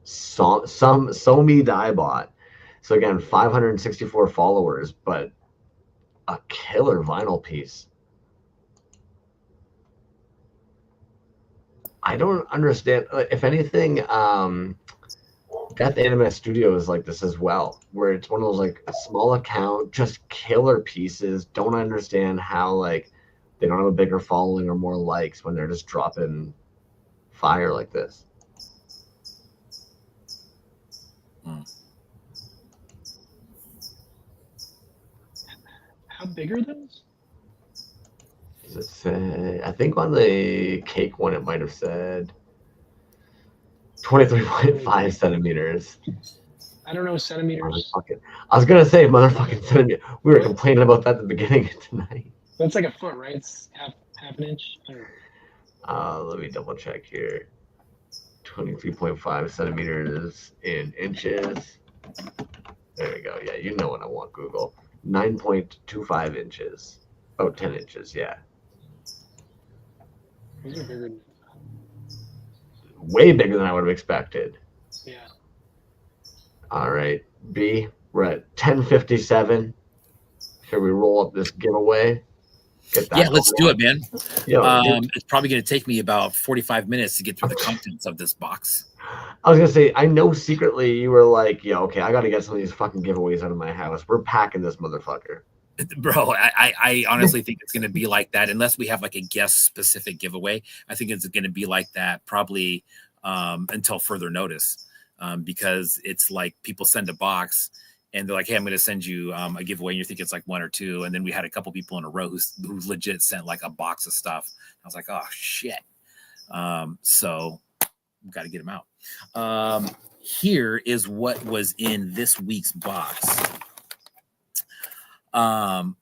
So Me Diebot. So again, 564 followers, but a killer vinyl piece. I don't understand. If anything, Death Anime Studio is like this as well, where it's one of those like a small account, just killer pieces. Don't understand how like they don't have a bigger following or more likes when they're just dropping fire like this. How big are those? Does it say? I think on the cake one it might have said 23.5 centimeters. I don't know centimeters. I was gonna say motherfucking centimeter. We were complaining about that at the beginning of tonight. That's like a foot, right? It's half an inch. Let me double check here. 23.5 centimeters in inches. There we go. Yeah, you know what I want, Google. 9.25 inches. Oh, 10 inches, yeah. Those are bigger. Way bigger than I would have expected. Yeah. All right, B, we're at 10:57. Should we roll up this giveaway? Yeah, let's do it, man. Yo, it's probably going to take me about 45 minutes to get through the contents of this box. I was gonna say, I know secretly you were like, yeah, okay, I got to get some of these fucking giveaways out of my house. We're packing this motherfucker. Bro, I honestly think it's going to be like that unless we have like a guest specific giveaway. I think it's going to be like that probably until further notice, because it's like people send a box and they're like, hey, I'm going to send you a giveaway. And you think it's like one or two. And then we had a couple people in a row who legit sent like a box of stuff. I was like, oh, shit. So we've got to get them out. Here is what was in this week's box. From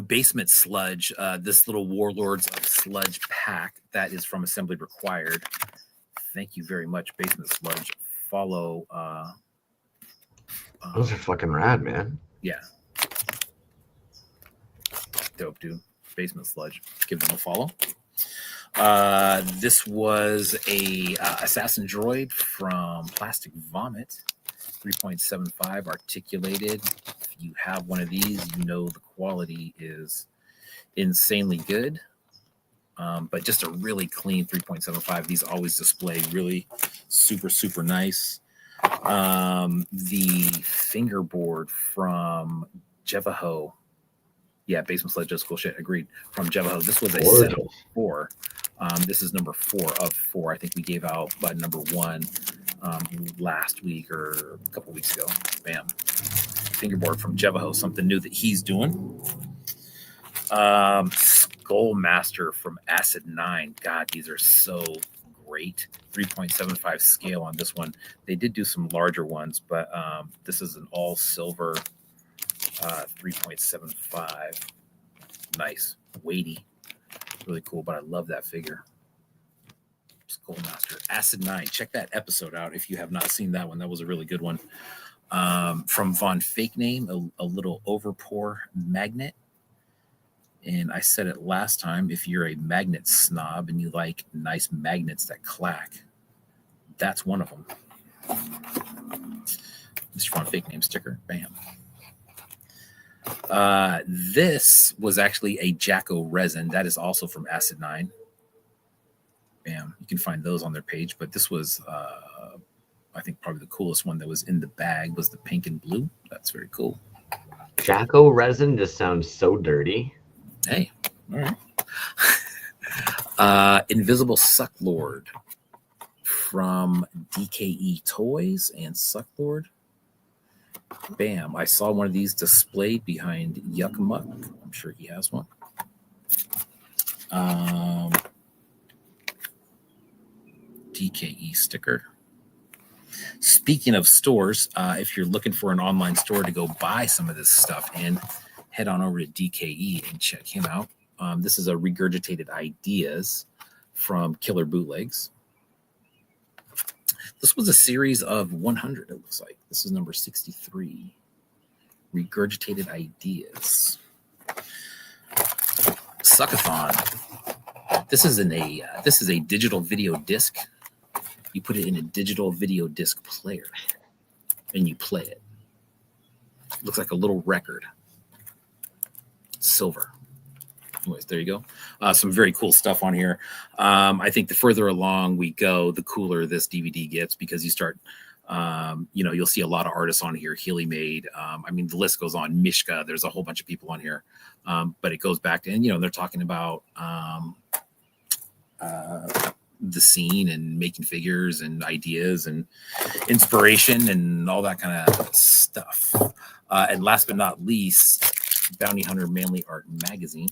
Basement Sludge, this little Warlords of Sludge pack that is from Assembly Required. Thank you very much, Basement Sludge. Follow. Those are fucking rad, man. Yeah. Dope, dude. Basement Sludge. Give them a follow. This was a Assassin Droid from Plastic Vomit. 3.75 articulated. If you have one of these, you know the quality is insanely good. But just a really clean 3.75. These always display really super, super nice. The fingerboard from JEVAHO. Yeah, Basement Sledge does cool shit. Agreed. From JEVAHO. This was a set of 4. This is number 4 of 4. I think we gave out number 1 last week or a couple weeks ago. Bam. Fingerboard from JEVAHO. Something new that he's doing. Skull Master from Acid 9. God, these are so great. 3.75 scale on this one. They did do some larger ones, but this is an all silver 3.75. Nice, weighty, really cool. But I love that figure. Skull Master, Acid 9. Check that episode out if you have not seen that one. That was a really good one. from Von Fake Name, a little overpour magnet. And I said it last time, if you're a magnet snob and you like nice magnets that clack, that's one of them. Mr. Von Fake Name sticker. Bam. This was actually a Jacko resin. That is also from Acid 9. Bam. You can find those on their page. But this was, I think, probably the coolest one that was in the bag was the pink and blue. That's very cool. Jacko resin just sounds so dirty. Hey, all right. Invisible Suck Lord from DKE Toys and Suck Lord. Bam. I saw one of these displayed behind Yuk Amok. I'm sure he has one. DKE sticker. Speaking of stores, if you're looking for an online store to go buy some of this stuff in, head on over to DKE and check him out. This is a Regurgitated Ideas from Killer Bootlegs. This was a series of 100, it looks like. This is number 63. Regurgitated Ideas. Suckathon. This is a digital video disc. You put it in a digital video disc player and you play it. Looks like a little record. Silver. Anyways, there you go. Some very cool stuff on here. I think the further along we go, the cooler this DVD gets, because you start, you'll see a lot of artists on here. Healy Made. I mean, the list goes on. Mishka. There's a whole bunch of people on here. But it goes back to, and they're talking about the scene and making figures and ideas and inspiration and all that kind of stuff. And last but not least, Bounty Hunter Manly Art Magazine.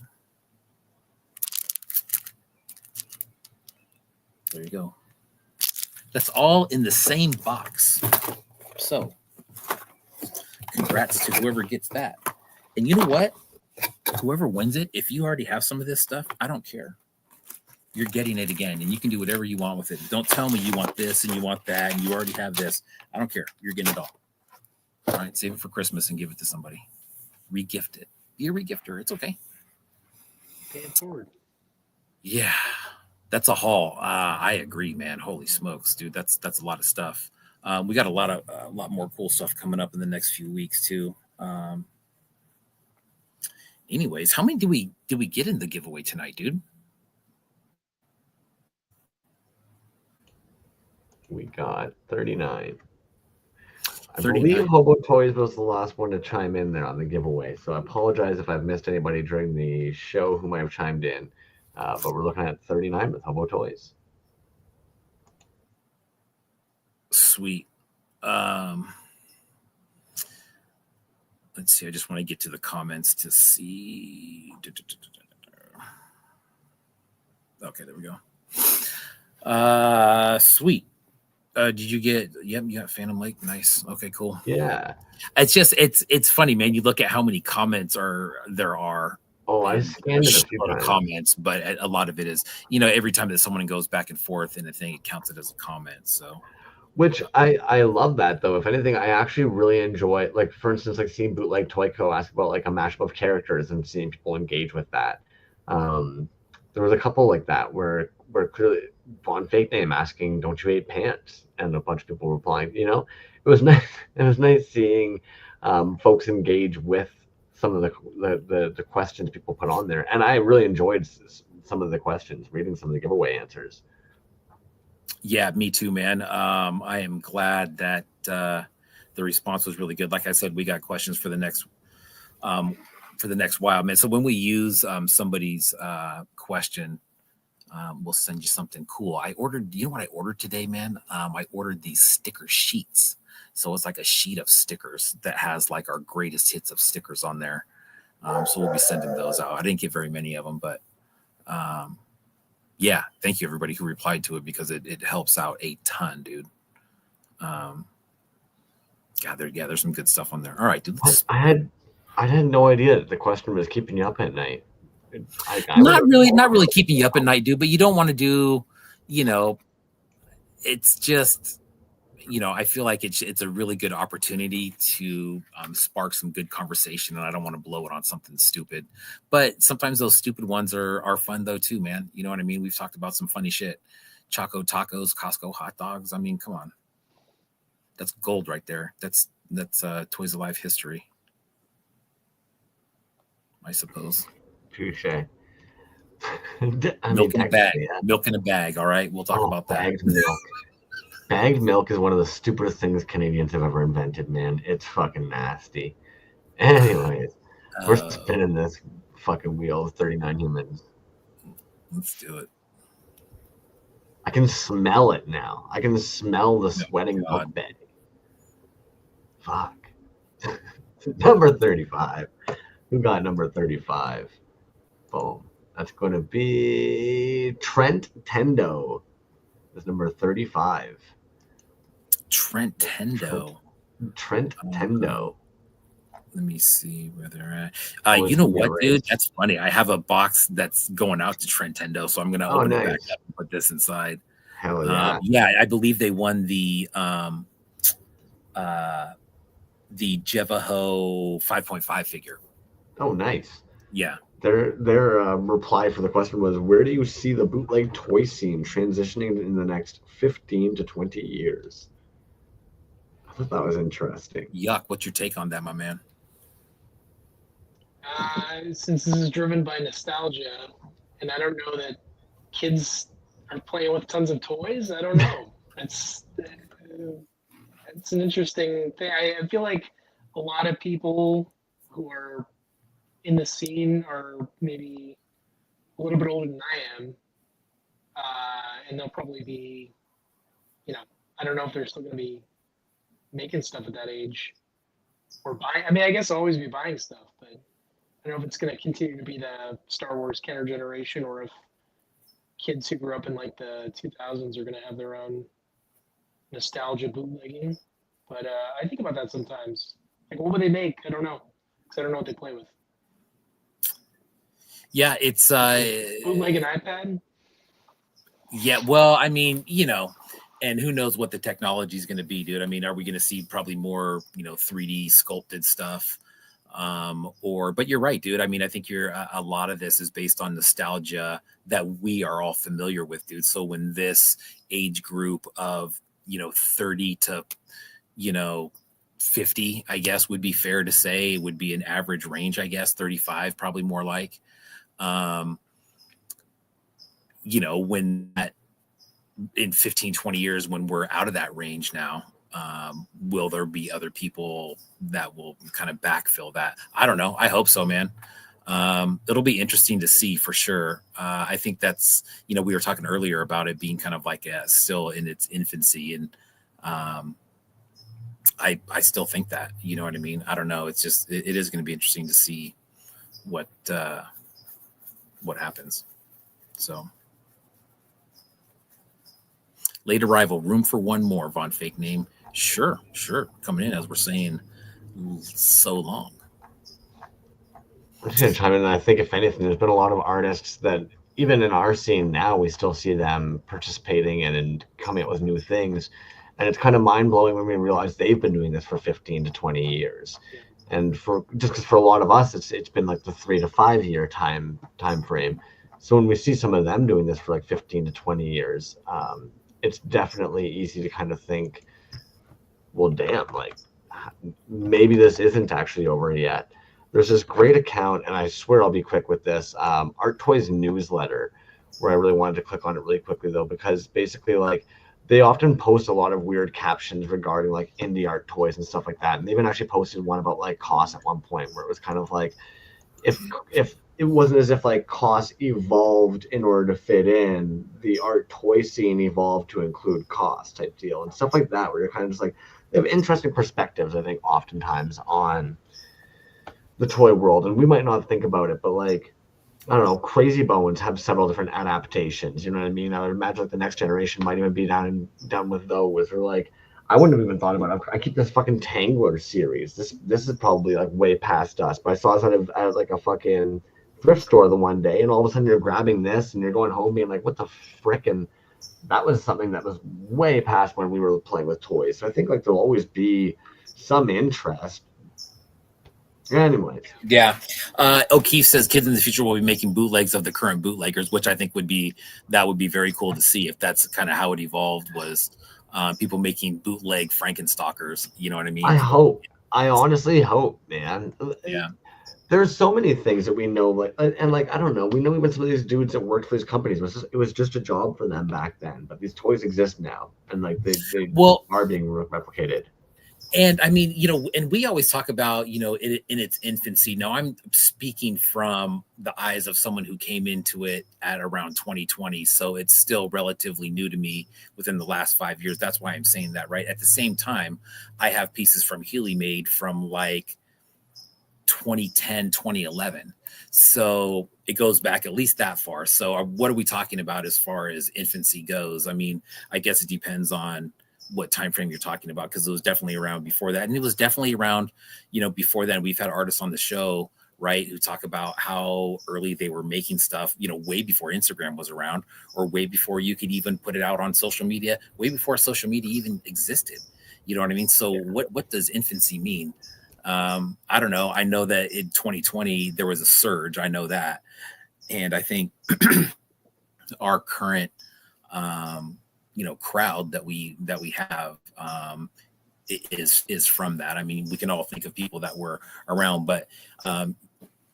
There you go. That's all in the same box. So, congrats to whoever gets that. And you know what? Whoever wins it, if you already have some of this stuff, I don't care. You're getting it again, and you can do whatever you want with it. Don't tell me you want this and you want that and you already have this. I don't care. You're getting it all. All right, save it for Christmas and give it to somebody. Regift it. Be a regifter. It's okay. Pay it forward. Yeah. That's a haul. I agree, man. Holy smokes, dude. That's a lot of stuff. We got a lot more cool stuff coming up in the next few weeks too. Anyways, how many did we get in the giveaway tonight, dude? We got 39. I 39. believe Hobo Toys was the last one to chime in there on the giveaway. So I apologize if I've missed anybody during the show who might have chimed in. But we're looking at 39 with Hobo Toys. Sweet. Let's see. I just want to get to the comments to see. Okay, there we go. Sweet. Did you get? Yep, you got Phantom Lake. Nice. Okay, cool. Yeah. It's just it's funny, man. You look at how many comments there are. Oh, I scanned it a few times. Comments, but a lot of it is, every time that someone goes back and forth in a thing, it counts it as a comment. So, which I love that though. If anything, I actually really enjoy, like, for instance, like seeing Bootleg Toy Co. ask about like a mashup of characters and seeing people engage with that. There was a couple like that where clearly Von Fake Name asking, "Don't you hate pants?" and a bunch of people replying. It was nice. It was nice seeing folks engage with some of the questions people put on there, and I really enjoyed some of the questions, reading some of the giveaway answers. Yeah, me too, man. I am glad that the response was really good. Like I said, we got questions for the next while, man. So when we use somebody's question, we'll send you something cool. I ordered, you know what I ordered today, man? I ordered these sticker sheets. So it's like a sheet of stickers that has like our greatest hits of stickers on there. So we'll be sending those out. I didn't get very many of them, but yeah, thank you everybody who replied to it, because it helps out a ton, dude. There's some good stuff on there. All right, dude. I had no idea that the question was keeping you up at night. Not really keeping you up at night, dude. But you don't want to do, it's just, I feel like it's a really good opportunity to spark some good conversation, and I don't want to blow it on something stupid. But sometimes those stupid ones are fun though too, man. You know what I mean? We've talked about some funny shit. Choco tacos, Costco hot dogs. I mean, come on, that's gold right there. That's Toys Alive history, I suppose. Touche. Milk in a bag. Yeah. Milk in a bag. All right, we'll talk about that. Bagged milk. Bagged milk is one of the stupidest things Canadians have ever invented, man. It's fucking nasty. Anyways, we're spinning this fucking wheel of 39 humans. Let's do it. I can smell it now. I can smell the sweating milk bag. Fuck. Number 35. Who got number 35? Boom. That's going to be Trent Tendo. That's number 35. Trent Tendo. Trent Tendo. Let me see where they're at. You know what, dude? That's funny. I have a box that's going out to Trent Tendo, so I'm going to open it back up and put this inside. Hell yeah. Yeah, I believe they won the JEVAHO 5.5 figure. Oh, nice. Yeah. Their reply for the question was, where do you see the bootleg toy scene transitioning in the next 15 to 20 years? I thought that was interesting. Yuck. What's your take on that, my man? Since this is driven by nostalgia, and I don't know that kids are playing with tons of toys, I don't know. It's an interesting thing. I feel like a lot of people who are in the scene are maybe a little bit older than I am, and they'll probably be, I don't know if they're still going to be making stuff at that age or buying. I mean, I guess I'll always be buying stuff, but I don't know if it's going to continue to be the Star Wars counter generation, or if kids who grew up in like the 2000s are going to have their own nostalgia bootlegging. But I think about that sometimes. Like, what would they make? I don't know, because I don't know what they play with. Yeah, it's bootleg an iPad. Yeah, well, I mean, and who knows what the technology is going to be, dude. I mean, are we going to see probably more, 3D sculpted stuff? But you're right, dude. I mean, I think a lot of this is based on nostalgia that we are all familiar with, dude. So when this age group of, 30 to, 50, I guess would be fair to say, would be an average range, I guess, 35, probably more like, when that in 15, 20 years, when we're out of that range now, will there be other people that will kind of backfill that? I don't know. I hope so, man. It'll be interesting to see for sure. I think that's, we were talking earlier about it being kind of like still in its infancy. And I still think that, you know what I mean? I don't know. It's just, it is going to be interesting to see what happens. So late arrival, room for one more. Von Fake Name. Sure. Coming in as we're saying so long. I'm just going to chime in. I think, if anything, there's been a lot of artists that, even in our scene now, we still see them participating and coming up with new things. And it's kind of mind-blowing when we realize they've been doing this for 15 to 20 years. And because for a lot of us, it's been like the 3 to 5 year time frame. So when we see some of them doing this for like 15 to 20 years, it's definitely easy to kind of think, well, damn, like maybe this isn't actually over yet. There's this great account, and I swear I'll be quick with this, Art Toys newsletter, where I really wanted to click on it really quickly though, because basically like they often post a lot of weird captions regarding like indie art toys and stuff like that. And they even actually posted one about like cost at one point, where it was kind of like, if it wasn't as if like cost evolved in order to fit in, the art toy scene evolved to include cost type deal and stuff like that, where you're kind of just like, they have interesting perspectives, I think, oftentimes on the toy world. And we might not think about it, but like, I don't know, Crazy Bones have several different adaptations, you know what I mean? I would imagine like the next generation might even be down with those, or like, I wouldn't have even thought about it. I keep this fucking Tangler series. This is probably like way past us, but I saw this at like a fucking thrift store the one day, and all of a sudden you're grabbing this and you're going home being like, what the frickin', that was something that was way past when we were playing with toys. So I think like there'll always be some interest. Anyways, Yeah. O'Keefe says kids in the future will be making bootlegs of the current bootleggers, which I think would be very cool to see if that's kind of how it evolved, was people making bootleg Frankenstockers. You know what I mean? I hope. I honestly hope, man. Yeah. There's so many things that we know, like, and like I don't know. We know even some of these dudes that worked for these companies. It was just a job for them back then. But these toys exist now, and like they are being replicated. And I mean, you know, and we always talk about, you know, in its infancy. Now, I'm speaking from the eyes of someone who came into it at around 2020. So it's still relatively new to me within the last 5 years. That's why I'm saying that, right? At the same time, I have pieces from Healy made from like 2010, 2011. So it goes back at least that far. So what are we talking about as far as infancy goes? I mean, I guess it depends on what time frame you're talking about, because it was definitely around before that, and it was definitely around, you know, before then. We've had artists on the show, right, who talk about how early they were making stuff, you know, way before Instagram was around, or way before you could even put it out on social media, way before social media even existed. You know what I mean? So what does infancy mean? I don't know. I know that in 2020 there was a surge. I know that, and I think our current you know, crowd that we have is from that. I mean, we can all think of people that were around, but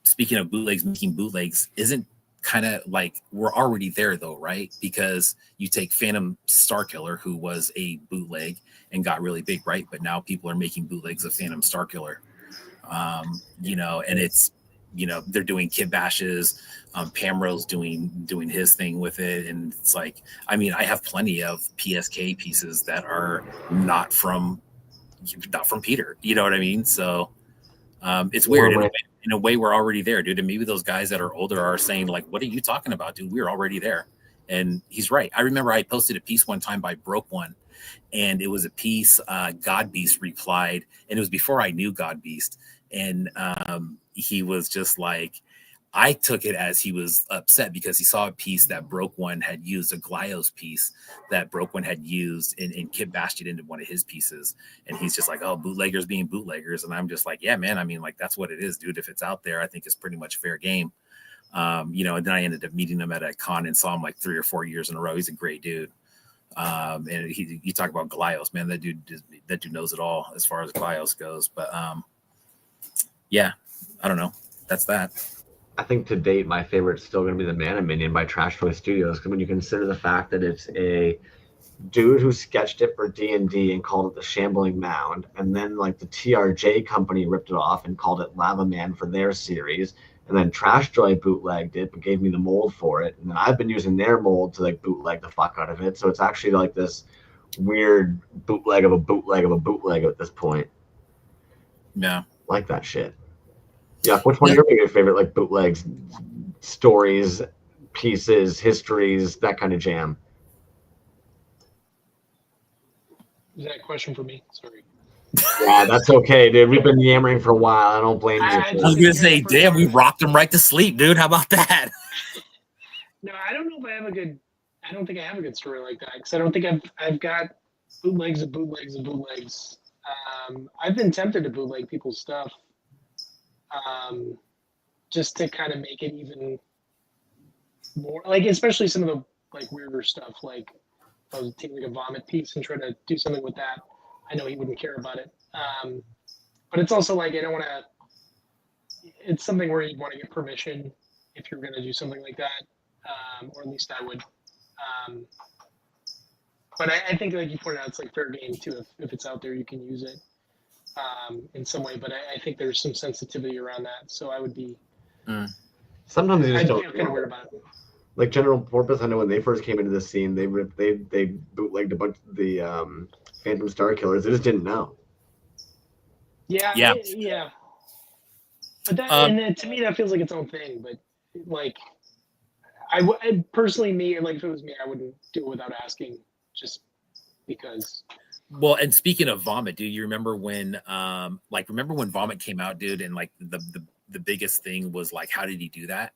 speaking of bootlegs, making bootlegs isn't kind of like we're already there though, right? Because you take Phantom Starkiller, who was a bootleg and got really big, right? But now people are making bootlegs of Phantom Starkiller, you know, and it's, you know, they're doing kit bashes. Pamro's doing his thing with it, and it's like, I mean, I have plenty of PSK pieces that are not from Peter. You know what I mean? So it's weird. In a way, we're already there, dude. And maybe those guys that are older are saying, like, "What are you talking about, dude? We're already there." And he's right. I remember I posted a piece one time by Broke One, and it was a piece God Beast replied, and it was before I knew God Beast, and he was just like, I took it as he was upset because he saw a piece that Broke One had used, a Glyos piece that Broke One had used, and Kid bashed it into one of his pieces. And he's just like, oh, bootleggers being bootleggers. And I'm just like, yeah, man. I mean, like, that's what it is, dude. If it's out there, I think it's pretty much fair game. You know, and then I ended up meeting him at a con and saw him like 3 or 4 years in a row. He's a great dude. And you talk about Glyos, man, that dude knows it all as far as Glyos goes. But yeah, I don't know. That's that. I think to date, my favorite is still going to be the Mana Minion by Trash Toy Studios. Because when you consider the fact that it's a dude who sketched it for D&D and called it the Shambling Mound, and then like the TRJ company ripped it off and called it Lava Man for their series, and then Trash Toy bootlegged it but gave me the mold for it, and then I've been using their mold to like bootleg the fuck out of it. So it's actually like this weird bootleg of a bootleg of a bootleg at this point. Yeah, like that shit. Yeah, which one of your favorite like bootlegs, stories, pieces, histories, that kind of jam? Is that a question for me? Sorry. Yeah, that's okay, dude. We've been yammering for a while. I don't blame you. I was gonna say, damn, we rocked him right to sleep, dude. How about that? No, I don't know if I have a good. I don't think I have a good story like that, because I don't think I've got bootlegs of bootlegs of bootlegs. I've been tempted to bootleg people's stuff, just to kind of make it even more, like, especially some of the like weirder stuff, like I was taking like a vomit piece and try to do something with that. I know he wouldn't care about it, but it's also like I don't want to. It's something where you want to get permission if you're going to do something like that, or at least I would. But I think, like you pointed out, it's like fair game too. If it's out there, you can use it in some way. But I think there's some sensitivity around that, so I would be. Sometimes you just I'd don't feel kind of weird about it. Like General Porpoise, I know when they first came into the scene, they bootlegged a bunch of the Phantom Star Killers. They just didn't know. Yeah. Yeah. But that, and then, to me, that feels like its own thing. But like, I personally, me, like if it was me, I wouldn't do it without asking, just because. Well, and speaking of vomit, dude, you remember when Vomit came out, dude, and like the biggest thing was like, how did he do that?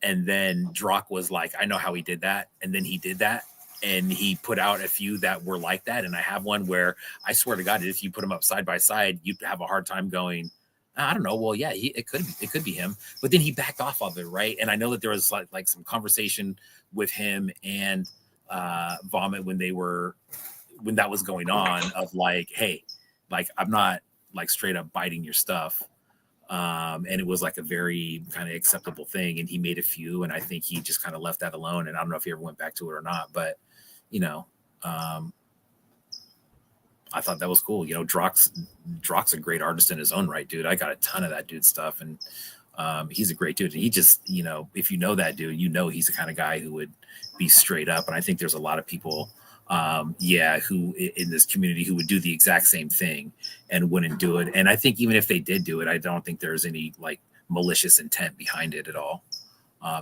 And then Drock was like, I know how he did that, and then he did that, and he put out a few that were like that. And I have one where I swear to God, if you put them up side by side, you'd have a hard time going, I don't know. Well, yeah, it could be him, but then he backed off of it, right? And I know that there was like some conversation with him and Vomit when that was going on of like, hey, like I'm not like straight up biting your stuff. And it was like a very kind of acceptable thing. And he made a few, and I think he just kind of left that alone. And I don't know if he ever went back to it or not, but you know, I thought that was cool. You know, Drock's a great artist in his own right, dude. I got a ton of that dude's stuff, and he's a great dude. And he just, you know, if you know that dude, you know he's the kind of guy who would be straight up. And I think there's a lot of people, who in this community who would do the exact same thing and wouldn't do it. And I think even if they did do it, I don't think there's any like malicious intent behind it at all.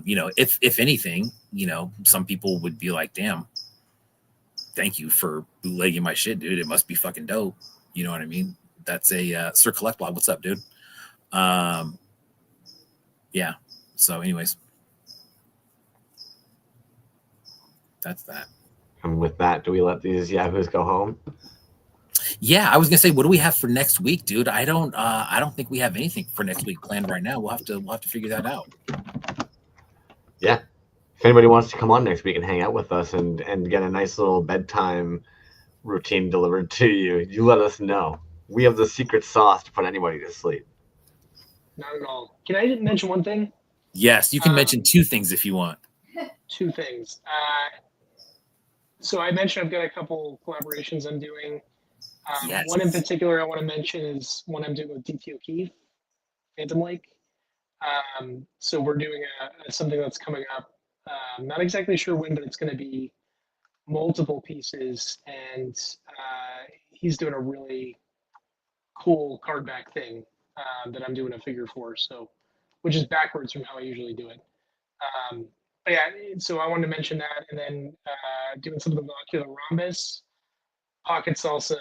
You know, if anything, you know, some people would be like, damn, thank you for bootlegging my shit, dude. It must be fucking dope. You know what I mean? That's a Sir Collect Blog. What's up, dude? Yeah. So anyways, that's that. And with that, do we let these yahoos go home? Yeah, I was gonna say, what do we have for next week, dude? I don't think we have anything for next week planned right now. We'll have to figure that out. Yeah. If anybody wants to come on next week and hang out with us and get a nice little bedtime routine delivered to you, you let us know. We have the secret sauce to put anybody to sleep. Not at all. Can I mention one thing? Yes, you can mention two things if you want. Two things. So I mentioned I've got a couple collaborations I'm doing. Yes. One in particular I want to mention is one I'm doing with DT O'Keefe, Phantom Lake. So we're doing something that's coming up. I'm not exactly sure when, but it's going to be multiple pieces, and he's doing a really cool card back thing that I'm doing a figure for, so which is backwards from how I usually do it. But yeah, so I wanted to mention that, and then doing some of the molecular rhombus, pocket salsa,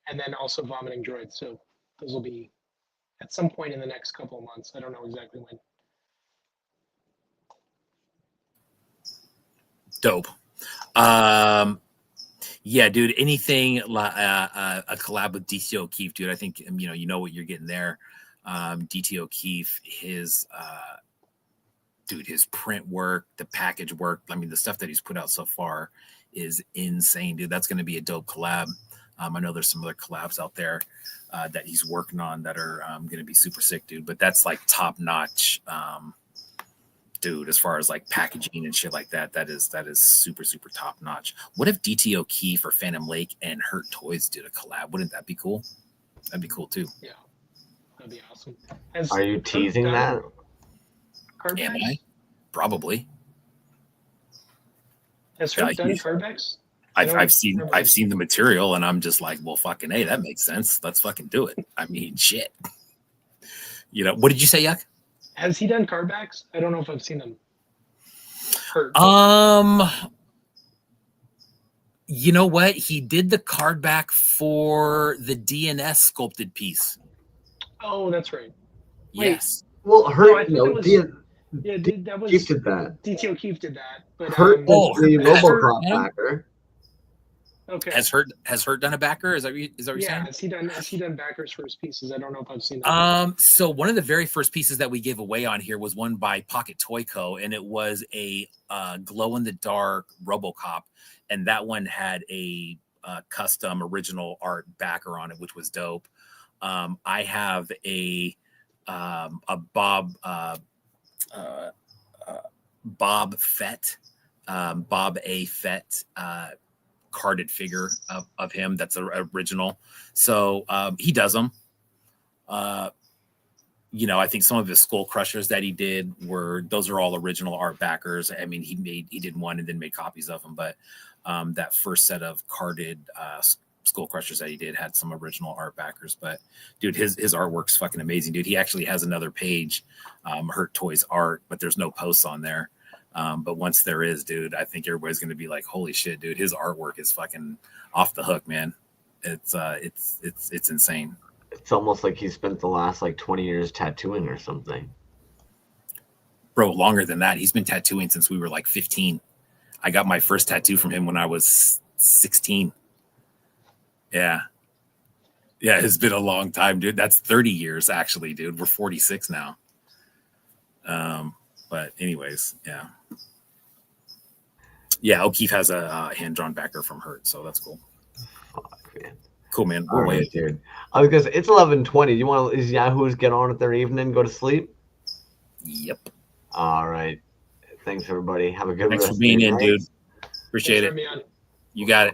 and then also vomiting droids. So those will be at some point in the next couple of months. I don't know exactly when. Dope. Yeah, dude, anything a collab with DT O'Keefe, dude, I think you know what you're getting there. DT O'Keefe, his print work, the package work, I mean, the stuff that he's put out so far is insane, dude. That's going to be a dope collab. I know there's some other collabs out there that he's working on that are going to be super sick, dude, but that's like top notch, dude, as far as like packaging and shit like that. That is super, super top notch. What if DT O'Keefe or Phantom Lake and Hurt Toys did a collab? Wouldn't that be cool? That'd be cool too. Yeah, that'd be awesome. Are you teasing that? Am I? Probably. Has Hurt done cardbacks? I've seen the material, and I'm just like, well, fucking hey, that makes sense. Let's fucking do it. I mean, shit. You know, what did you say, Yuck? Has he done card backs? I don't know if I've seen them. Hurt. You know what? He did the card back for the DNS sculpted piece. Oh, that's right. Yes. Well, Hurt, that was O'Keefe did that. DT O'Keefe did that. But Hurt the Robocop backer. Okay. Has Hurt done a backer? Is that what you're saying? Yeah, has he done backers for his pieces? I don't know if I've seen that. So one of the very first pieces that we gave away on here was one by Pocket Toy Co., and it was a glow in the dark RoboCop, and that one had a custom original art backer on it, which was dope. I have a Bob Fett, Bob A. Fett carded figure of him that's original. So he does them. You know, I think some of his Skull Crushers that he did those are all original art backers. I mean, he did one and then made copies of them, but that first set of carded Skull Crushers that he did had some original art backers. But dude, his artwork's fucking amazing, dude. He actually has another page, Hurt Toys Art, but there's no posts on there. But once there is, dude, I think everybody's going to be like, holy shit, dude, his artwork is fucking off the hook, man. It's insane. It's almost like he spent the last like 20 years tattooing or something. Bro, longer than that. He's been tattooing since we were like 15. I got my first tattoo from him when I was 16. Yeah. Yeah, it's been a long time, dude. That's 30 years, actually, dude. We're 46 now. But anyways, yeah. Yeah, O'Keefe has a hand-drawn backer from Hurt, so that's cool. Fuck, man. Cool, man. All right, dude. I was gonna say, it's 11:20. You want is Yahoo's get on with their evening, go to sleep? Yep. All right. Thanks, everybody. Have a good Thanks rest for being of your in, night. dude. Appreciate Thanks for it. having me on. You got it.